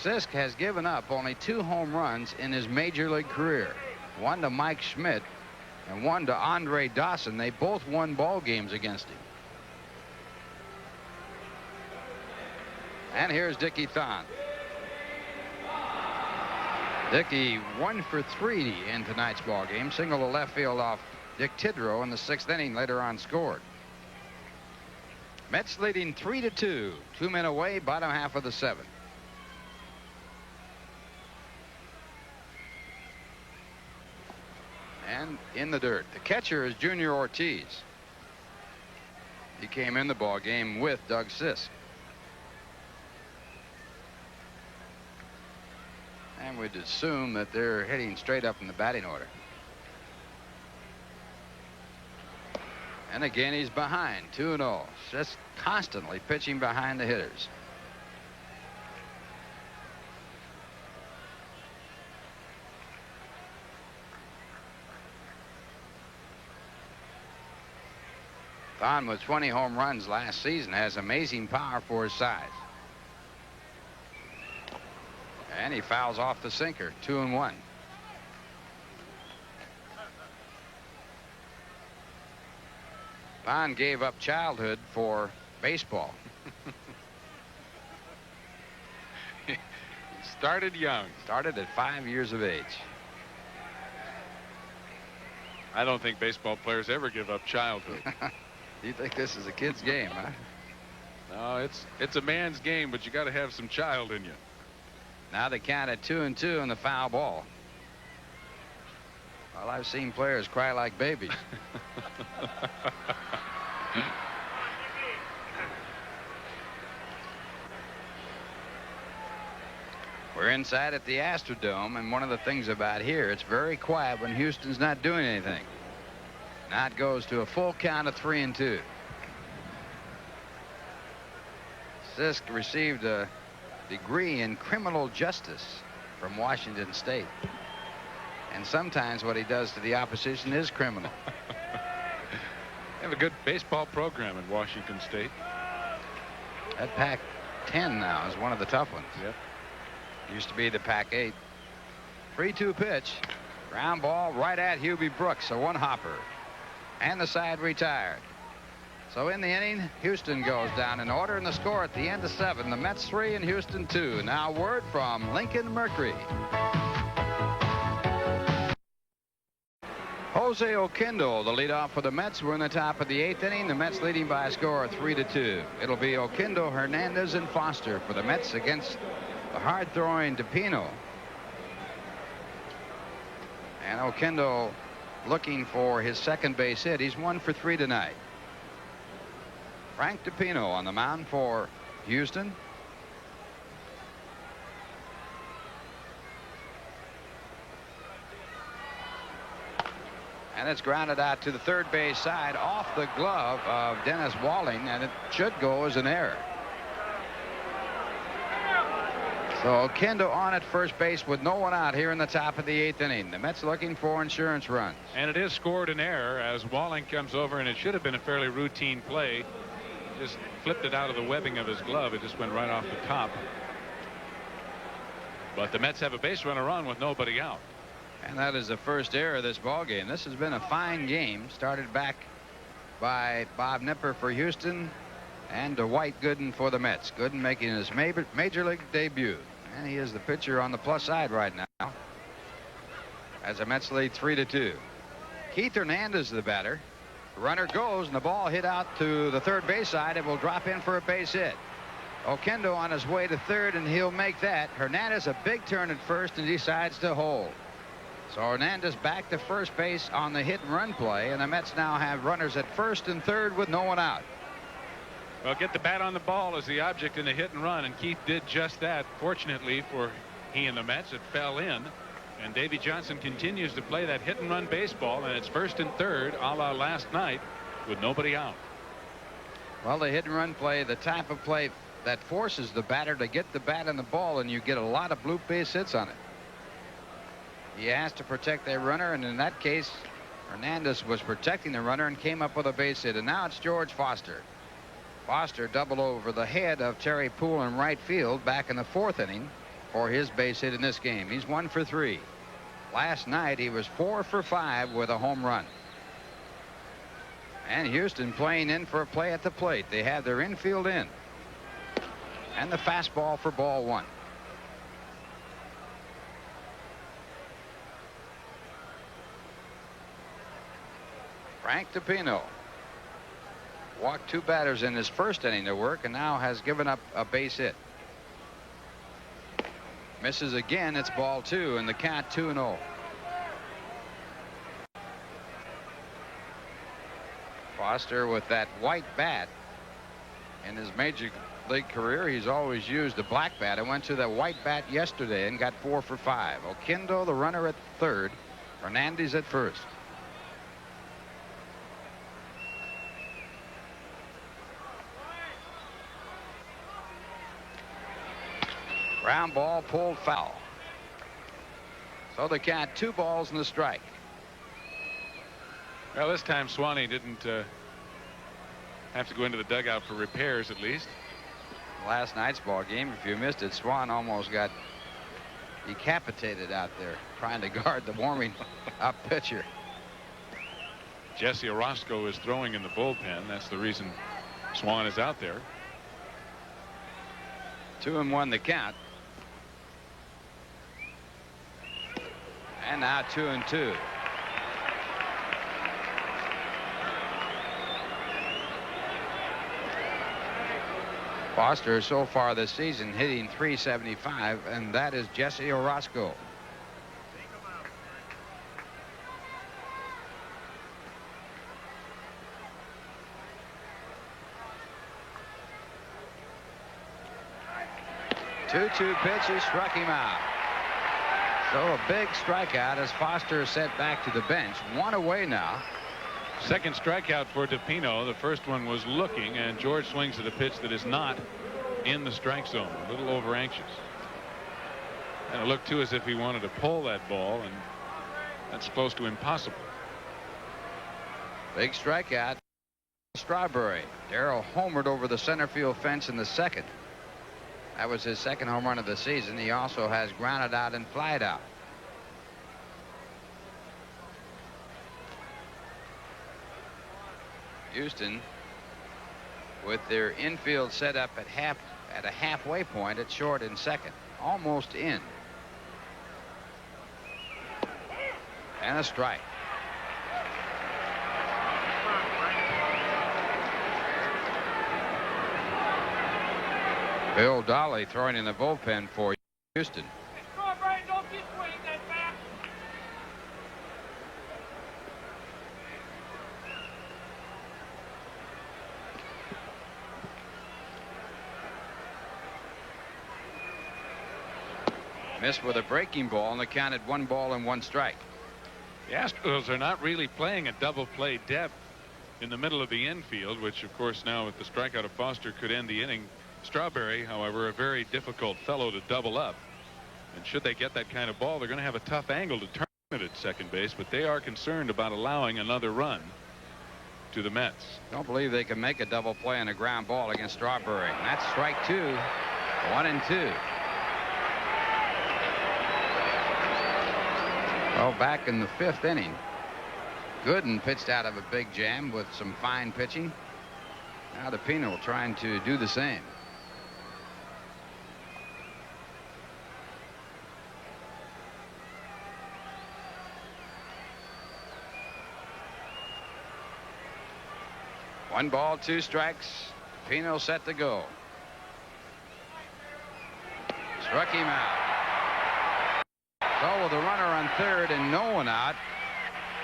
Sisk has given up only 2 home runs in his major league career. One to Mike Schmidt and one to Andre Dawson. They both won ball games against him. And here's Dickie Thon. Dickie 1 for 3 in tonight's ball game. Single to left field off Dick Tidrow in the 6th inning. Later on scored. Mets leading 3-2. 2 men away, bottom half of the 7th. And in the dirt. The catcher is Junior Ortiz. He came in the ball game with Doug Sisk. And we'd assume that they're heading straight up in the batting order. And again, he's behind, 2-0. Just constantly pitching behind the hitters. Thon with 20 home runs last season has amazing power for his size. And he fouls off the sinker, 2-1. Thon gave up childhood for baseball. He started young. Started at 5 years of age. I don't think baseball players ever give up childhood. You think this is a kid's game, huh? No, it's a man's game, but you got to have some child in you. Now they count at 2-2 in the foul ball. Well, I've seen players cry like babies. We're inside at the Astrodome, and one of the things about here, it's very quiet when Houston's not doing anything. Now it goes to a full count of 3-2. Sisk received a degree in criminal justice from Washington State. And sometimes what he does to the opposition is criminal. They have a good baseball program in Washington State. That Pac-10 now is one of the tough ones. Yep. Used to be the Pac-8. 3-2 pitch. Ground ball right at Hubie Brooks, a one-hopper. And the side retired. So in the inning, Houston goes down in order, and the score at the end of 7. The Mets 3 and Houston 2. Now word from Lincoln Mercury. Jose Oquendo, the leadoff for the Mets. We're in the top of the 8th inning. The Mets leading by a score of 3-2. It'll be Oquendo, Hernandez, and Foster for the Mets against the hard-throwing DePino. And Oquendo looking for his second base hit. He's 1 for 3 tonight. Frank DiPino on the mound for Houston. And it's grounded out to the third base side off the glove of Dennis Walling, and it should go as an error. So Kendo on at first base with no one out here in the top of the 8th inning. The Mets looking for insurance runs. And it is scored an error as Walling comes over, and it should have been a fairly routine play. Just flipped it out of the webbing of his glove. It just went right off the top. But the Mets have a base runner on with nobody out. And that is the first error of this ball game. This has been a fine game. Started back by Bob Nipper for Houston and Dwight Gooden for the Mets. Gooden making his major league debut. And he is the pitcher on the plus side right now as the Mets lead 3-2. Keith Hernandez the batter. The runner goes, and the ball hit out to the third base side. It will drop in for a base hit. Oquendo on his way to third, and he'll make that. Hernandez a big turn at first and decides to hold. So Hernandez back to first base on the hit and run play, and the Mets now have runners at first and third with no one out. Well, get the bat on the ball is the object in the hit and run, and Keith did just that. Fortunately for he and the Mets, it fell in, and Davy Johnson continues to play that hit and run baseball, and it's first and third a la last night with nobody out. Well, the hit and run play, the type of play that forces the batter to get the bat on the ball, and you get a lot of blue base hits on it. He has to protect their runner, and in that case Hernandez was protecting the runner and came up with a base hit. And now it's George Foster. Foster doubled over the head of Terry Poole in right field back in the 4th inning for his base hit in this game. He's 1 for 3. Last night he was 4 for 5 with a home run. And Houston playing in for a play at the plate. They have their infield in, and the fastball for ball 1. Frank DiPino walked 2 batters in his first inning to work, and now has given up a base hit. Misses again. It's ball 2, and the count 2-0. Foster with that white bat. In his major league career, he's always used a black bat. I went to the white bat yesterday and got 4 for 5. Oquendo the runner at third. Hernandez at first. Ground ball pulled foul. So the count 2 balls and a strike. Well, this time Swanee didn't have to go into the dugout for repairs, at least. Last night's ball game, if you missed it, Swan almost got decapitated out there trying to guard the warming up pitcher. Jesse Orozco is throwing in the bullpen. That's the reason Swan is out there. 2-1 the count. And now 2-2. Foster so far this season hitting .375, and that is Jesse Orozco. Two pitches struck him out. So a big strikeout as Foster is sent back to the bench. 1 away now. Second strikeout for DiPino. The first one was looking, and George swings at a pitch that is not in the strike zone. A little over anxious. And it looked too as if he wanted to pull that ball, and that's close to impossible. Big strikeout. Strawberry. Darrell homered over the center field fence in the second. That was his second home run of the season. He also has grounded out and flied out. Houston with their infield set up at a halfway point at short and second, almost in. And a strike. Bill Dolly throwing in the bullpen for Houston. Missed with a breaking ball and they counted 1 ball and 1 strike. The Astros are not really playing a double play depth in the middle of the infield, which of course now with the strikeout of Foster could end the inning. Strawberry, however, a very difficult fellow to double up, and should they get that kind of ball, they're going to have a tough angle to turn it at second base, but they are concerned about allowing another run to the Mets. Don't believe they can make a double play on a ground ball against Strawberry. And that's strike 2. 1-2. Well, back in the 5th inning, Gooden pitched out of a big jam with some fine pitching. Now DePino trying to do the same. One ball, 2 strikes. Pino set to go. Struck him out. So with a runner on third and no one out,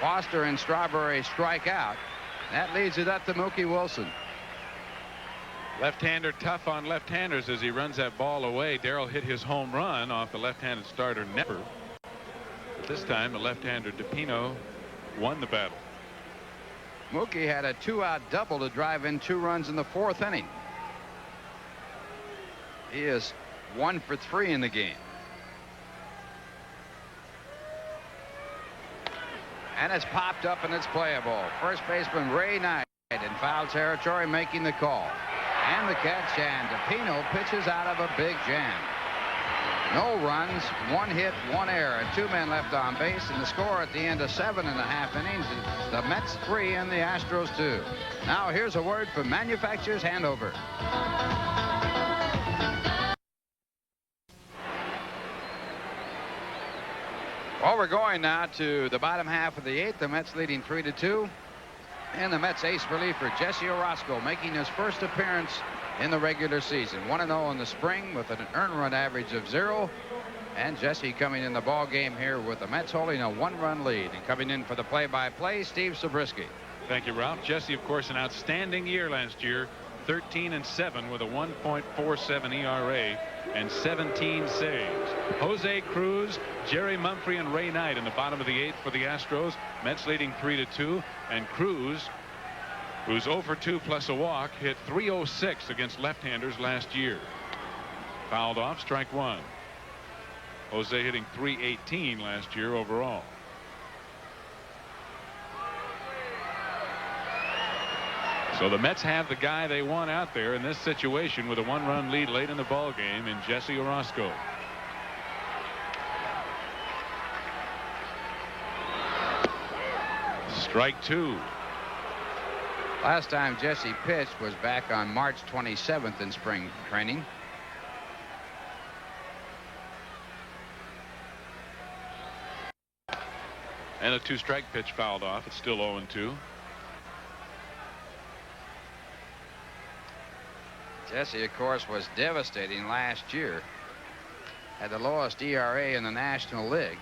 Foster and Strawberry strike out. That leads it up to Mookie Wilson. Left-hander tough on left-handers as he runs that ball away. Darrell hit his home run off the left-handed starter Nepper. But this time the left-hander DePino won the battle. Mookie had a 2-out double to drive in 2 runs in the 4th inning. He is 1 for 3 in the game. And it's popped up and it's playable. First baseman Ray Knight in foul territory making the call. And the catch, and DePino pitches out of a big jam. No runs, 1 hit, 1 error, 2 men left on base, and the score at the end of 7.5 innings is the Mets 3 and the Astros 2. Now here's a word from Manufacturers Hanover. Well, we're going now to the bottom half of the 8th. The Mets leading 3-2. And the Mets ace reliever Jesse Orosco making his first appearance in the regular season. 1-0 in the spring with an earned run average of 0. And Jesse coming in the ball game here with the Mets holding a 1-run lead. And coming in for the play-by-play, Steve Zabriske. Thank you, Ralph. Jesse, of course, an outstanding year last year. 13-7 with a 1.47 ERA and 17 saves. Jose Cruz, Jerry Mumphrey, and Ray Knight in the bottom of the 8th for the Astros. Mets leading 3-2, and Cruz, who's 0 for 2 plus a walk, hit .306 against left-handers last year. Fouled off, strike 1. Jose hitting .318 last year overall. So the Mets have the guy they want out there in this situation with a 1-run lead late in the ball game in Jesse Orosco. Strike 2. Last time Jesse pitched was back on March 27th in spring training. And a 2-strike pitch fouled off. It's still 0-2. Jesse, of course, was devastating last year. Had the lowest ERA in the National League.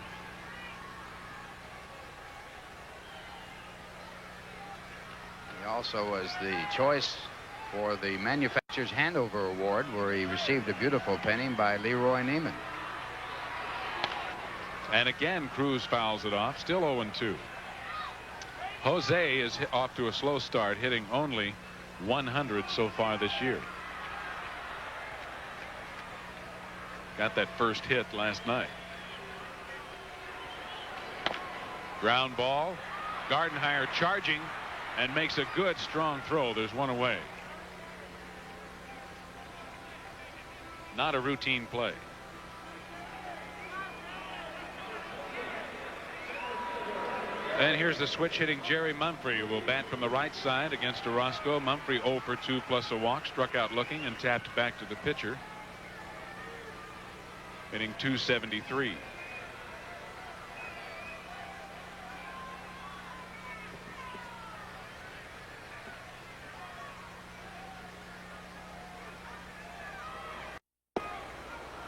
He also was the choice for the Manufacturers Hanover Award, where he received a beautiful painting by Leroy Neiman. And again, Cruz fouls it off. Still 0-2. Jose is off to a slow start, hitting only 100 so far this year. Got that first hit last night. Ground ball. Gardenhire charging and makes a good strong throw. There's one away. Not a routine play. And here's the switch hitting Jerry Mumphrey, who will bat from the right side against Orosco. Mumphrey 0 for 2 plus a walk, struck out looking and tapped back to the pitcher. Hitting .273.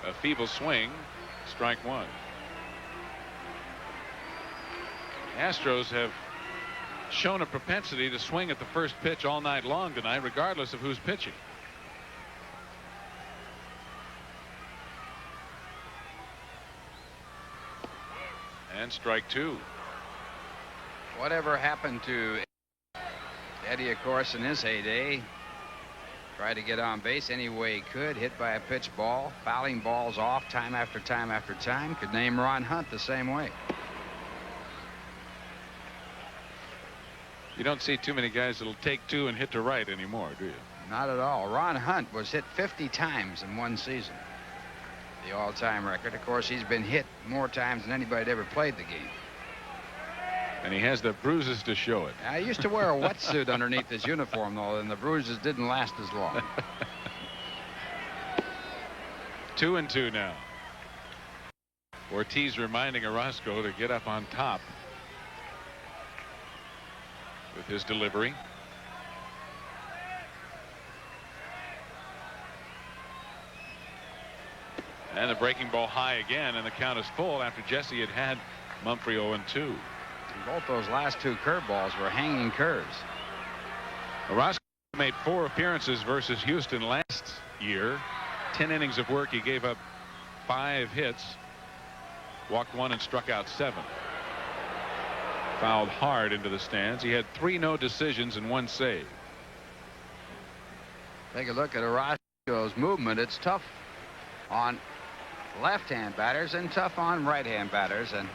A feeble swing, strike 1. Astros have shown a propensity to swing at the first pitch all night long tonight, regardless of who's pitching. And strike two. Whatever happened to Eddie, of course, in his heyday? Tried to get on base any way he could, hit by a pitch ball, fouling balls off time after time after time. Could name Ron Hunt the same way. You don't see too many guys that'll take two and hit to right anymore, do you? Not at all. Ron Hunt was hit 50 times in one season. The all-time record. Of course, he's been hit more times than anybody that ever played the game. And he has the bruises to show it. I used to wear a wetsuit underneath his uniform, though, and the bruises didn't last as long. 2-2 now. Ortiz reminding Orozco to get up on top with his delivery. And the breaking ball high again, and the count is full after Jesse had Mumphrey 0-2. Both those last two curveballs were hanging curves. Orozco made 4 appearances versus Houston last year. 10 innings of work. He gave up 5 hits, walked 1 and struck out 7. Fouled hard into the stands. He had 3 no decisions and 1 save. Take a look at Orozco's movement. It's tough on left-hand batters and tough on right-hand batters, and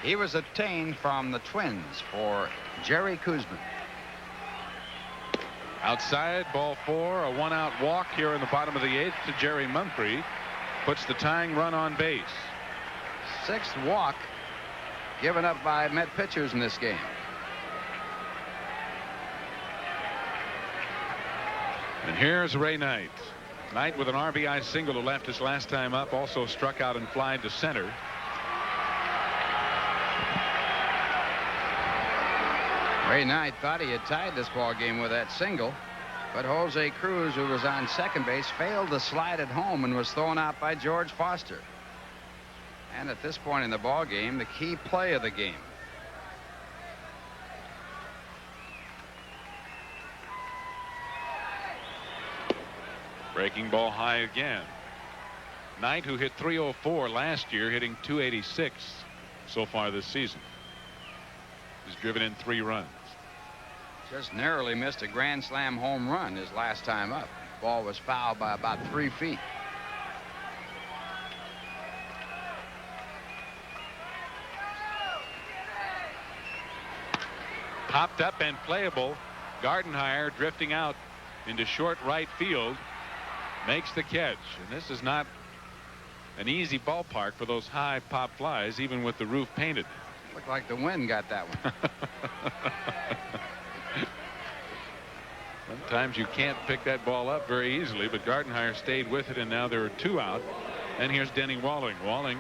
he was obtained from the Twins for Jerry Koosman. Outside, ball 4, a 1-out walk here in the bottom of the 8th to Jerry Mumphrey. Puts the tying run on base. 6th walk given up by Met pitchers in this game. And here's Ray Knight. Knight with an RBI single to left his last time up. Also struck out and flied to center. Ray Knight thought he had tied this ball game with that single, but Jose Cruz, who was on second base, failed to slide it home and was thrown out by George Foster. And at this point in the ball game, the key play of the game. Breaking ball high again. Knight, who hit .304 last year, hitting .286 so far this season. He's driven in 3 runs. Just narrowly missed a grand slam home run his last time up. Ball was fouled by about 3 feet. Popped up and playable. Gardenhire drifting out into short right field. Makes the catch. And this is not an easy ballpark for those high pop flies, even with the roof painted. Looked like the wind got that one. Sometimes you can't pick that ball up very easily, but Gardenhire stayed with it, and now there are 2 out. And here's Denny Walling. Walling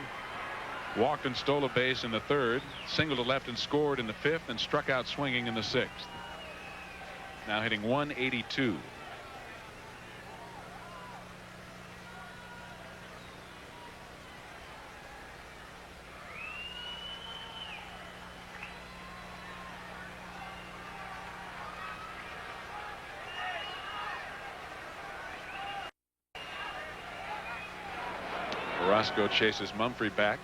walked and stole a base in the 3rd, singled to left and scored in the 5th, and struck out swinging in the 6th. Now hitting .182. Orozco chases Mumphrey back.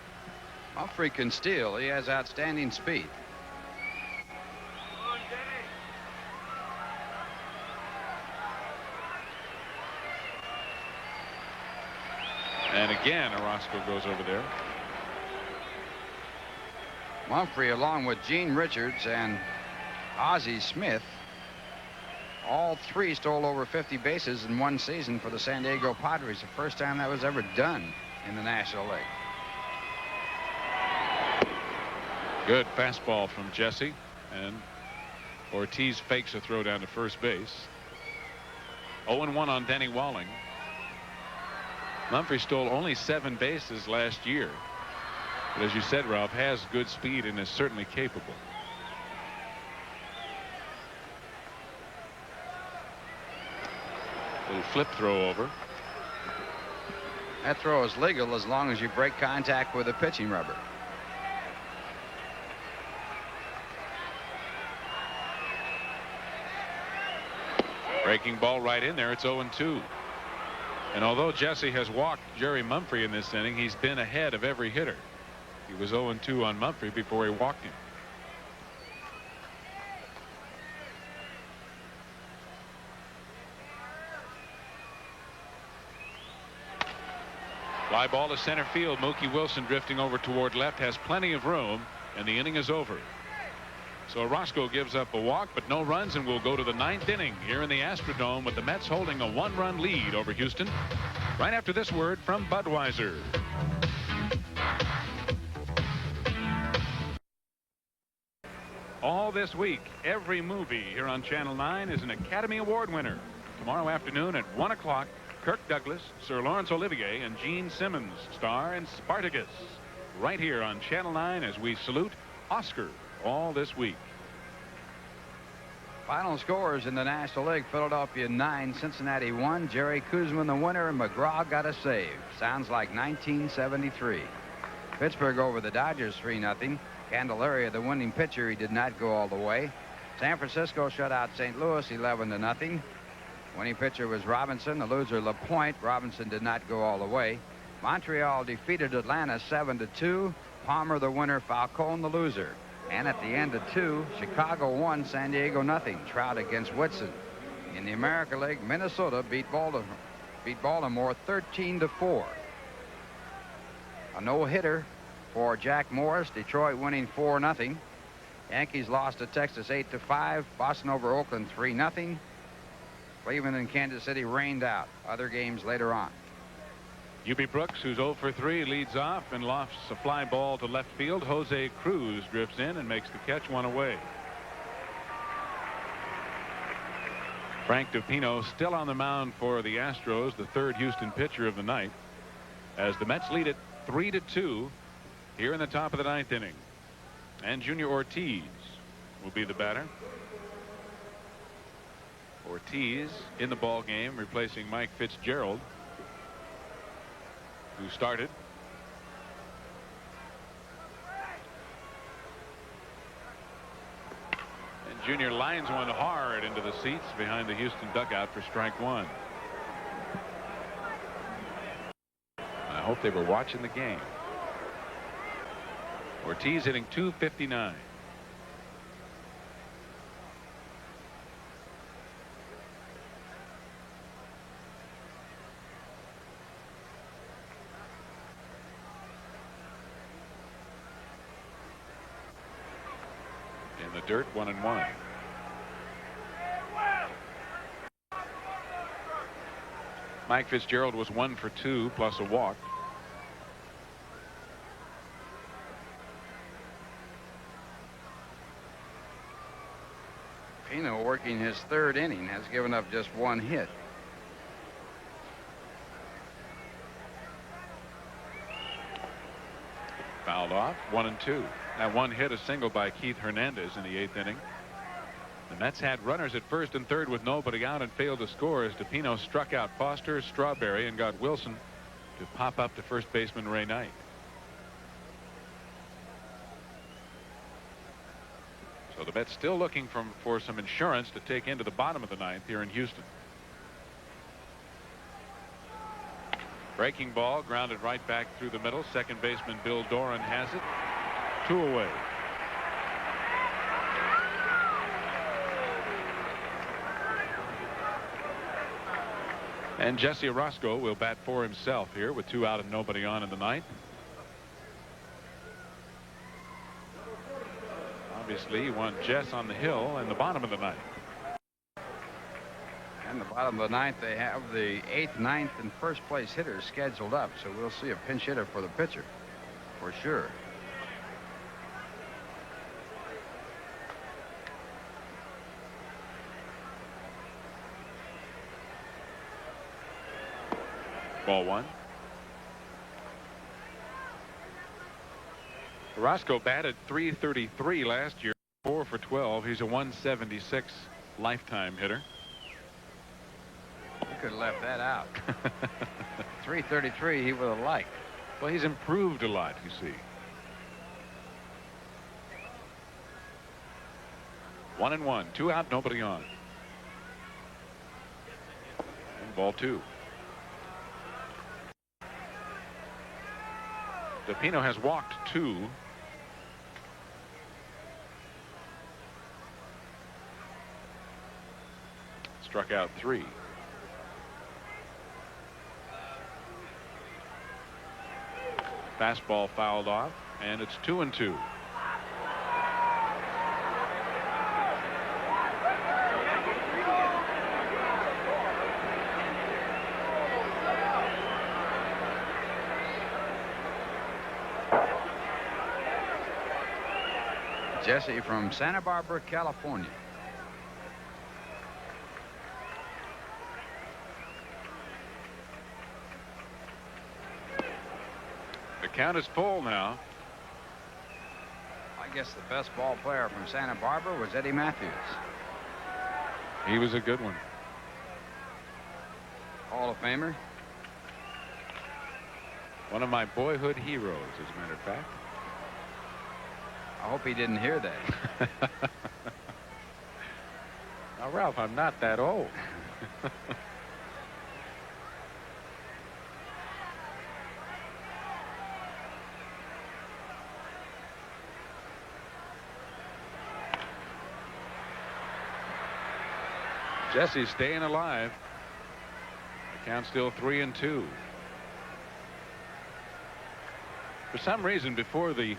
Mumphrey can steal. He has outstanding speed. And again, Orozco goes over there. Mumphrey, along with Gene Richards and Ozzie Smith, all 3 stole over 50 bases in one season for the San Diego Padres. The first time that was ever done in the National League. Good fastball from Jesse, and Ortiz fakes a throw down to first base. 0-1 on Denny Walling. Mumphrey stole only 7 bases last year, but as you said, Ralph, has good speed and is certainly capable. Little flip throw over. That throw is legal as long as you break contact with the pitching rubber. Breaking ball right in there. It's 0-2. And although Jesse has walked Jerry Mumphrey in this inning, he's been ahead of every hitter. He was 0-2 on Mumphrey before he walked him. Fly ball to center field. Mookie Wilson drifting over toward left has plenty of room, and the inning is over. So Roscoe gives up a walk, but no runs, and we'll go to the 9th inning here in the Astrodome with the Mets holding a 1-run lead over Houston. Right after this word from Budweiser. All this week, every movie here on Channel 9 is an Academy Award winner. Tomorrow afternoon at 1 o'clock, Kirk Douglas, Sir Laurence Olivier, and Gene Simmons star in Spartacus. Right here on Channel 9 as we salute Oscar all this week. Final scores in the National League: Philadelphia 9, Cincinnati 1. Jerry Kuzman the winner, and McGraw got a save. Sounds like 1973. Pittsburgh over the Dodgers 3-0. Candelaria the winning pitcher. He did not go all the way. San Francisco shut out St. Louis 11-0. Winning pitcher was Robinson. The loser LaPointe. Robinson did not go all the way. Montreal defeated Atlanta 7-2. Palmer the winner, Falcone the loser. And at the end of 2, Chicago 1, San Diego 0. Trout against Whitson. In the American League, Minnesota beat Baltimore 13-4. A no-hitter for Jack Morris. Detroit winning 4-0. Yankees lost to Texas 8-5. Boston over Oakland 3-0. Cleveland and Kansas City rained out. Other games later on. Ubi Brooks, who's 0 for 3, leads off and lofts a fly ball to left field. Jose Cruz drifts in and makes the catch, one away. Frank DePino still on the mound for the Astros, the third Houston pitcher of the night, as the Mets lead it 3-2 here in the top of the 9th inning. And Junior Ortiz will be the batter. Ortiz in the ball game, replacing Mike Fitzgerald, who started. And Junior lines one hard into the seats behind the Houston dugout for strike 1. I hope they were watching the game. Ortiz hitting .259. In the dirt, 1-1. Mike Fitzgerald was 1 for 2 plus a walk. Pino, working his 3rd inning, has given up just 1 hit. Fouled off, 1-2. That 1 hit, a single by Keith Hernandez in the 8th inning. The Mets had runners at 1st and 3rd with nobody out and failed to score as DePino struck out Foster, Strawberry, and got Wilson to pop up to first baseman Ray Knight. So the Mets still looking for some insurance to take into the bottom of the 9th here in Houston. Breaking ball grounded right back through the middle. Second baseman Bill Doran has it. 2 away. And Jesse Orosco will bat for himself here with 2 out and nobody on in the 9th. Obviously, you want Jess on the hill in the bottom of the 9th. And the bottom of the 9th, they have the 8th, 9th, and 1st place hitters scheduled up. So we'll see a pinch hitter for the pitcher for sure. Ball 1. Orosco batted .333 last year, 4 for 12. He's a .176 lifetime hitter. You could have left that out. .333 he would have liked. Well, he's improved a lot, you see. 1-1, 2 out, nobody on. And ball 2. DePino has walked 2. Struck out 3. Fastball fouled off, and it's 2-2. Jesse from Santa Barbara, California. The count is full now. I guess the best ball player from Santa Barbara was Eddie Matthews. He was a good one. Hall of Famer. One of my boyhood heroes, as a matter of fact. I hope he didn't hear that. Now, Ralph, I'm not that old. Jesse's staying alive. The count's still 3-2. For some reason, before the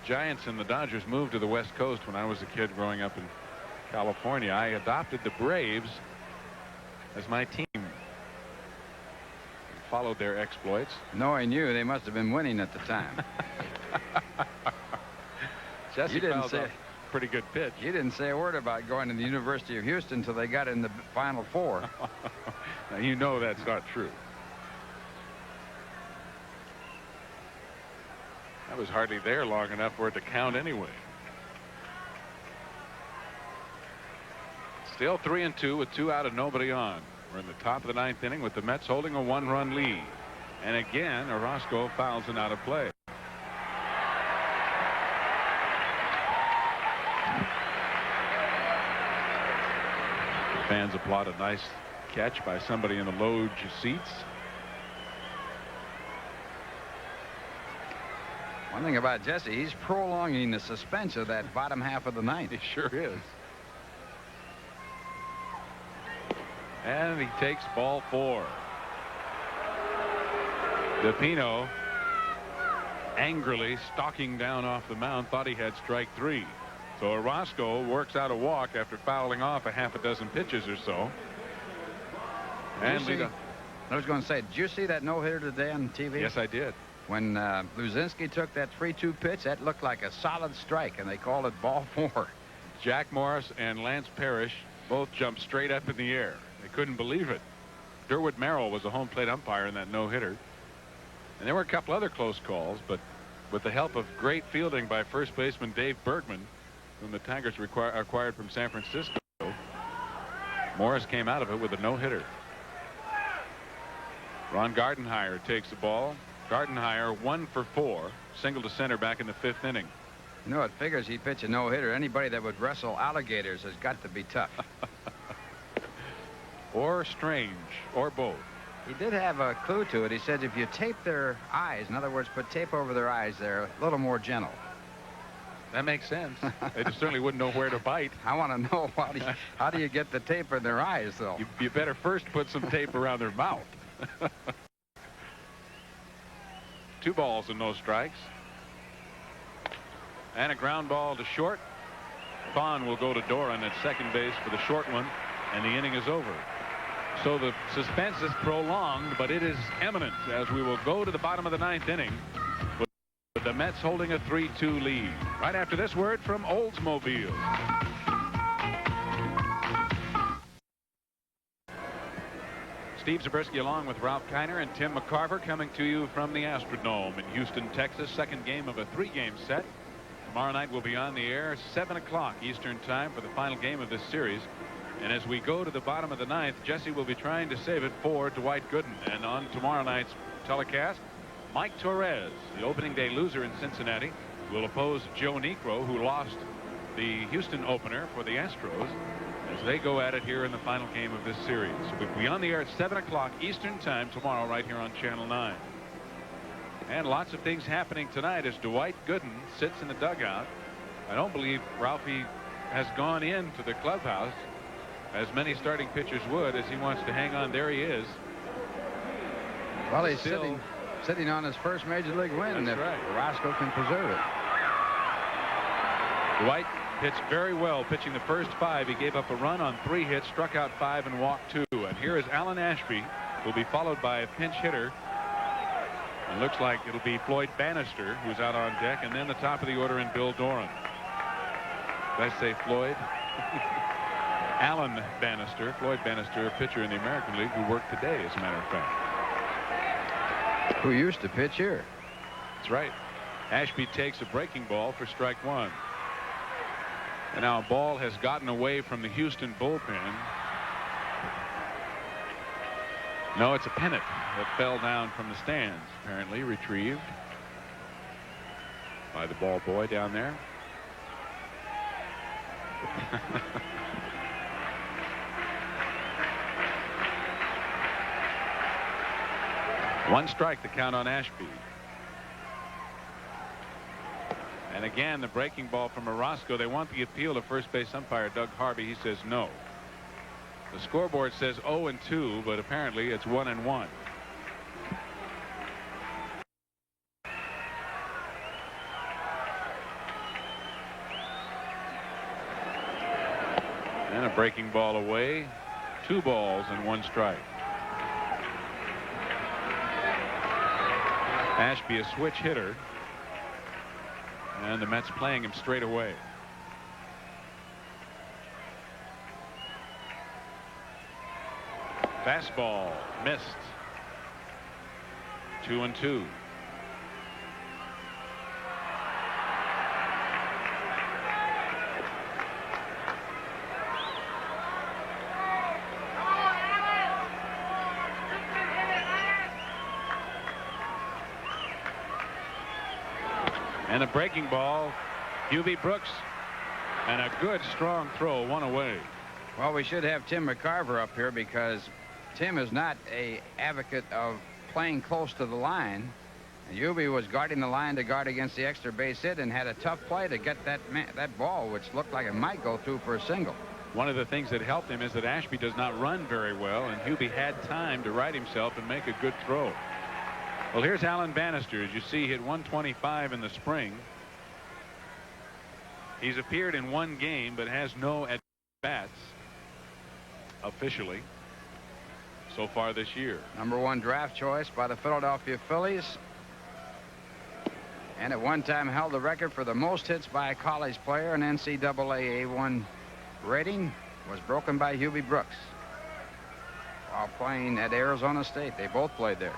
Giants and the Dodgers moved to the West Coast when I was a kid growing up in California, I adopted the Braves as my team. Followed their exploits. Knowing you, they must have been winning at the time. Jesse You didn't fouled say off a pretty good pitch. You didn't say a word about going to the University of Houston until they got in the Final Four. Now, you know that's not true. I was hardly there long enough for it to count anyway. Still 3-2 with 2 out and nobody on. We're in the top of the 9th inning with the Mets holding a 1-run lead. And again, Orozco fouls and out of play. Fans applaud a nice catch by somebody in the loge seats. One thing about Jesse, he's prolonging the suspense of that bottom half of the 9th. He sure is. And he takes ball 4. DePino angrily stalking down off the mound, thought he had strike 3. So Orozco works out a walk after fouling off a half a dozen pitches or so. And I was going to say, did you see that no-hitter today on TV? Yes, I did. When Luzinski took that 3-2 pitch, that looked like a solid strike, and they called it ball 4. Jack Morris and Lance Parrish both jumped straight up in the air. They couldn't believe it. Durwood Merrill was a home plate umpire in that no-hitter. And there were a couple other close calls, but with the help of great fielding by first baseman Dave Bergman, whom the Tigers acquired from San Francisco, Morris came out of it with a no-hitter. Ron Gardenhire takes the ball. Gardenhire 1 for 4, single to center back in the 5th inning. You know, it figures he'd pitch a no-hitter. Anybody that would wrestle alligators has got to be tough. Or strange, or both. He did have a clue to it. He said if you tape their eyes, in other words, put tape over their eyes, they're a little more gentle. That makes sense. They just certainly wouldn't know where to bite. I want to know how do you get the tape in their eyes, though? You better first put some tape around their mouth. 2 balls and no strikes. And a ground ball to short. Vaughn will go to Doran at second base for the short one, and the inning is over. So the suspense is prolonged, but it is imminent as we will go to the bottom of the 9th inning with the Mets holding a 3-2 lead. Right after this word from Oldsmobile. Steve Zabriske along with Ralph Kiner and Tim McCarver coming to you from the Astrodome in Houston, Texas. Second game of a 3-game set. Tomorrow night we'll be on the air 7 o'clock Eastern time for the final game of this series. And as we go to the bottom of the 9th, Jesse will be trying to save it for Dwight Gooden. And on tomorrow night's telecast, Mike Torres, the opening day loser in Cincinnati, will oppose Joe Niekro, who lost the Houston opener for the Astros, as they go at it here in the final game of this series. We'll be on the air at 7 o'clock Eastern time tomorrow right here on Channel 9. And lots of things happening tonight as Dwight Gooden sits in the dugout. I don't believe Ralphie has gone into the clubhouse as many starting pitchers would, as he wants to hang on. There he is. Well, he's Still sitting on his first major league win, and if Roscoe can preserve it. Dwight pitched very well, pitching the first 5. He gave up a run on 3 hits, struck out 5, and walked 2. And here is Alan Ashby, who will be followed by a pinch hitter. It looks like it'll be Floyd Bannister, who's out on deck, and then the top of the order in Bill Doran. Did I say Floyd? Alan Bannister. Floyd Bannister, a pitcher in the American League who worked today, as a matter of fact. Who used to pitch here. That's right. Ashby takes a breaking ball for strike 1. And now a ball has gotten away from the Houston bullpen. No, it's a pennant that fell down from the stands, apparently retrieved by the ball boy down there. One strike, the count on Ashby. And again, the breaking ball from Orozco. They want the appeal to first base umpire Doug Harvey. He says no. The scoreboard says 0-2, but apparently it's 1-1. And a breaking ball away. 2 balls and 1 strike. Ashby, a switch hitter. And the Mets playing him straight away. Fastball missed. 2-2. And a breaking ball. Hubie Brooks. And a good strong throw, 1 away. Well, we should have Tim McCarver up here because Tim is not an advocate of playing close to the line. And Hubie was guarding the line to guard against the extra base hit and had a tough play to get that ball, which looked like it might go through for a single. One of the things that helped him is that Ashby does not run very well, and Hubie had time to right himself and make a good throw. Well, here's Alan Bannister. As you see, hit 125 in the spring. He's appeared in 1 game but has no at-bats officially so far this year. #1 draft choice by the Philadelphia Phillies, and at one time held the record for the most hits by a college player. An NCAA A1 rating was broken by Hubie Brooks while playing at Arizona State. They both played there.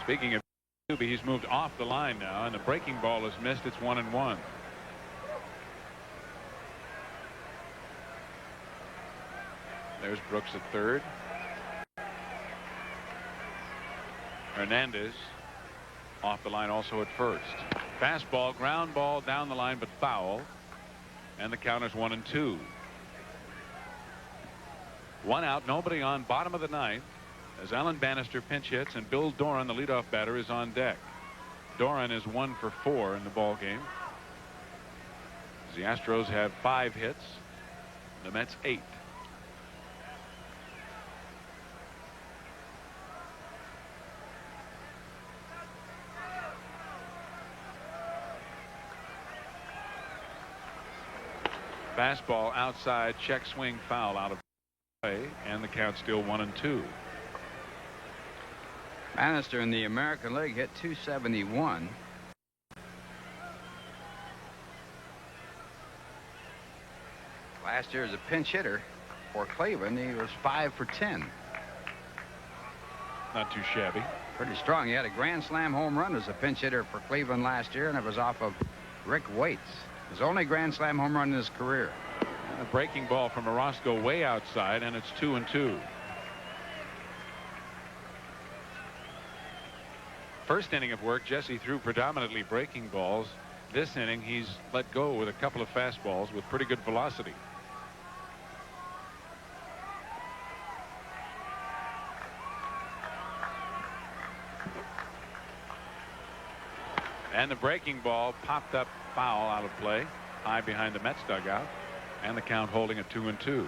Speaking of Hubie, he's moved off the line now, and the breaking ball is missed. It's 1-1. There's Brooks at third. Hernandez off the line also at first. Fastball, ground ball down the line, but foul. And the count is 1-2. 1 out, nobody on, bottom of the 9th, as Alan Bannister pinch hits and Bill Doran, the leadoff batter, is on deck. Doran is 1 for 4 in the ball game. The Astros have 5 hits. The Mets 8. Fastball outside, check swing foul out of play, and the count still 1-2. Bannister in the American League hit .271. Last year as a pinch hitter for Cleveland, he was 5 for 10. Not too shabby. Pretty strong. He had a grand slam home run as a pinch hitter for Cleveland last year, and it was off of Rick Waits. His only grand slam home run in his career. And a breaking ball from Orozco way outside, and it's 2-2. First inning of work, Jesse threw predominantly breaking balls. This inning, he's let go with a couple of fastballs with pretty good velocity. And the breaking ball popped up foul out of play, high behind the Mets dugout, and the count holding at 2-2.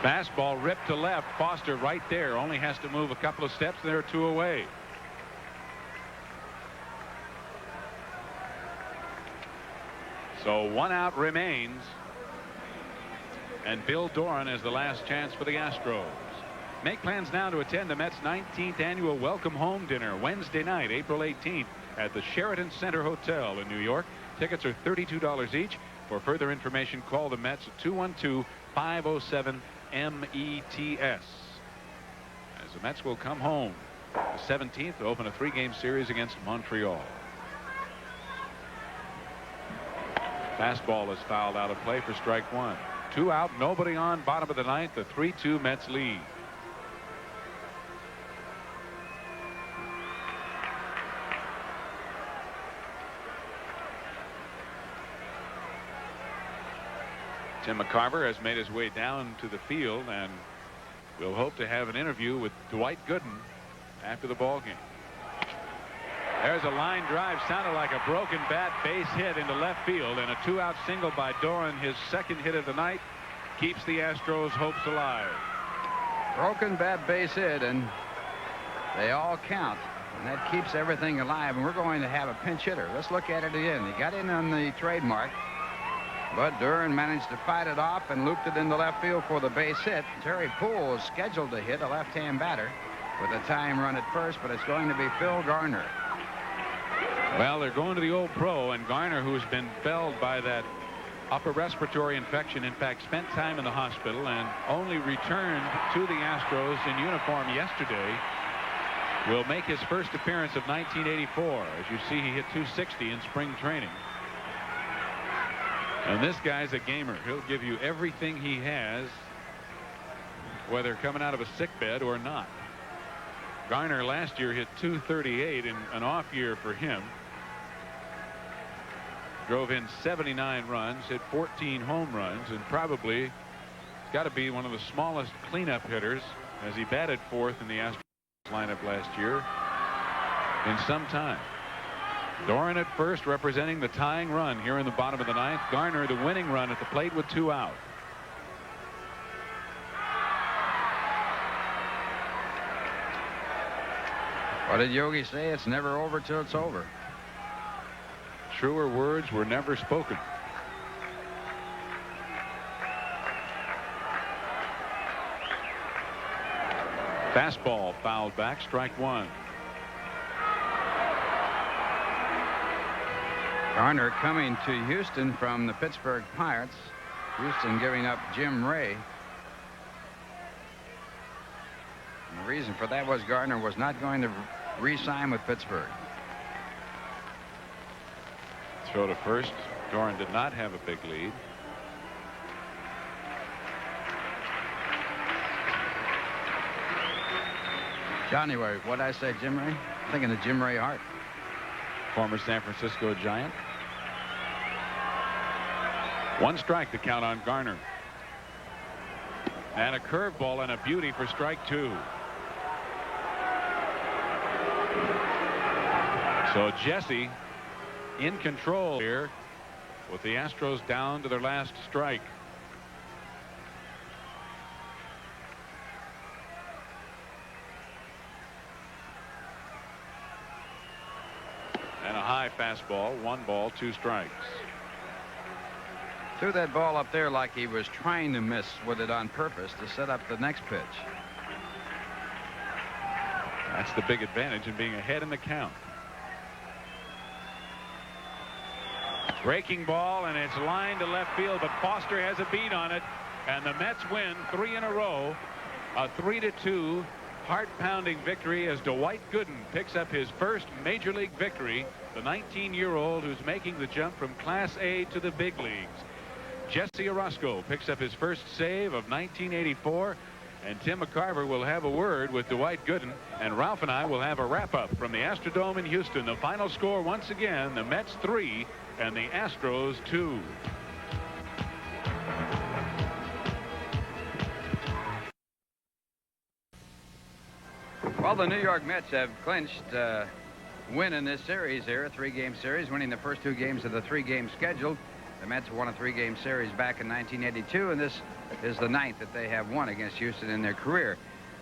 Fastball ripped to left. Foster right there, only has to move a couple of steps. They're 2 away. So 1 out remains, and Bill Doran is the last chance for the Astros. Make plans now to attend the Mets 19th annual welcome home dinner Wednesday night, April 18th at the Sheraton Center Hotel in New York. Tickets are $32 each. For further information, call the Mets at 212-507-METS. As the Mets will come home the 17th to open a 3-game series against Montreal. Fastball is fouled out of play for strike 1. 2 out, nobody on, bottom of the 9th. The 3-2 Mets lead. Tim McCarver has made his way down to the field, and we'll hope to have an interview with Dwight Gooden after the ball game. There's a line drive, sounded like a broken bat, base hit into left field, and a 2-out single by Doran, his second hit of the night, keeps the Astros' hopes alive. Broken bat, base hit, and they all count, and that keeps everything alive. And we're going to have a pinch hitter. Let's look at it again. He got in on the trademark, but Doran managed to fight it off and looped it into left field for the base hit. Terry Poole is scheduled to hit, a left-hand batter, with a tying run at first, but it's going to be Phil Garner. Well, they're going to the Old Pro, and Garner, who's been felled by that upper respiratory infection, in fact spent time in the hospital and only returned to the Astros in uniform yesterday, will make his first appearance of 1984. As you see, he hit .260 in spring training. And this guy's a gamer. He'll give you everything he has, whether coming out of a sick bed or not. Garner last year hit .238 in an off year for him. Drove in 79 runs, hit 14 home runs, and probably has got to be one of the smallest cleanup hitters, as he batted 4th in the Astros lineup last year, in some time. Doran at first, representing the tying run here in the bottom of the 9th. Garner the winning run at the plate with 2 out. What did Yogi say? It's never over till it's over. Truer words were never spoken. Fastball fouled back, strike 1. Garner coming to Houston from the Pittsburgh Pirates. Houston giving up Jim Ray. And the reason for that was Garner was not going to re-sign with Pittsburgh. Throw to first. Doran did not have a big lead. Johnny, what'd I say, Jim Ray? I'm thinking of Jim Ray Hart. Former San Francisco Giant. 1 strike to count on Garner. And a curveball and a beauty for strike 2. So Jesse in control here with the Astros down to their last strike. And a high fastball, 1 ball, 2 strikes. Threw that ball up there like he was trying to miss with it on purpose to set up the next pitch. That's the big advantage in being ahead in the count. Breaking ball, and it's lined to left field, but Foster has a beat on it, and the Mets win 3 in a row. A 3-2 heart-pounding victory as Dwight Gooden picks up his first major league victory, the 19-year-old who's making the jump from Class A to the big leagues. Jesse Orosco picks up his first save of 1984, And Tim McCarver will have a word with Dwight Gooden, and Ralph and I will have a wrap-up from the Astrodome in Houston. The final score, once again, the Mets 3 and the Astros 2. Well, the New York Mets have clinched win in this series here, a 3-game series, winning the first 2 games of the 3-game schedule. The Mets won a 3-game series back in 1982, and this is the 9th that they have won against Houston in their career.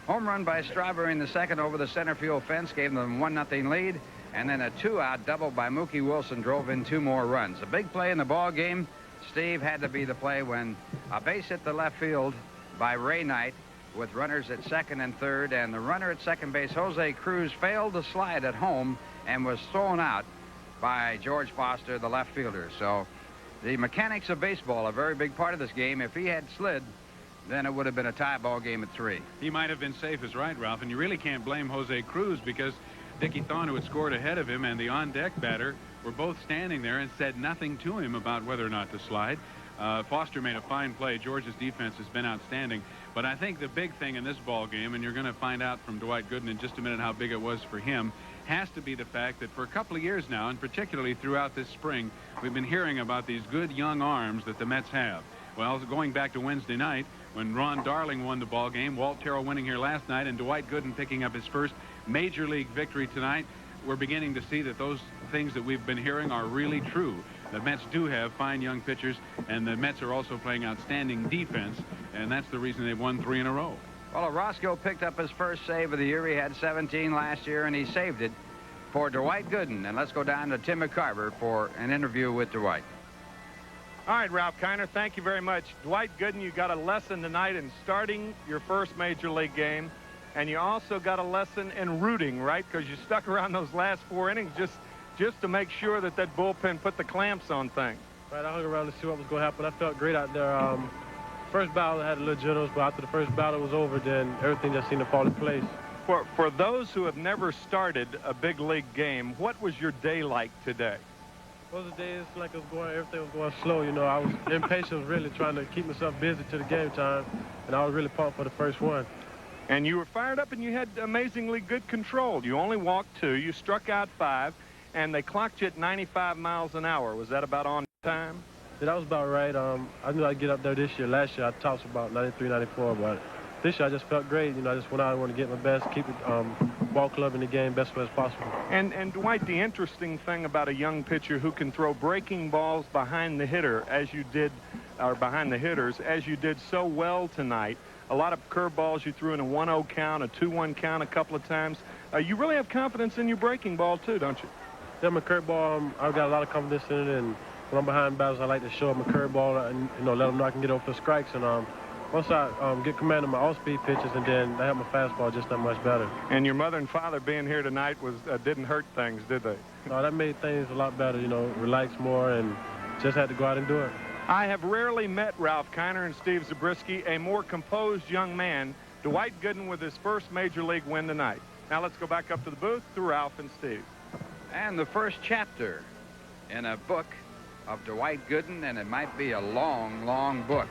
Home run by Strawberry in the second over the center field fence gave them a 1-0 lead, and then a 2-out double by Mookie Wilson drove in 2 more runs. A big play in the ball game, Steve, had to be the play when a base hit the left field by Ray Knight with runners at second and third, and the runner at second base, Jose Cruz, failed to slide at home and was thrown out by George Foster, the left fielder. So the mechanics of baseball are a very big part of this game. If he had slid, then it would have been a tie ball game at 3. He might have been safe as right, Ralph, and you really can't blame Jose Cruz because Dickie Thorne, who had scored ahead of him, and the on-deck batter were both standing there and said nothing to him about whether or not to slide. Foster made a fine play. George's defense has been outstanding. But I think the big thing in this ball game, and you're going to find out from Dwight Gooden in just a minute how big it was for him, has to be the fact that for a couple of years now, and particularly throughout this spring, we've been hearing about these good young arms that the Mets have. Well, going back to Wednesday night, when Ron Darling won the ball game, Walt Terrell winning here last night, and Dwight Gooden picking up his first major league victory tonight, we're beginning to see that those things that we've been hearing are really true. The Mets do have fine young pitchers, and the Mets are also playing outstanding defense, and that's the reason they've won 3 in a row. Well, Roscoe picked up his first save of the year. He had 17 last year, and he saved it for Dwight Gooden. And let's go down to Tim McCarver for an interview with Dwight. All right, Ralph Kiner, thank you very much. Dwight Gooden, you got a lesson tonight in starting your first major league game, and you also got a lesson in rooting, right? Because you stuck around those last 4 innings just to make sure that that bullpen put the clamps on things. Right, I hung around to see what was going to happen. I felt great out there. First battle I had a little jitters, but after the first battle was over, then everything just seemed to fall in place. For those who have never started a big league game, what was your day like today? Well, the day is like everything was going slow. You know, I was impatient, really trying to keep myself busy to the game time, and I was really pumped for the first one. And you were fired up, and you had amazingly good control. You only walked 2, you struck out 5, and they clocked you at 95 miles an hour. Was that about on time? Yeah, that was about right. I knew I'd get up there this year. Last year I topped about 93, 94, but this year I just felt great. You know, I just went out and wanted to get my best, keep the ball club in the game best way as possible. And Dwight, the interesting thing about a young pitcher who can throw breaking balls behind the hitter as you did, or behind the hitters, as you did so well tonight, a lot of curveballs you threw in a 1-0 count, a 2-1 count a couple of times. You really have confidence in your breaking ball too, don't you? Yeah, my curveball, I've got a lot of confidence in it, and when I'm behind batters, I like to show them a curveball and, you know, let them know I can get over the strikes. And once I get command of my off-speed pitches, and then I have my fastball just that much better. And your mother and father being here tonight didn't hurt things, did they? No, that made things a lot better, you know, relax more, and just had to go out and do it. I have rarely met Ralph Kiner and Steve Zabriske, a more composed young man. Dwight Gooden with his first major league win tonight. Now let's go back up to the booth to Ralph and Steve. And the first chapter in a book of Dwight Gooden, and it might be a long, long book.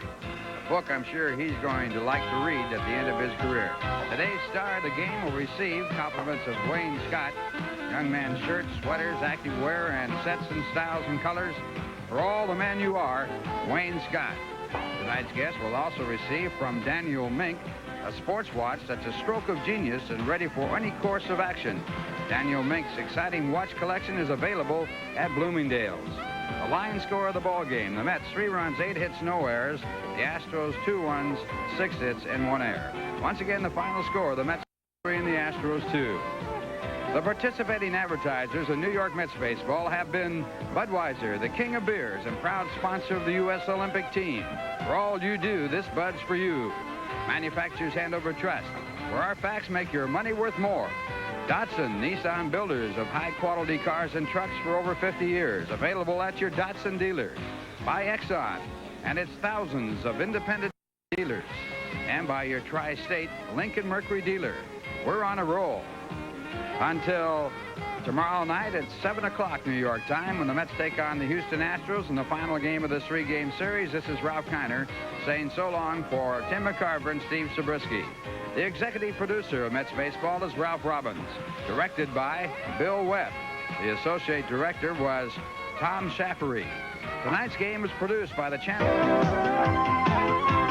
A book I'm sure he's going to like to read at the end of his career. Today's star of the game will receive compliments of Wayne Scott. Young man's shirts, sweaters, active wear, and sets and styles and colors. For all the man you are, Wayne Scott. Tonight's guest will also receive from Daniel Mink a sports watch that's a stroke of genius and ready for any course of action. Daniel Mink's exciting watch collection is available at Bloomingdale's. The line score of the ball game: the Mets 3 runs, 8 hits, no errors. The Astros 2 runs, 6 hits, and 1 error. Once again, the final score: the Mets 3 and the Astros 2. The participating advertisers in New York Mets baseball have been Budweiser, the king of beers and proud sponsor of the U.S. Olympic team. For all you do, this Bud's for you. Manufacturers Hanover Trust, where our facts make your money worth more. Datsun, Nissan builders of high-quality cars and trucks for over 50 years. Available at your Datsun dealers. By Exxon and its thousands of independent dealers. And by your tri-state Lincoln Mercury dealer. We're on a roll. Until tomorrow night at 7 o'clock New York time when the Mets take on the Houston Astros in the final game of this 3-game series. This is Ralph Kiner saying so long for Tim McCarver and Steve Zabriske. The executive producer of Mets baseball is Ralph Robbins, directed by Bill Webb. The associate director was Tom Schaffery. Tonight's game was produced by the channel.